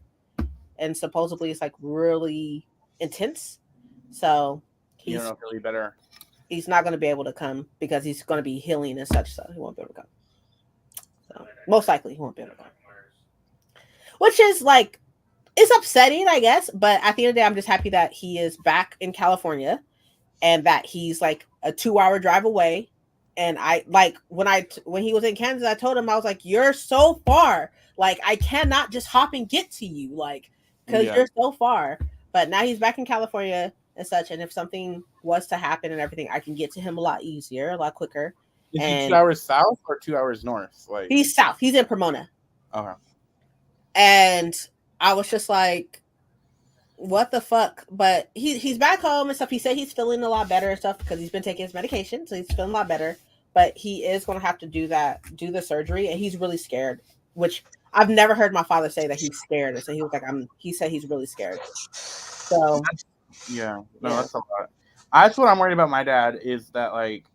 And supposedly it's like really intense. So You don't know if he'll be better. He's not going to be able to come because he's going to be healing and such. So he won't be able to come. So most likely he won't be able to come. Which is like, it's upsetting, I guess. But at the end of the day, I'm just happy that he is back in California and that he's like a 2-hour drive away. And I like when he was in Kansas, I told him, I was like, you're so far. Like, I cannot just hop and get to you. Like, because you're so far. But now he's back in California and such. And if something was to happen and everything, I can get to him a lot easier, a lot quicker. Is he 2 hours south or 2 hours north? Like, he's south. He's in Pomona. Okay. And I was just like, what the fuck? But he's back home and stuff. He said he's feeling a lot better and stuff because he's been taking his medication, so he's feeling a lot better. But he is going to have to do the surgery, and he's really scared. Which I've never heard my father say that he's scared. And so he was like, he said he's really scared. So that's a lot. That's what I'm worried about. My dad is that like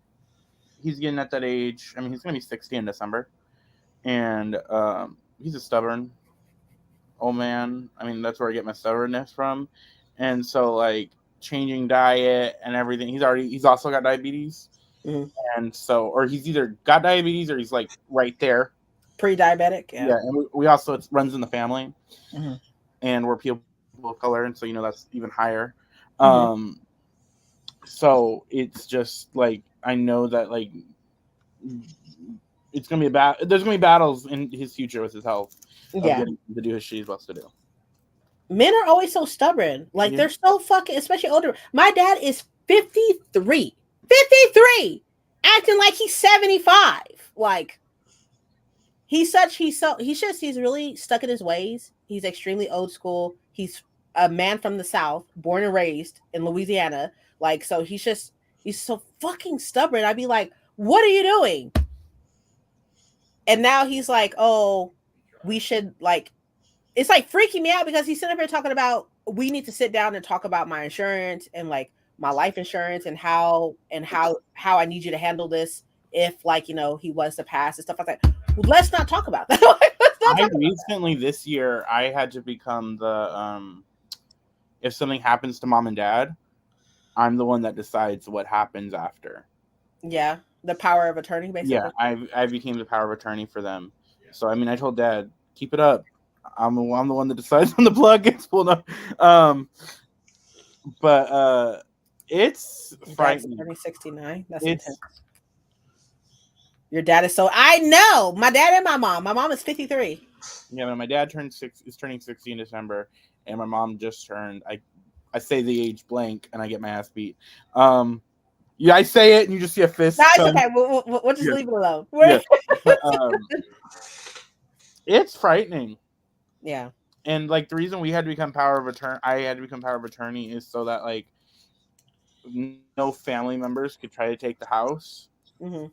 he's getting at that age. I mean, he's going to be 60 in December, and he's a stubborn old man. I mean, that's where I get my stubbornness from. And so like changing diet and everything, he's also got diabetes. Mm-hmm. And so, or he's either got diabetes or he's like right there. Pre-diabetic. Yeah. And we also, it runs in the family. Mm-hmm. And we're people of color. And so, that's even higher. Mm-hmm. So it's just like, I know that like, it's going to be there's going to be battles in his future with his health. Getting to do his shit he's supposed to do. Men are always so stubborn. Like they're so fucking, especially older. My dad is 53, acting like he's 75. Like he's really stuck in his ways. He's extremely old school. He's a man from the South, born and raised in Louisiana. Like, so he's so fucking stubborn. I'd be like, what are you doing? And now he's like, oh, we should like, it's like freaking me out because he's sitting up here talking about, we need to sit down and talk about my insurance and like my life insurance and how I need you to handle this if like, he was to pass and stuff like that. Well, let's not talk about that. Recently this year, I had to become the, if something happens to mom and dad, I'm the one that decides what happens after. Yeah. The power of attorney, basically. Yeah. I became the power of attorney for them. So, I mean, I told dad, keep it up. I'm the one that decides when the plug gets pulled up. But it's frightening. 69. That's intense. Your dad is so. I know my dad and my mom. My mom is 53. Yeah, my dad is turning 60 in December, and my mom just turned. I say the age blank, and I get my ass beat. Yeah, I say it, and you just see a fist. No, it's okay. We'll just leave it alone. Yeah. It's frightening. Yeah. And like the reason I had to become power of attorney is so that like no family members could try to take the house. Mm-hmm.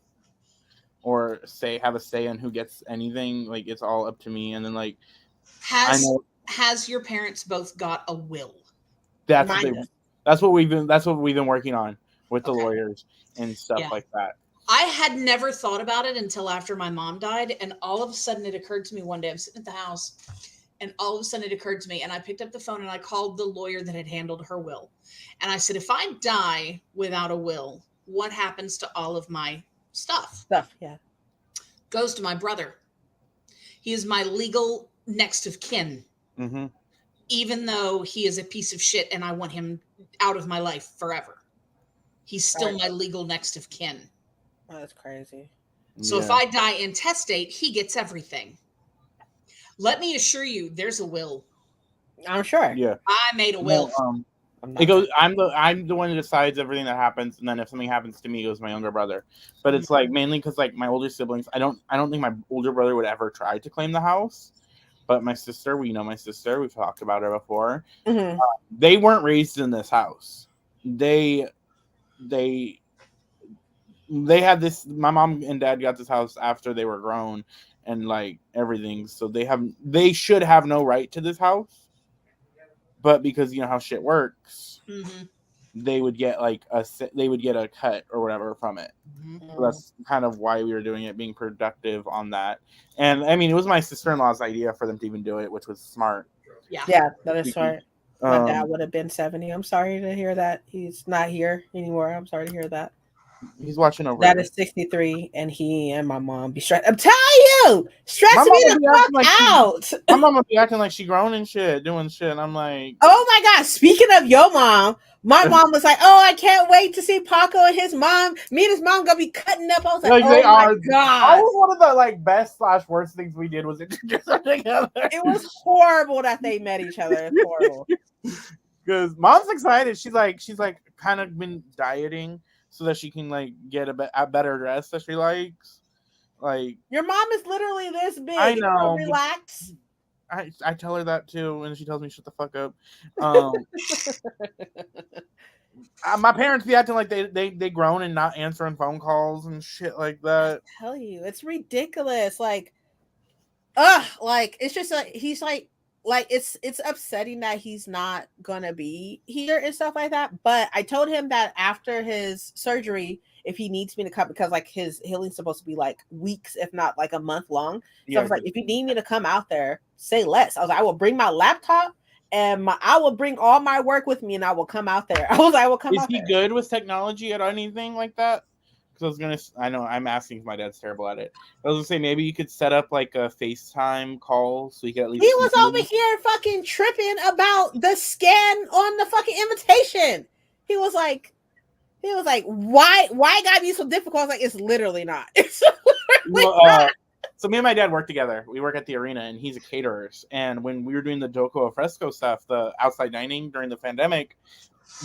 or have a say on who gets anything. Like it's all up to me. And then like Has your parents both got a will? that's what we've been working on with the lawyers and stuff like that. I had never thought about it until after my mom died, and all of a sudden it occurred to me one day. I'm sitting at the house, and all of a sudden it occurred to me, and I picked up the phone and I called the lawyer that had handled her will, and I said, if I die without a will, what happens to all of my stuff? Yeah, goes to my brother. He is my legal next of kin. Mm-hmm. Even though he is a piece of shit and I want him out of my life forever, he's still my legal next of kin. Oh, that's crazy. So if I die intestate, he gets everything. Let me assure you, there's a will. I'm sure. Yeah, I made a will. It goes. I'm the one that decides everything that happens, and then if something happens to me, it goes to my younger brother. But it's like mainly because like my older siblings, I don't think my older brother would ever try to claim the house. But my sister, we've talked about her before. Mm-hmm. They weren't raised in this house. They had this. My mom and dad got this house after they were grown, and like everything. So they should have no right to this house. But because you know how shit works, they would get like a cut or whatever from it. So that's kind of why we were doing it, being productive on that. And I mean, it was my sister-in-law's idea for them to even do it, which was smart. Yeah, that is smart. My dad would have been 70. I'm sorry to hear that. He's not here anymore. I'm sorry to hear that. He's watching over. That is 63, and he and my mom be stressed. I'm telling you, stressing me the fuck out. My mom would be acting like she grown and shit, doing shit. And I'm like, oh my god! Speaking of your mom, my mom was like, "Oh, I can't wait to see Paco and his mom. Me and his mom gonna be cutting up." I was like, "Oh my god!" That was one of the like best / worst things we did was introduce them together. It was horrible that they met each other. It's horrible. Because mom's excited. She's like kind of been dieting so that she can like get a better dress that she likes. Like your mom is literally this big. I know. Relax. I tell her that too, and she tells me shut the fuck up. My parents be acting like they grown and not answering phone calls and shit like that. I tell you, it's ridiculous. Like it's just like he's like it's upsetting that he's not gonna be here and stuff like that. But I told him that after his surgery, if he needs me to come, because like his healing's supposed to be like weeks, if not like a month long. So I was like, if you need me to come out there, say less. I was like, I will bring my laptop and I will bring all my work with me, and I will come out there. I was like, I will come. Is he good with technology at anything like that? Because I know I'm asking if my dad's terrible at it. I was gonna say maybe you could set up like a FaceTime call so you could at least. He was over here fucking tripping about the scan on the fucking invitation. He was like, why it gotta be so difficult? I was like, it's literally not. It's literally not. So me and my dad work together. We work at the arena, and he's a caterer. And when we were doing the Doco Fresco stuff, the outside dining during the pandemic,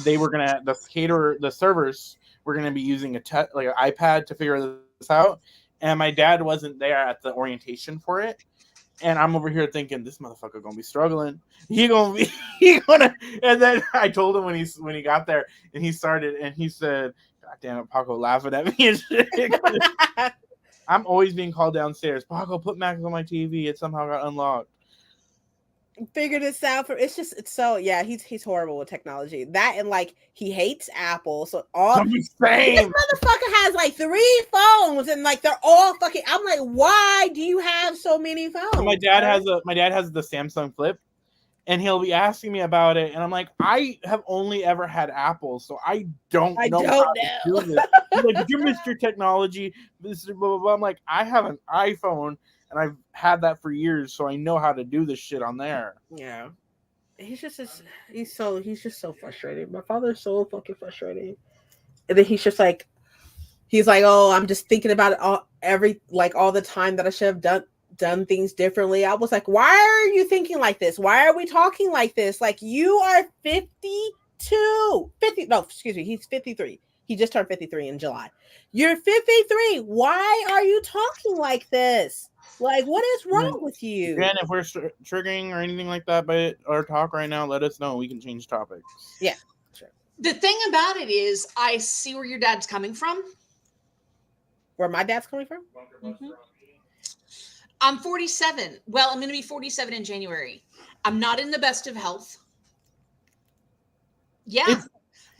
the servers were gonna be using an iPad to figure this out. And my dad wasn't there at the orientation for it. And I'm over here thinking, this motherfucker gonna be struggling. And then I told him when he got there, and he started, and he said, "God damn it, Paco," laughing at me and shit. I'm always being called downstairs. Paco, put Max on my TV. It somehow got unlocked. Figured this out he's horrible with technology. That and like he hates Apple. So this motherfucker has like 3 phones and like they're all fucking. I'm like, why do you have so many phones? So my dad has the Samsung Flip, and he'll be asking me about it, and I'm like, I have only ever had Apple, so I don't know how to do this. He's like, did you miss your technology? This is blah blah blah. I'm like, I have an iPhone. And I've had that for years, so I know how to do this shit on there. Yeah, he's just so frustrating. My father's so fucking frustrating. And then he's like, oh, I'm just thinking about it all the time that I should have done things differently. I was like, why are you thinking like this? Why are we talking like this? Like, you are 52. He's 53. He just turned 53 in July. You're 53. Why are you talking like this? Like, what is wrong with you? Again, if we're triggering or anything like that by our talk right now, let us know. We can change topics. Yeah, sure. The thing about it is, I see where your dad's coming from. where my dad's coming from. Mhm. I'm 47. Well, I'm going to be 47 in January. I'm not in the best of health. Yeah. It's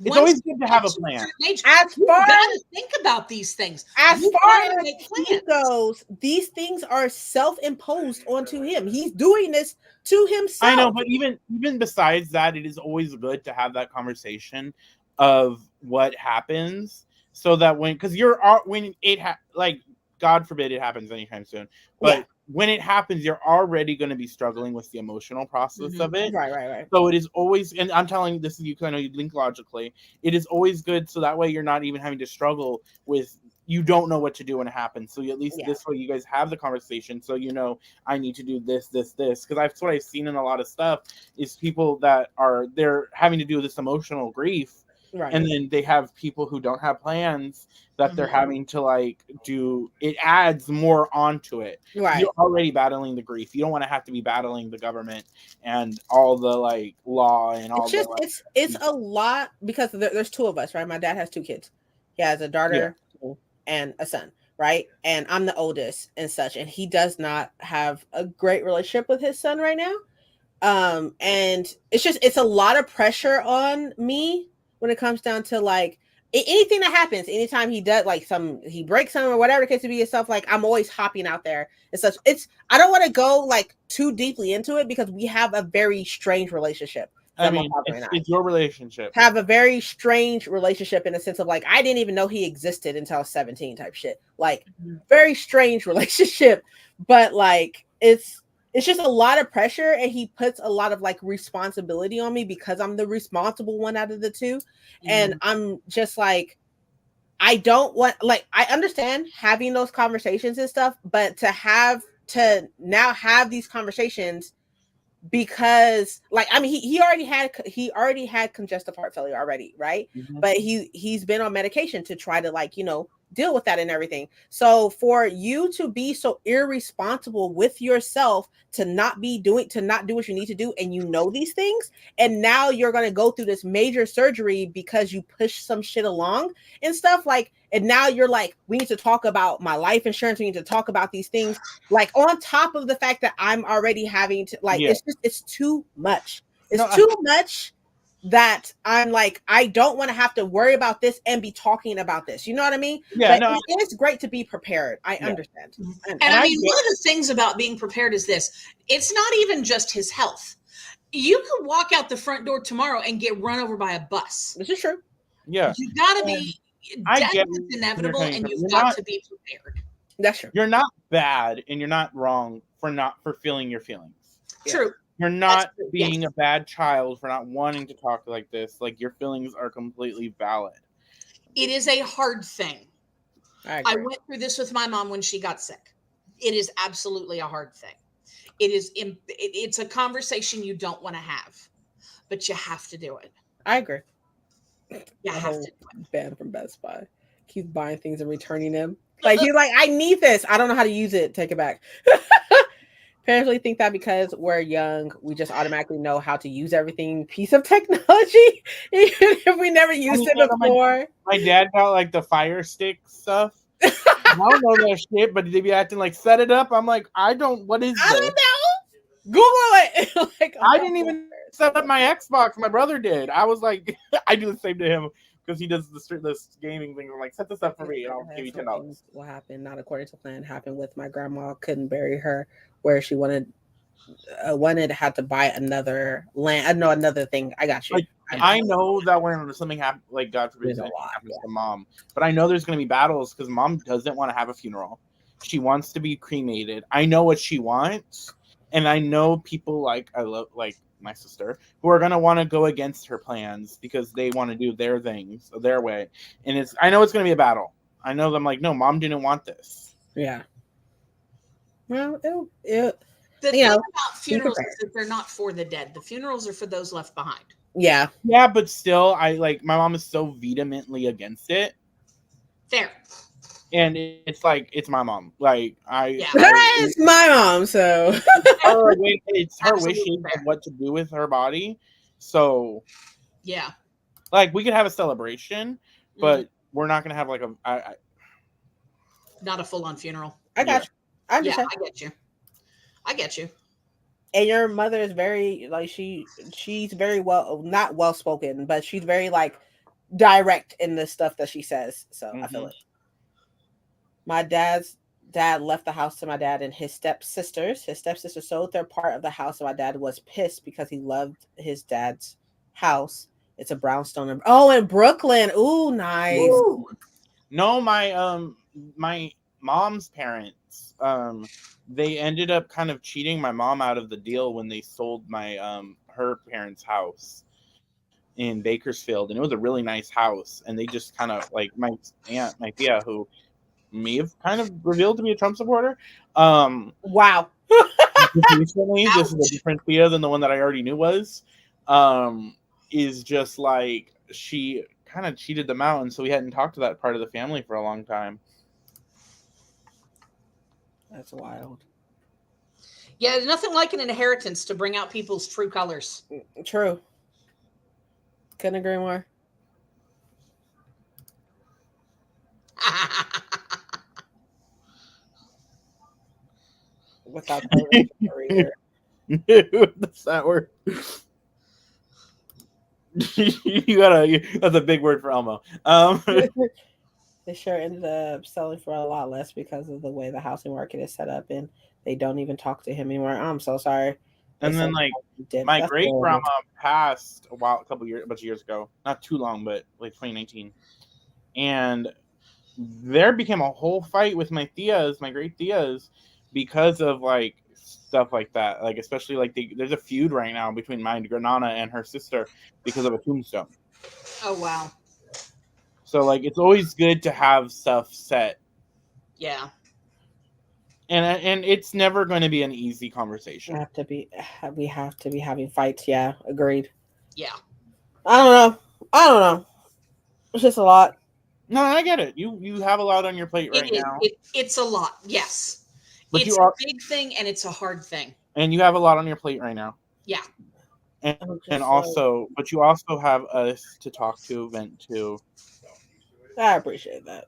Once always you good to have a get to plan. certain age, As you far gotta think about these things. As You far gotta as make he plans. goes, these things are self-imposed onto him. He's doing this to himself. I know, but even besides that, it is always good to have that conversation of what happens, so that when it like, God forbid it happens anytime soon, but Yeah. when it happens, you're already going to be struggling with the emotional process Mhm. of it. Right. So it is always, and I'm telling you this is you because I know you think logically. It is always good, so that way you're not even having to struggle with, you don't know what to do when it happens. So at least Yeah. this way you guys have the conversation, so you know, I need to do this, because that's what I've seen in a lot of stuff is people that they're having to do this emotional grief, Right. and then they have people who don't have plans that they're Mhm. having to like do. It adds more onto it. Right. You're already battling the grief. You don't want to have to be battling the government and all the like law and all It's just the like, it's a lot because there's two of us, right? My dad has two kids. He has a daughter and a son, right? And I'm the oldest and such, and he does not have a great relationship with his son right now. And it's a lot of pressure on me when it comes down to like anything that happens, anytime he does like he breaks something or whatever the case to be and stuff, like I'm always hopping out there and such. I don't want to go like too deeply into it because we have a very strange relationship. I mean, it's your relationship. Have a very strange relationship in the sense of like I didn't even know he existed until I was 17 type shit. Like very strange relationship, but like it's just a lot of pressure and he puts a lot of like responsibility on me because I'm the responsible one out of the two. And I'm just like, I don't want, like, I understand having those conversations and stuff, but to now have these conversations because like, I mean, he already had congestive heart failure already. Right. Mhm. But he's been on medication to try to like, deal with that and everything. So for you to be so irresponsible with yourself to not do what you need to do, and these things, and now you're going to go through this major surgery because you push some shit along and stuff like, and now you're like, we need to talk about my life insurance. We need to talk about these things, like on top of the fact that I'm already having to like, it's too much. It's too much that I'm like, I don't want to have to worry about this and be talking about this. You know what I mean? Yeah, but it's great to be prepared. I understand. And I mean, one of the things about being prepared is this. It's not even just his health. You could walk out the front door tomorrow and get run over by a bus. This is true. Yeah. You got to be, death is inevitable and you've got to be prepared. That's true. You're not bad and you're not wrong for feeling your feelings. True. You're not being a bad child for not wanting to talk like this. Like, your feelings are completely valid. It is a hard thing. I went through this with my mom when she got sick. It is absolutely a hard thing. It's a conversation you don't want to have, but you have to do it. I agree. You have to do it. Ben from Best Buy keeps buying things and returning them. Like, he's like, I need this. I don't know how to use it. Take it back. Apparently think that because we're young, we just automatically know how to use everything piece of technology, even if we never used it before. My dad got like the Fire Stick stuff. I don't know that shit, but they be acting like, set it up. I'm like, what is this? I don't know. Google it. Like, I didn't even set up my Xbox. My brother did. I was like, I do the same to him because he does this gaming thing. I'm like, set this up for me and I'll give you $10. What happened, not according to plan, happened with my grandma. Couldn't bury her where she wanted had to buy another land. No, another thing. I got you. Like, I know that when something happens, like God forbid, something happens to mom, but I know there's going to be battles because mom doesn't want to have a funeral. She wants to be cremated. I know what she wants, and I know people like my sister who are going to want to go against her plans because they want to do their things their way, and I know it's going to be a battle. I know them like, no, mom didn't want this. Yeah. Well, the thing about funerals is that they're not for the dead. The funerals are for those left behind. Yeah. Yeah, but still, my mom is so vehemently against it. Fair. And it's like, it's my mom. Like, it's my mom, so it's her wishes of what to do with her body. So yeah, like we could have a celebration, but we're not gonna have like Not a full-on funeral. I got you. I'm Yeah, just saying. I get you. I get you. And your mother is very like she's very well, not well spoken, but she's very like direct in the stuff that she says. So I feel it. My dad's dad left the house to my dad and his stepsisters. His stepsister sold their part of the house, and my dad was pissed because he loved his dad's house. It's a brownstone. In Brooklyn. Ooh, nice. Ooh. No, my mom's parents, they ended up kind of cheating my mom out of the deal when they sold my her parents' house in Bakersfield, and it was a really nice house. And they just kind of like my Thea, who may have kind of revealed to be a Trump supporter. Wow. Recently, this is a different Thea than the one that I already knew was. Is just like she kind of cheated them out, and so we hadn't talked to that part of the family for a long time. That's wild. Yeah, there's nothing like an inheritance to bring out people's true colors. True. Couldn't agree more. Without the That's that word. That's a big word for Elmo. They sure ended up selling for a lot less because of the way the housing market is set up, and they don't even talk to him anymore. I'm so sorry. And then, like, my great grandma passed a bunch of years ago, not too long, but like 2019, and there became a whole fight with my great Theas, because of like stuff like that. Like, especially like there's a feud right now between my Nana and her sister because of a tombstone. Oh wow. So like it's always good to have stuff set. Yeah. And it's never going to be an easy conversation. We have to be having fights. Yeah, agreed. Yeah. I don't know. It's just a lot. No, I get it. You have a lot on your plate right now. It's a lot. Yes. But it's a big thing and it's a hard thing. And you have a lot on your plate right now. Yeah. And also, but you also have us to talk to, vent to. I appreciate that.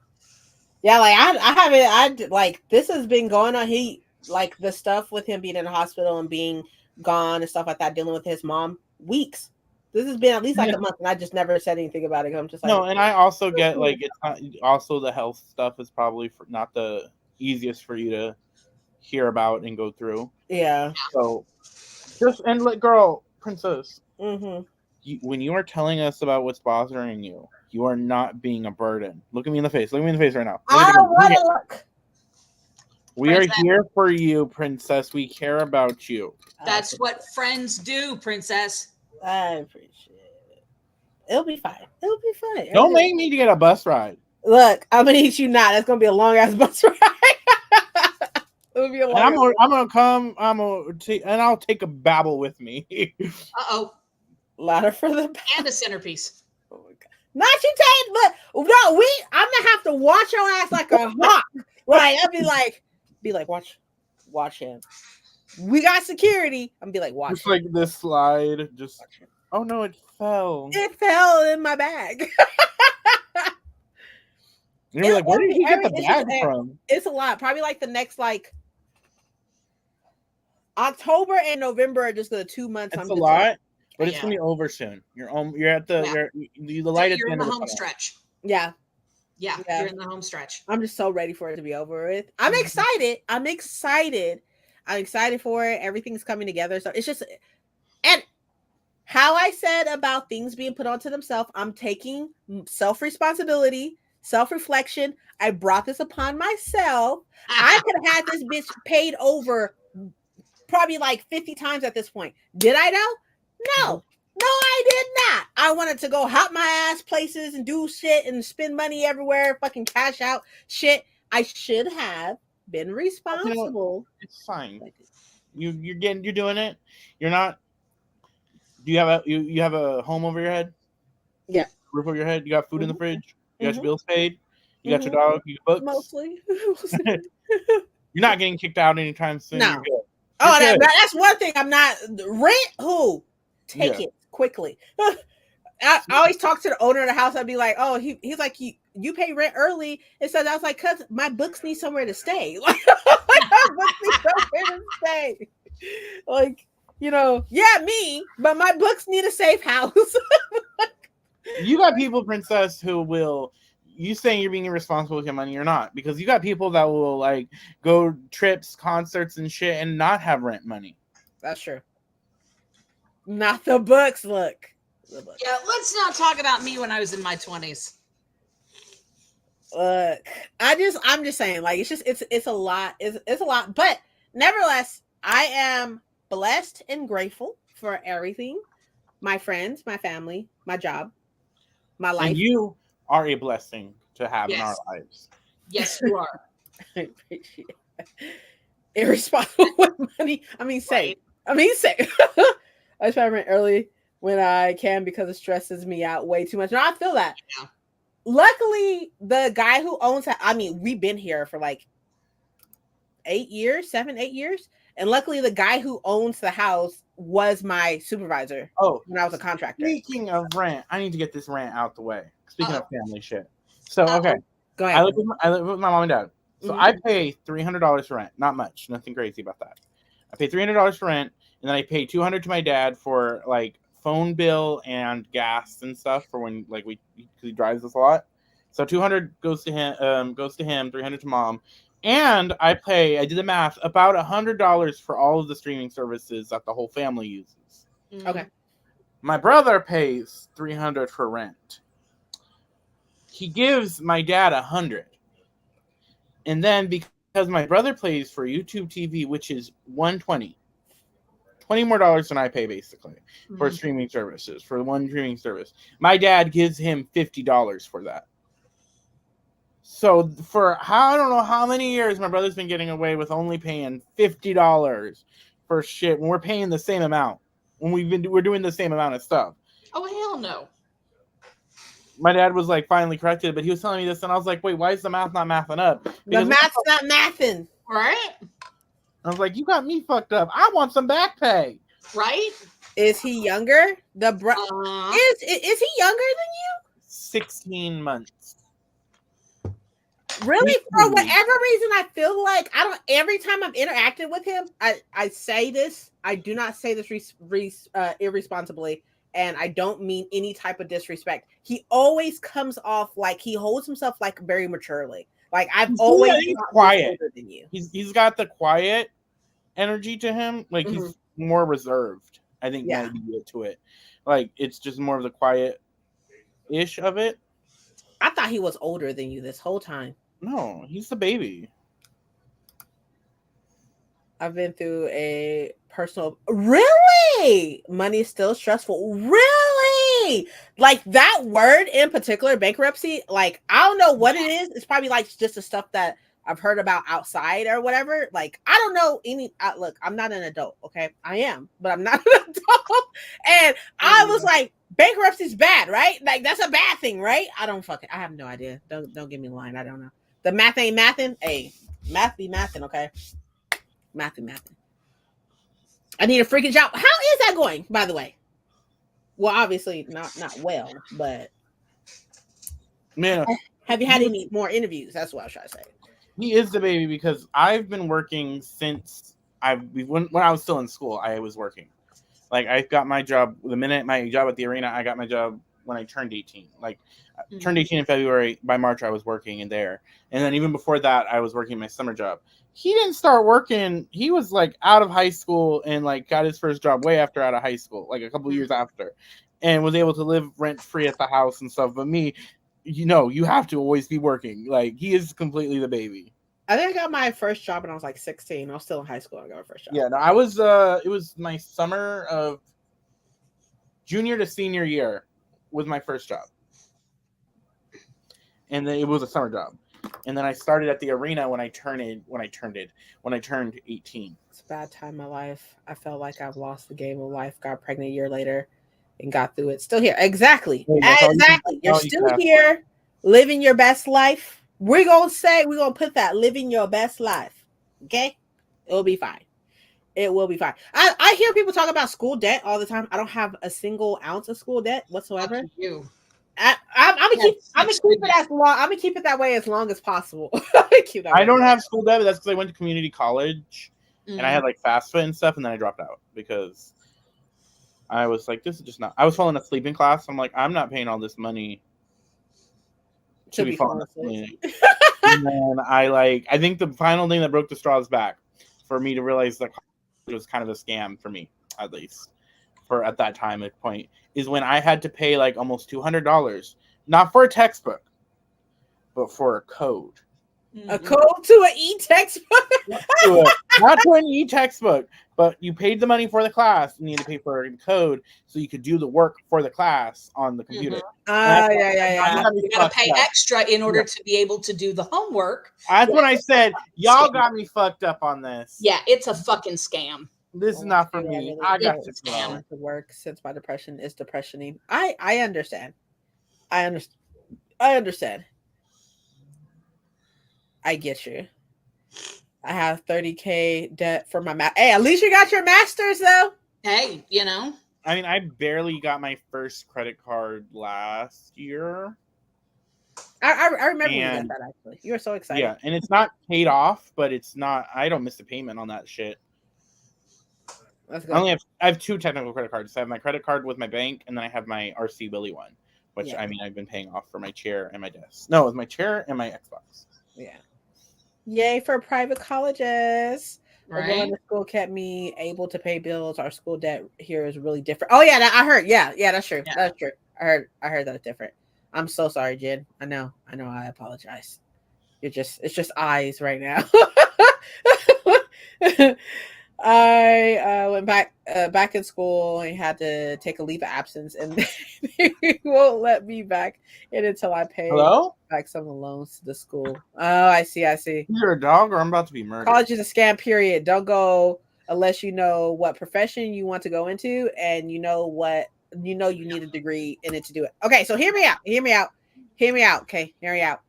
Yeah, like I like this has been going on. He like the stuff with him being in the hospital and being gone and stuff like that, dealing with his mom, weeks. This has been at least like a month, and I just never said anything about it. I'm just like, no, and I also get like it's not, also the health stuff is probably not the easiest for you to hear about and go through. Yeah. So just and like, girl, princess, mm-hmm. When you are telling us about what's bothering you, you are not being a burden. Look at me in the face. Look at me in the face right now. I don't want to look. We are here for you, princess. We care about you. That's what friends do, princess. I appreciate it. It'll be fine. It'll be fine. Don't make me get a bus ride. Look, I'm gonna eat you not. That's gonna be a long ass bus ride. It'll be a long. I'm gonna come. And I'll take a Babel with me. Uh-oh. Ladder for the and a centerpiece. Oh my god! Not you take, but no, I'm gonna have to watch your ass like a hawk. Like I'll be like, watch him. We got security. I'm be like, watch. Just like this slide. Just oh no, it fell. It fell in my bag. You're like, where did he get the bag from? It's a lot. Probably like the next like October and November are just the 2 months. It's a lot. But it's gonna be over soon. You're at the the light at the end of the home tunnel. stretch. Yeah, you're in the home stretch. I'm just so ready for it to be over with. I'm excited. I'm excited for it. Everything's coming together. So it's just, and how I said about things being put onto themselves, I'm taking self-responsibility, self-reflection. I brought this upon myself. I could have had this bitch paid over probably like 50 times at this point. Did I know? No, I did not. I wanted to go hop my ass places and do shit and spend money everywhere, fucking cash out shit. I should have been responsible. It's fine. You're doing it. You're not. Do you have a home over your head? Yeah. Roof over your head. You got food in the fridge. You got your bills paid. You got your dog. You got books. Mostly. You're not getting kicked out anytime soon. No. You're good. That's one thing. I'm not rent. Who? Take it quickly. I always talk to the owner of the house. I'd be like, oh, he's like, you pay rent early. And so I was like, cause my books need somewhere to stay. Like my books need somewhere to stay. Like, you know, yeah, me, but my books need a safe house. You got people, Princess, who will. You saying you're being irresponsible with your money or not? Because you got people that will like go trips, concerts, and shit, and not have rent money. That's true. Not the books. Look. The books. Yeah, let's not talk about me when I was in my 20s. Look, I'm just saying, like, it's a lot. It's a lot, but nevertheless, I am blessed and grateful for everything. My friends, my family, my job, my life. And you are a blessing to have in our Yes. lives. Yes, you are. I appreciate it. Irresponsible with money. I mean, say. I try to rent early when I can because it stresses me out way too much. No, I feel that. Yeah. Luckily, the guy who owns it, I mean, we've been here for like 8 years, 8 years. And luckily, the guy who owns the house was my supervisor Oh, when I was a contractor. speaking of rent, I need to get this rant out the way. Speaking of family shit. So, Uh-oh. okay. Go I ahead. live with my mom and dad. So Mhm. I pay $300 for rent. Not much. Nothing crazy about that. I pay $300 for rent, and then I pay $200 to my dad for like phone bill and gas and stuff for when like he drives us a lot. So $200 goes to him, $300 to mom, and I did the math, about $100 for all of the streaming services that the whole family uses. Okay. My brother pays $300 for rent. He gives my dad $100, and then because my brother pays for YouTube TV, which is $120, $20 more than I pay basically for streaming services, for one streaming service. My dad gives him $50 for that. So for I don't know how many years my brother's been getting away with only paying $50 for shit when we're paying the same amount, when we're doing the same amount of stuff. Oh, hell no. My dad was like finally corrected, but he was telling me this, and I was like, wait, why is the math not mathing up? The Because math's not mathing. Right? I was like, you got me fucked up. I want some back pay. Right? Is he younger? Is he younger than 16 months. you? Really? For whatever reason, I feel like every time I'm interacting with him, I say this. I do not say this irresponsibly, and I don't mean any type of disrespect. He always comes off like he holds himself like very maturely. Like I've always he's thought quiet. older than you. He's got the quiet energy to him. Like he's more reserved. I think Yeah. maybe to it. Like it's just more of the quiet-ish of it. I thought he was older than you this whole time. No, he's the baby. I've been through a personal. Really? Money is still stressful. Really? Like that word in particular, bankruptcy. Like I don't know what it is. It's probably like just the stuff that I've heard about outside or whatever. Like I don't know any. Look, I'm not an adult. Okay, I am, but I'm not an adult. And I was like, bankruptcy's bad, right? Like that's a bad thing, right? I have no idea. Don't give me a line. I don't know. The math ain't mathing. Hey, math be mathing. Okay. Mathing. I need a freaking job. How is that going, by the way? Well, obviously not well, but Man, have you had any more interviews? That's what I was trying to say. he is the baby because I've been working since when I was still in school. I was working. Like I got my job the minute my job at the arena. I got my job when I turned 18. Like I turned 18 in February. By March, I was working in there, and then even before that, I was working my summer job. He didn't start working. He was like out of high school and like got his first job way after out of high school, like a couple years after, and was able to live rent free at the house and stuff. But me, you have to always be working. Like he is completely the baby. I think I got my first job when I was like 16. I was still in high school. I got my first job. Yeah, no, I was. It was my summer of junior to senior year was my first job, and then it was a summer job, and then I started at the arena when I turned 18. It's a bad time in my life. I felt like I've lost the game of life. Got pregnant a year later and got through it. Still here. Exactly. Exactly. You're still here, living your best life. We're gonna put that living your best life. Okay, it'll be fine. It will be fine. I hear people talk about school debt all the time. I don't have a single ounce of school debt whatsoever. You. I'm gonna keep it as long. I'm gonna keep it that way as long as possible. I don't have school debt, but that's because I went to community college and I had like FAFSA and stuff, and then I dropped out because I was like, this is just not. I was falling asleep in class. I'm like, I'm not paying all this money to be falling asleep. And then I think the final thing that broke the straws back for me to realize that it was kind of a scam for me, at least for at that time at point, is when I had to pay like almost $200, not for a textbook, but for a code. A code to an e-textbook? Not to an e-textbook, but you paid the money for the class and you had to pay for a code so you could do the work for the class on the computer. Yeah. You gotta pay extra in order to be able to do the homework. That's when I said, y'all got me fucked up on this. Yeah, it's a fucking scam. This is not for me. I got to go to work since my depression is depressioning. I understand. I understand. I get you. I have $30,000 debt for my Hey, at least you got your master's though. Hey, you know. I mean, I barely got my first credit card last year. I remember you got that actually. You were so excited. Yeah, and it's not paid off, but it's not. I don't miss a payment on that shit. That's good. I have two technical credit cards. I have my credit card with my bank, and then I have my RC Willie one, which I mean I've been paying off for my chair and my desk. No, it's my chair and my Xbox. Yeah. Yay for private colleges. Right. Going to school kept me able to pay bills. Our school debt here is really different. Oh yeah, I heard. Yeah, that's true. Yeah. That's true. I heard that it's different. I'm so sorry, Jen. I know. I apologize. It's just eyes right now. I went back in school and had to take a leave of absence, and they won't let me back in until I pay back some of the loans to the school. Oh, I see. You're a dog, or I'm about to be murdered. College is a scam. Period. Don't go unless you know what profession you want to go into, and you know you need a degree in it to do it. Okay, so hear me out. Okay, hear me out.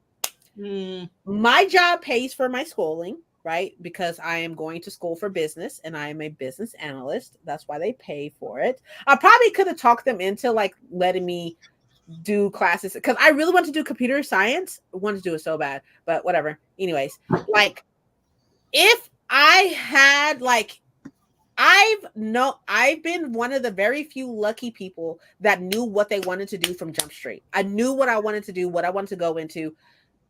My job pays for my schooling. Right? Because I am going to school for business and I am a business analyst. That's why they pay for it. I probably could have talked them into like letting me do classes because I really want to do computer science. I wanted to do it so bad, but whatever. Anyways, like if I had like, I've been one of the very few lucky people that knew what they wanted to do from Jump Street. I knew what I wanted to do, what I wanted to go into.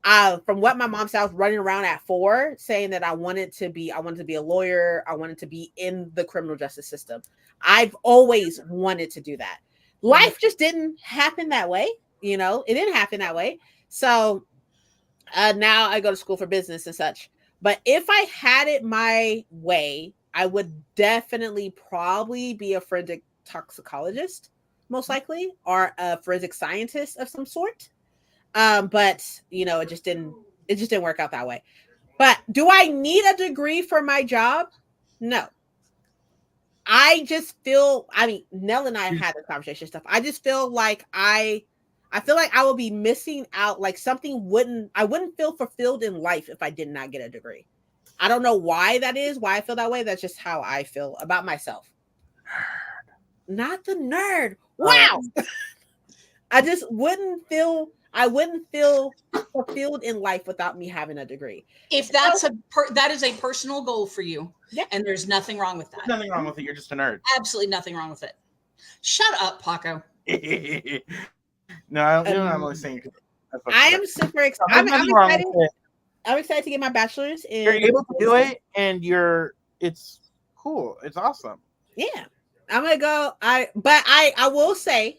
From what my mom said, I was running around at 4 saying that I wanted to be a lawyer. I wanted to be in the criminal justice system. I've always wanted to do that. Life just didn't happen that way. You know, it didn't happen that way. So now I go to school for business and such. But if I had it my way, I would definitely probably be a forensic toxicologist, most likely, or a forensic scientist of some sort. But you know, it just didn't work out that way. But do I need a degree for my job? No. I just feel, I mean, Nell and I had this conversation stuff. I just feel like I will be missing out, like I wouldn't feel fulfilled in life if I did not get a degree. I don't know why that is, why I feel that way. That's just how I feel about myself. Not the nerd. Wow. I just wouldn't feel fulfilled in life without me having a degree. If that is a personal goal for you, and there's nothing wrong with that. Nothing wrong with it. You're just a nerd. Absolutely nothing wrong with it. Shut up, Paco. No, I'm only saying. I am super excited. I'm excited to get my bachelor's. You're able to do it, and it's cool. It's awesome. Yeah, I'm gonna go. I will say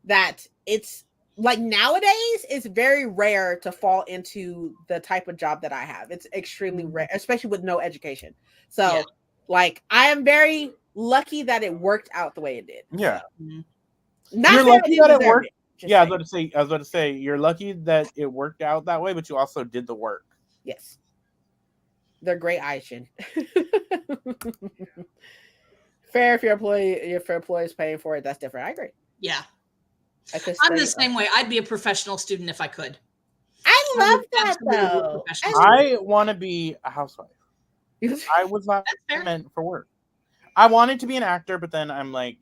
that it's. Like nowadays, it's very rare to fall into the type of job that I have. It's extremely rare, especially with no education. So, like, I am very lucky that it worked out the way it did. Yeah. So, not lucky that it worked. I was about to say, you're lucky that it worked out that way, but you also did the work. Yes. They're great eyes, Shin. Fair if your employee is paying for it. That's different. I agree. Yeah. I'm the same way. I'd be a professional student if I could. I love that though. I want to be a housewife. I was not meant for work. I wanted to be an actor, but then I'm like,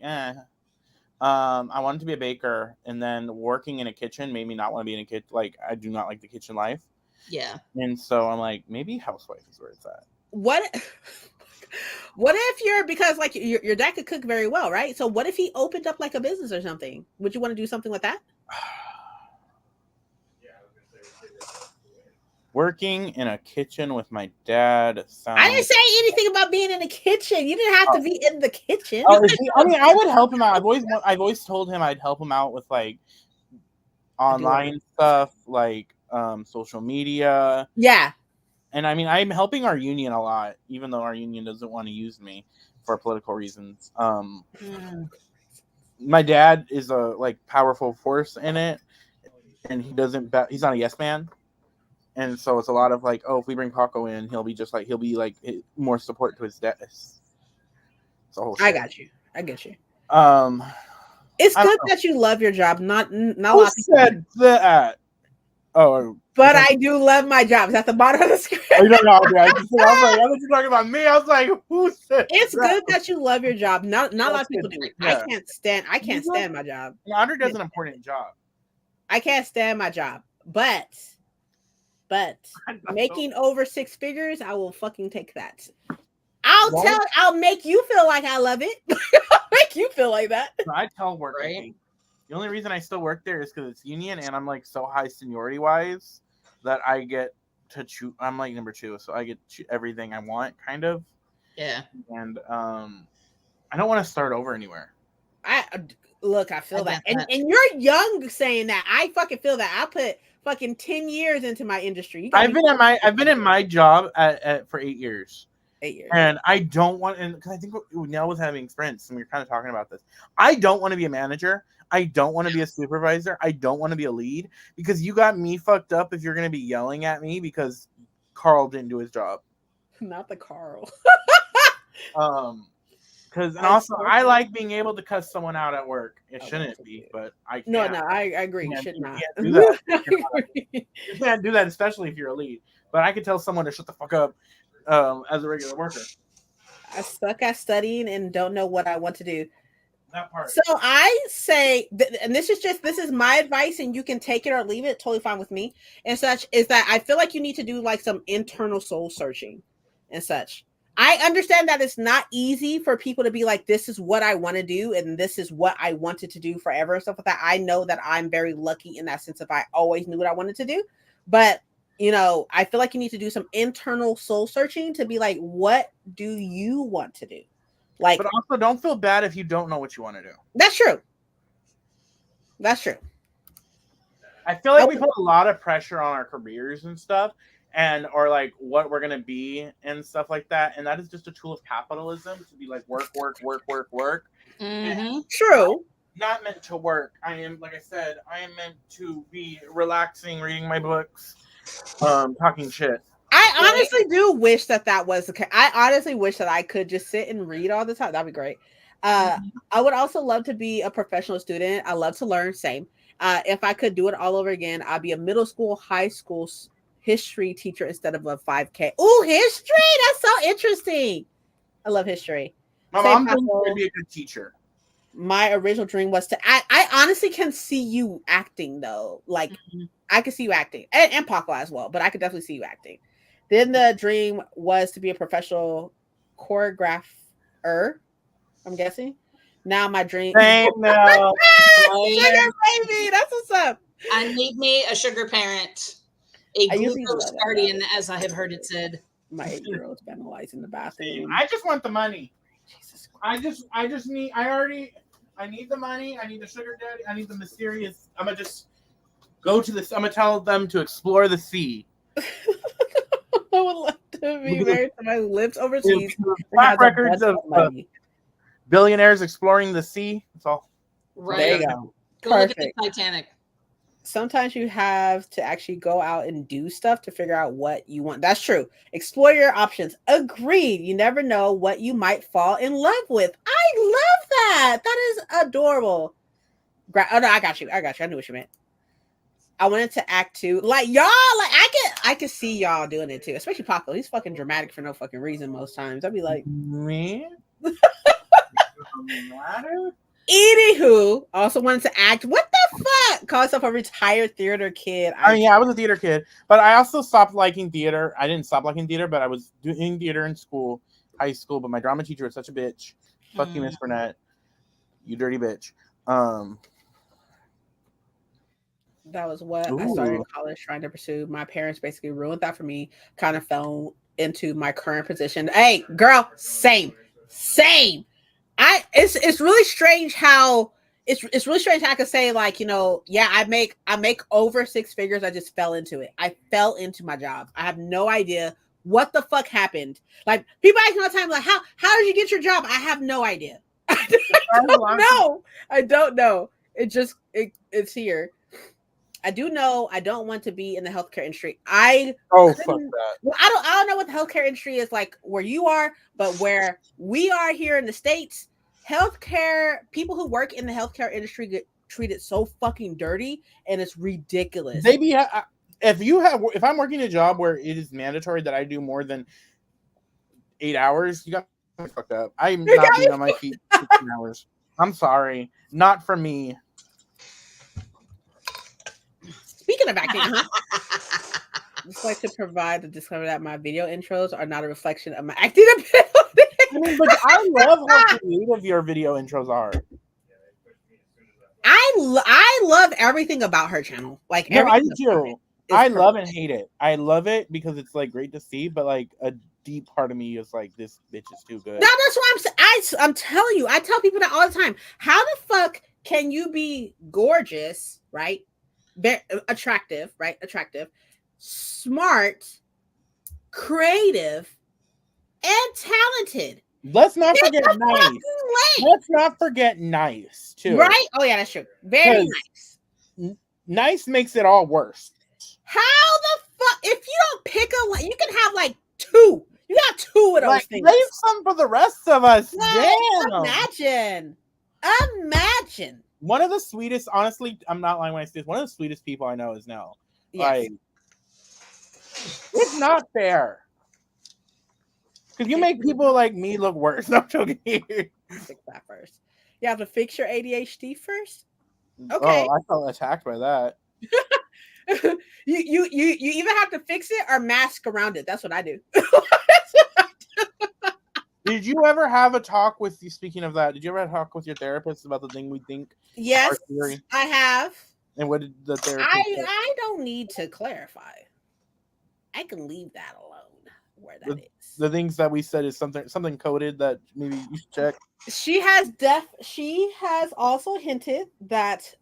I wanted to be a baker, and then working in a kitchen made me not want to be in a kitchen. Like, I do not like the kitchen life. Yeah. And so I'm like, maybe housewife is where it's at. What if you're, because like your dad could cook very well, right? So what if he opened up like a business or something? Would you want to do something with that? Working in a kitchen with my dad sounds. I didn't say anything about being in the kitchen. You didn't have to be in the kitchen. I mean, I would help him out. I've always told him I'd help him out with like online stuff, like social media. Yeah. And I mean, I'm helping our union a lot, even though our union doesn't want to use me for political reasons. My dad is a like powerful force in it, and he's not a yes man. And so it's a lot of like, oh, if we bring Paco in, he'll be more support to his dad. It's a whole shit. I got you. I get you. It's good that you love your job. Not who a lot of said that? Oh, but I do love my job. Is at the bottom of the script. I don't know. I thought you talking about me. I was like, who said? It's that? good that you love your job. Not a lot of people do. Yeah. I can't stand my job. Andre does an important job. I can't stand my job. But making over 6 figures, I will fucking take that. I'll make you feel like I love it. I'll make you feel like that. I tell work. Right? The only reason I still work there is because it's union, and I'm like so high seniority wise that I get to choose. I'm like number 2, so I get everything I want, kind of. Yeah. And I don't want to start over anywhere. I feel that. And you're young saying that. I fucking feel that. I put fucking 10 years into my industry. I've been in my job for 8 years. 8 years. And I don't want, and because I think Nell was having sprints, and we were kind of talking about this. I don't want to be a manager. I don't want to be a supervisor. I don't want to be a lead, because you got me fucked up if you're going to be yelling at me because Carl didn't do his job. Not the Carl. Because I like being able to cuss someone out at work. It shouldn't be, but I can't. No, I agree. You should not. You can't do that. You can't do that, especially if you're a lead. But I could tell someone to shut the fuck up as a regular worker. I suck at studying and don't know what I want to do. That part. So I say, and this is my advice, and you can take it or leave it. Totally fine with me. And such is that I feel like you need to do like some internal soul searching and such. I understand that it's not easy for people to be like, this is what I want to do, and this is what I wanted to do forever and stuff like that. I know that I'm very lucky in that sense if I always knew what I wanted to do. But, I feel like you need to do some internal soul searching to be like, what do you want to do? Like, but also don't feel bad if you don't know what you want to do. That's true. That's true. I feel like we put a lot of pressure on our careers and stuff, or like what we're gonna be and stuff like that, and that is just a tool of capitalism to be like work. Mm-hmm. True. Not meant to work. I am, like I said, I am meant to be relaxing, reading my books, talking shit. I honestly do wish that was the case. I honestly wish that I could just sit and read all the time. That'd be great. I would also love to be a professional student. I love to learn. Same. If I could do it all over again, I'd be a middle school, high school history teacher instead of a 5K. Ooh, history! That's so interesting. I love history. My mom thinks I'd be a good teacher. My original dream was to. I honestly can see you acting though. Like I can see you acting, and Paco as well. But I could definitely see you acting. Then the dream was to be a professional choreographer. I'm guessing. Now my dream. Sugar baby, that's what's up. I need me a sugar parent, a glucose guardian, as I have heard it said. My 8-year-old's vandalizing the bathroom. I just want the money. Jesus Christ. I need the money. I need the sugar daddy. I need the mysterious. I'm gonna just go to this. I'm gonna tell them to explore the sea. I would love to be married to somebody who lives overseas. Track records of billionaires exploring the sea. That's all. Right. There you go. Go look at the Titanic. Sometimes you have to actually go out and do stuff to figure out what you want. That's true. Explore your options. Agreed. You never know what you might fall in love with. I love that. That is adorable. Oh no, I got you. I knew what you meant. I wanted to act too. Like y'all, like I could see y'all doing it too. Especially Paco. He's fucking dramatic for no fucking reason most times. I'd be like, me? Dramatic? Anywho, also wanted to act. What the fuck? Call myself a retired theater kid. I mean, yeah, I was a theater kid, but I also stopped liking theater. I didn't stop liking theater, but I was doing theater in school, high school. But my drama teacher was such a bitch. Fuck you, Miss Burnett. You dirty bitch. That was what I started in college trying to pursue. My parents basically ruined that for me. Kind of fell into my current position. Hey, girl, same. It's really strange how it's really strange how I could say, like, you know, yeah, I make over 6 figures. I just fell into it. I fell into my job. I have no idea what the fuck happened. Like, people ask me all the time, like, how did you get your job? I have no idea. I don't know. It's here. I do know I don't want to be in the healthcare industry. Fuck that. Well, I don't know what the healthcare industry is like where you are, but where we are here in the States, healthcare people who work in the healthcare industry get treated so fucking dirty, and it's ridiculous. If I'm working a job where it is mandatory that I do more than 8 hours, you got me fucked up. I'm not being on my feet 15 hours. I'm sorry, not for me. Speaking of acting, I just like to provide the disclaimer that my video intros are not a reflection of my acting ability. I mean, but I love how creative your video intros are. I love everything about her channel. Like, no, I do too. I perfect. love and hate it. I love it because it's like great to see, but like a deep part of me is like, this bitch is too good. No, that's what I'm telling you. I tell people that all the time. How the fuck can you be gorgeous, right? Attractive, right? Attractive, smart, creative, and talented. Let's not forget nice. Let's not forget nice too. Right? Oh yeah, that's true. Very nice. Nice makes it all worse. How the fuck? If you don't pick you can have like 2. You got 2 of those like, things. Save some for the rest of us. Like, Damn. Imagine. One of the sweetest, honestly, I'm not lying when I say this, one of the sweetest people I know is Nell. Yes. Like, it's not fair. Because you make people like me look worse. No, I'm joking. Fix that first. You have to fix your ADHD first. Okay. Oh, I felt attacked by that. you either have to fix it or mask around it. That's what I do. Did you ever have a talk with you? Speaking of that, did you ever have a talk with your therapist about the thing we think? Yes, I have. And what did the therapist say? I don't need to clarify. I can leave that alone where that is. The things that we said is something coded that maybe you should check. She has also hinted that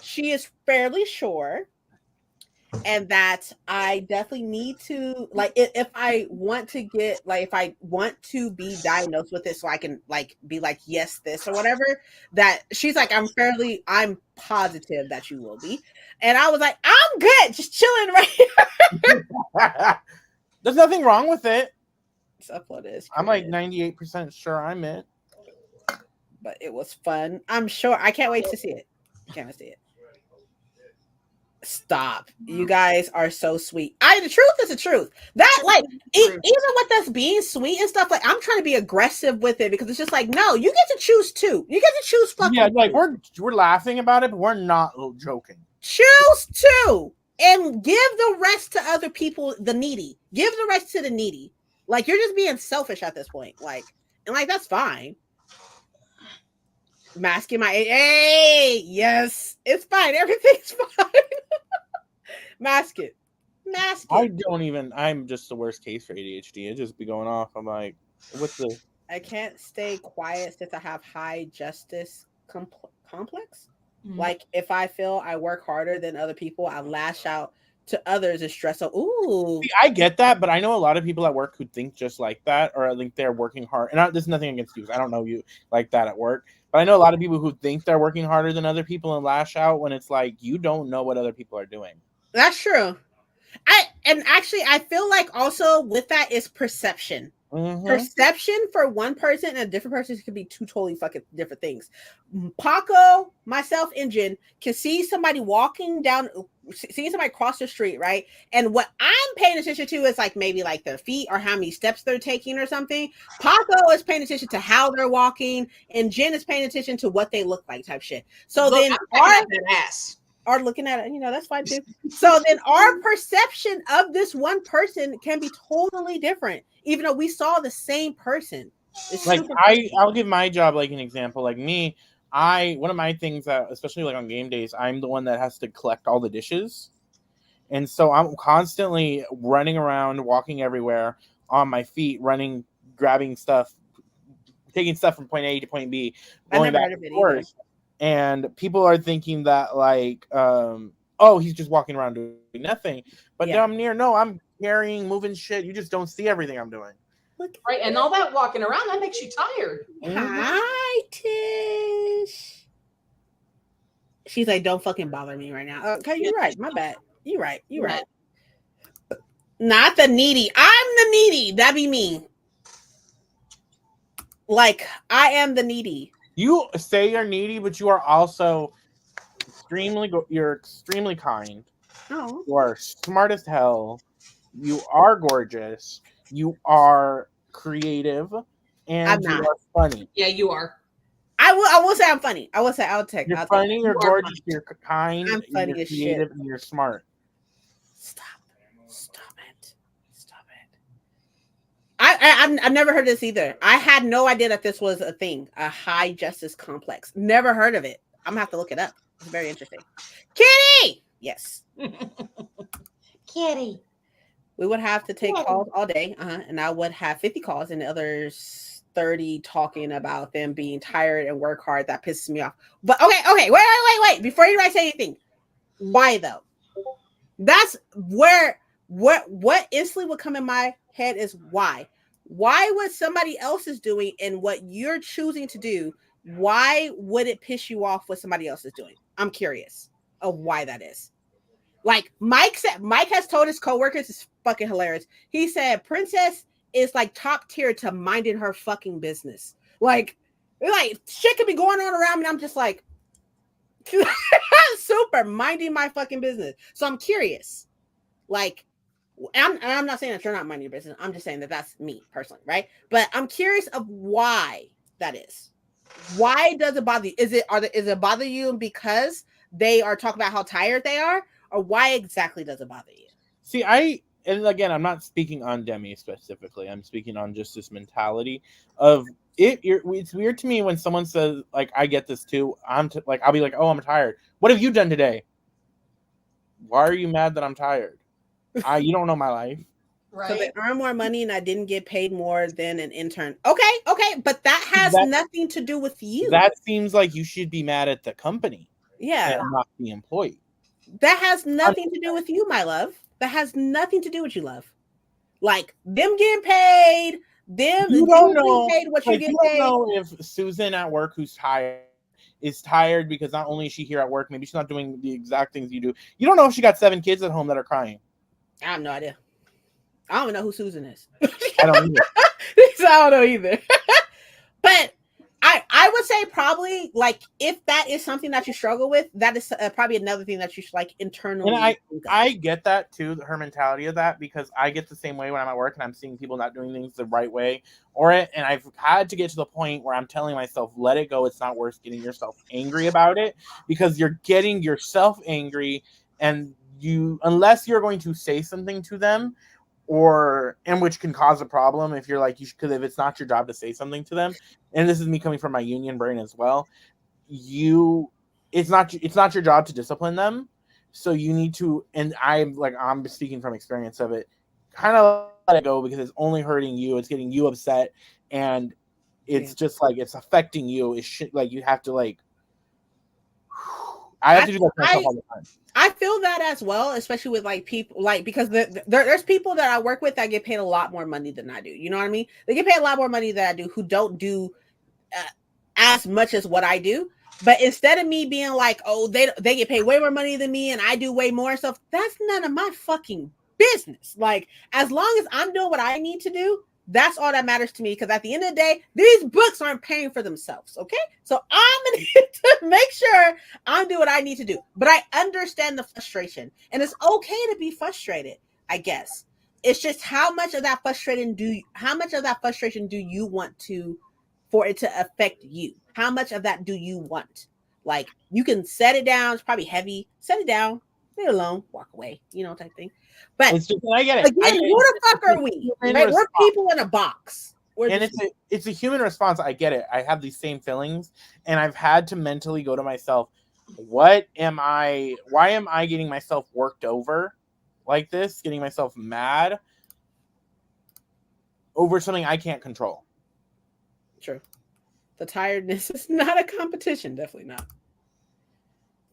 she is fairly sure, and that I definitely need to, like, if I want to get, like, if I want to be diagnosed with it so I can, like, be like, yes, this or whatever, that she's like, I'm positive that you will be. And I was like, I'm good, just chilling right here. There's nothing wrong with it. I'm like 98% sure I'm it. But it was fun. I'm sure. I can't wait to see it. Can't wait to see it. Stop. You guys are so sweet. The truth is the truth. That, like, even with us being sweet and stuff, like, I'm trying to be aggressive with it because it's just like, no, you get to choose too. You get to choose fucking. Yeah, like we're laughing about it, but we're not joking. Choose two and give the rest to other people, the needy. Give the rest to the needy. Like, you're just being selfish at this point. Like, and like, that's fine. Masking my yes, it's fine. Everything's fine. Mask it. I'm just the worst case for ADHD. It just be going off. I'm like, what's the? I can't stay quiet since I have high justice complex. Mm-hmm. Like, if I feel I work harder than other people, I lash out to others and stress out. Ooh, see, I get that, but I know a lot of people at work who think just like that, or I think they're working hard. And there's nothing against you. I don't know you like that at work, but I know a lot of people who think they're working harder than other people and lash out when it's like you don't know what other people are doing. That's true. I feel like also with that is perception. Perception for one person and a different person could be two totally fucking different things. Paco, myself, and Jen can see somebody walking down, seeing somebody cross the street, right? And what I'm paying attention to is like maybe like their feet or how many steps they're taking or something. Paco is paying attention to how they're walking, and Jen is paying attention to what they look like, type shit. So then are looking at it, you know, that's fine too. So then our perception of this one person can be totally different, even though we saw the same person. It's like I'll give my job like an example. Like me, one of my things that, especially like on game days, I'm the one that has to collect all the dishes. And so I'm constantly running around, walking everywhere on my feet, running, grabbing stuff, taking stuff from point A to point B, going back and forth. And people are thinking that like, oh, he's just walking around doing nothing. But damn near, no, I'm carrying, moving shit. You just don't see everything I'm doing. Right, and all that walking around, that makes you tired. Hi, Tish. She's like, don't fucking bother me right now. Okay, you're right. My bad. You're right. You're right. Not the needy. I'm the needy. That'd be me. Like, I am the needy. You say you're needy, but you are also you're extremely kind. Oh. You are smart as hell. You are gorgeous. You are creative, and you are funny. Yeah, you are. I will say I'm funny. I will say I'll take. You're funny. You're gorgeous. You're kind. I'm funny you're as creative, shit. and you're smart. Stop it. I've never heard this either. I had no idea that this was a thing, a high justice complex. Never heard of it. I'm gonna have to look it up. It's very interesting. Kitty, yes. Kitty. We would have to take calls all day, and I would have 50 calls and the others 30 talking about them being tired and work hard. That pisses me off. But okay, wait. Before you say anything, why though? That's where what instantly would come in my head is why. Why would somebody else is doing and what you're choosing to do? Why would it piss you off what somebody else is doing? I'm curious of why that is. Like Mike has told his coworkers, it's fucking hilarious. He said Princess is like top tier to minding her fucking business. Like shit could be going on around me. And I'm just like super minding my fucking business. So I'm curious. Like, I'm not saying that you're not minding your business. I'm just saying that that's me personally, right? But I'm curious of why that is. Why does it bother you? Is it bother you because they are talking about how tired they are? Or why exactly does it bother you? See, and again, I'm not speaking on Demi specifically. I'm speaking on just this mentality of it. It's weird to me when someone says, like, I get this too. I'll be like, oh, I'm tired. What have you done today? Why are you mad that I'm tired? You don't know my life. Right. So they earn more money and I didn't get paid more than an intern. Okay. But that has nothing to do with you. That seems like you should be mad at the company. Yeah. And not the employee. That has nothing to do with you, my love. That has nothing to do with you, love. Like them getting paid, you don't know paid what you get you paid. don't know if Susan at work who's tired is tired because not only is she here at work, maybe she's not doing the exact things you do. You don't know if she got 7 kids at home that are crying. I have no idea. I don't even know who Susan is. I don't either. So I don't know either. But I would say probably like if that is something that you struggle with, that is probably another thing that you should like internally. And I get that too, her mentality of that, because I get the same way when I'm at work and I'm seeing people not doing things the right way and I've had to get to the point where I'm telling myself, let it go. It's not worth getting yourself angry about it because you're getting yourself angry and unless you're going to say something to them and which can cause a problem if you're like, because if it's not your job to say something to them, and this is me coming from my union brain as well, it's not your job to discipline them. So you need to, and I'm speaking from experience of it, kind of let it go because it's only hurting you. It's getting you upset, and it's just like it's affecting you. You have to like. I have to do that myself all the time. I feel that as well, especially with like people because there's people that I work with that get paid a lot more money than I do. You know what I mean? They get paid a lot more money than I do who don't do as much as what I do. But instead of me being like, oh, they get paid way more money than me and I do way more stuff, that's none of my fucking business. Like, as long as I'm doing what I need to do, That's all that matters to me, because at the end of the day, these books aren't paying for themselves. Okay, so I'm gonna need to make sure I'm doing what I need to do. But I understand the frustration, and it's okay to be frustrated. I guess it's just how much of that frustration do you want to for it to affect you? How much of that do you want? Like, you can set it down. It's probably heavy. Set it down. Leave it alone. Walk away. Type thing. But It's just, I get it. again, who the fuck are we? Right? We're people in a box. It's a human response. I get it. I have these same feelings, and I've had to mentally go to myself, why am I getting myself worked over like this, getting myself mad over something I can't control? True. The tiredness is not a competition. Definitely not.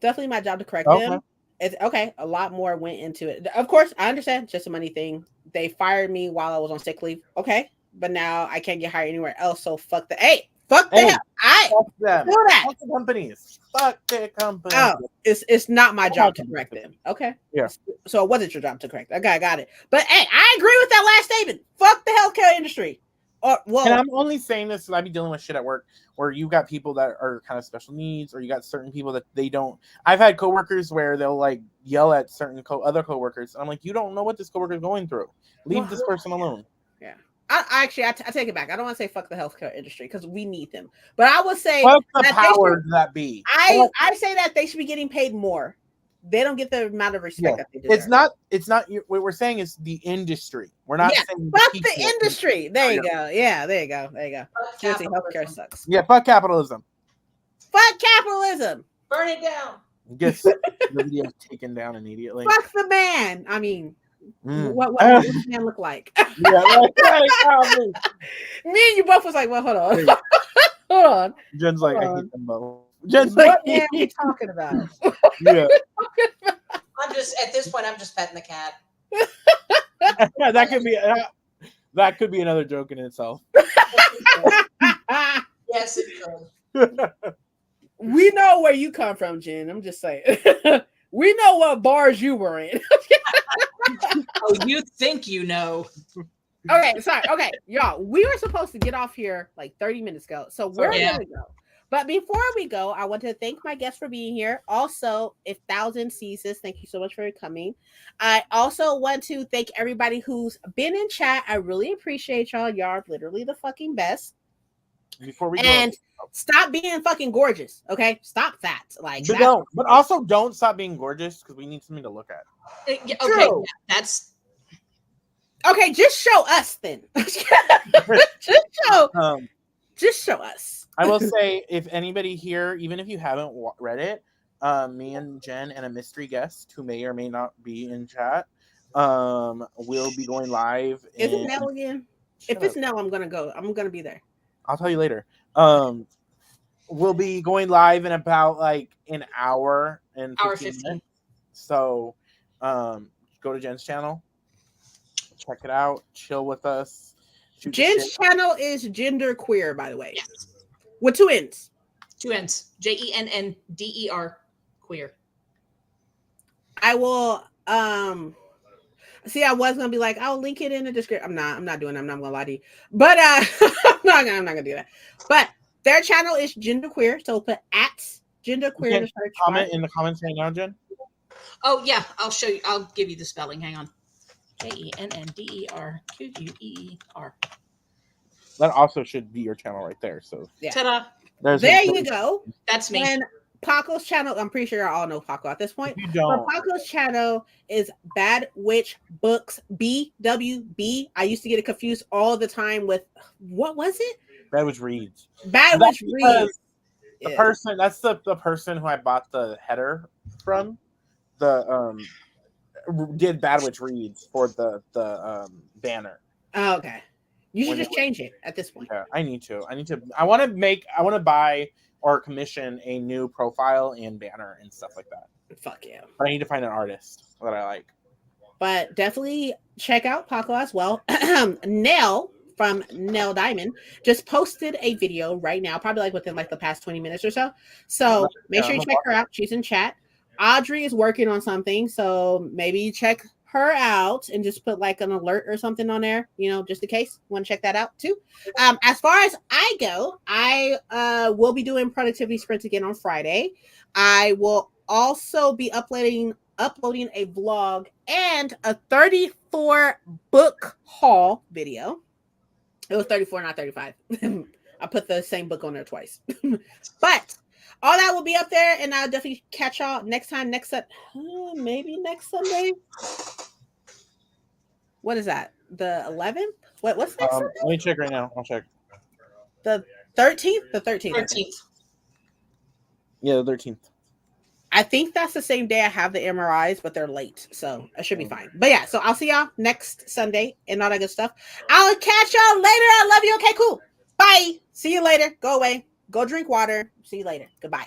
Definitely my job to correct them. It's okay. A lot more went into it. Of course, I understand. Just a money thing. They fired me while I was on sick leave. Okay. But now I can't get hired anywhere else. So fuck the fuck them. Fuck them. Do that. Fuck the companies. Fuck the companies. Oh, it's not my job to correct them. Okay. Yeah. So it wasn't your job to correct. Okay, I got it. But hey, I agree with that last statement. Fuck the healthcare industry. And I'm only saying this because I be dealing with shit at work where you got people that are kind of special needs, or you got certain people that they don't. I've had coworkers where they'll like yell at certain other coworkers. And I'm like, you don't know what this coworker is going through. Leave this person alone. Yeah. I take it back. I don't want to say fuck the healthcare industry because we need them. But I would say fuck the powers that be. I say that they should be getting paid more. They don't get the amount of respect that they deserve. It's not what we're saying is the industry. We're not saying fuck the industry. There you go. Yeah, there you go. Seriously, healthcare sucks. Yeah, fuck capitalism. Fuck capitalism. Burn it down. Gets the video taken down immediately. Fuck the man. I mean, what does the man look like? Yeah, me and you both was like, well, hold on. Hold on. Jen's like, I hate them both. Jen's what man are we talking about? Yeah. I'm just at this point. I'm just petting the cat. Yeah, that could be another joke in itself. Yes, it could. We know where you come from, Jen. I'm just saying. We know what bars you were in. Oh, you think you know? Okay, sorry. Okay, y'all. We were supposed to get off here like 30 minutes ago, so we're gonna go. But before we go, I want to thank my guests for being here. Also, if Thousand sees this, thank you so much for coming. I also want to thank everybody who's been in chat. I really appreciate y'all. Y'all are literally the fucking best. Before we go, stop being fucking gorgeous. Okay, stop that. Like, but also don't stop being gorgeous because we need something to look at. Okay, that's okay. Just show us then. Just show us. I will say, if anybody here, even if you haven't read it, me and Jen and a mystery guest who may or may not be in chat, will be going live. Is it Nell again? If it's Nell, I'm gonna go. I'm gonna be there. I'll tell you later. We'll be going live in about like an hour and 15 minutes. So, go to Jen's channel, check it out, chill with us. Jen's channel is Gender Queer, by the way. Yes. With 2 N's. 2 N's. JENNDER queer. I will see I was gonna be like, I'll link it in the description. I'm not doing it. I'm not gonna lie to you. But I'm not gonna do that. But their channel is Gender Queer. So put at Gender Queer to search. Comment in the comments right now, Jen. Oh yeah, I'll show you. I'll give you the spelling. Hang on. JENNDERQUEER. That also should be your channel right there. So yeah. Ta-da. There you go. That's me. And Paco's channel, I'm pretty sure you all know Paco at this point. You don't. But Paco's channel is Bad Witch Books BWB. I used to get it confused all the time with what was it? Bad Witch Reads. Bad Witch Reads. The person that's the person who I bought the header from. The did Bad Witch Reads for the banner. Oh, okay. You should just change it at this point. Yeah, I need to. I want to buy or commission a new profile and banner and stuff like that. Fuck yeah. But I need to find an artist that I like. But definitely check out Paco as well. Nell from Nell Diamond just posted a video right now, probably like within like the past 20 minutes or so. So make sure you check her out. She's in chat. Audrey is working on something, so maybe check her out and just put like an alert or something on there, just in case. Want to check that out too. As far as I go, I will be doing productivity sprints again on Friday. I will also be uploading a vlog and a 34 book haul video. It was 34, not 35. I put the same book on there twice. But all that will be up there, and I'll definitely catch y'all next time. Maybe next Sunday. What is that? The 11th? What's next Sunday? Let me check right now. I'll check. The 13th? The 13th. 13th. Yeah, the 13th. I think that's the same day I have the MRIs, but they're late, so I should be fine. But yeah, so I'll see y'all next Sunday and all that good stuff. I'll catch y'all later. I love you. Okay, cool. Bye. See you later. Go away. Go drink water. See you later. Goodbye.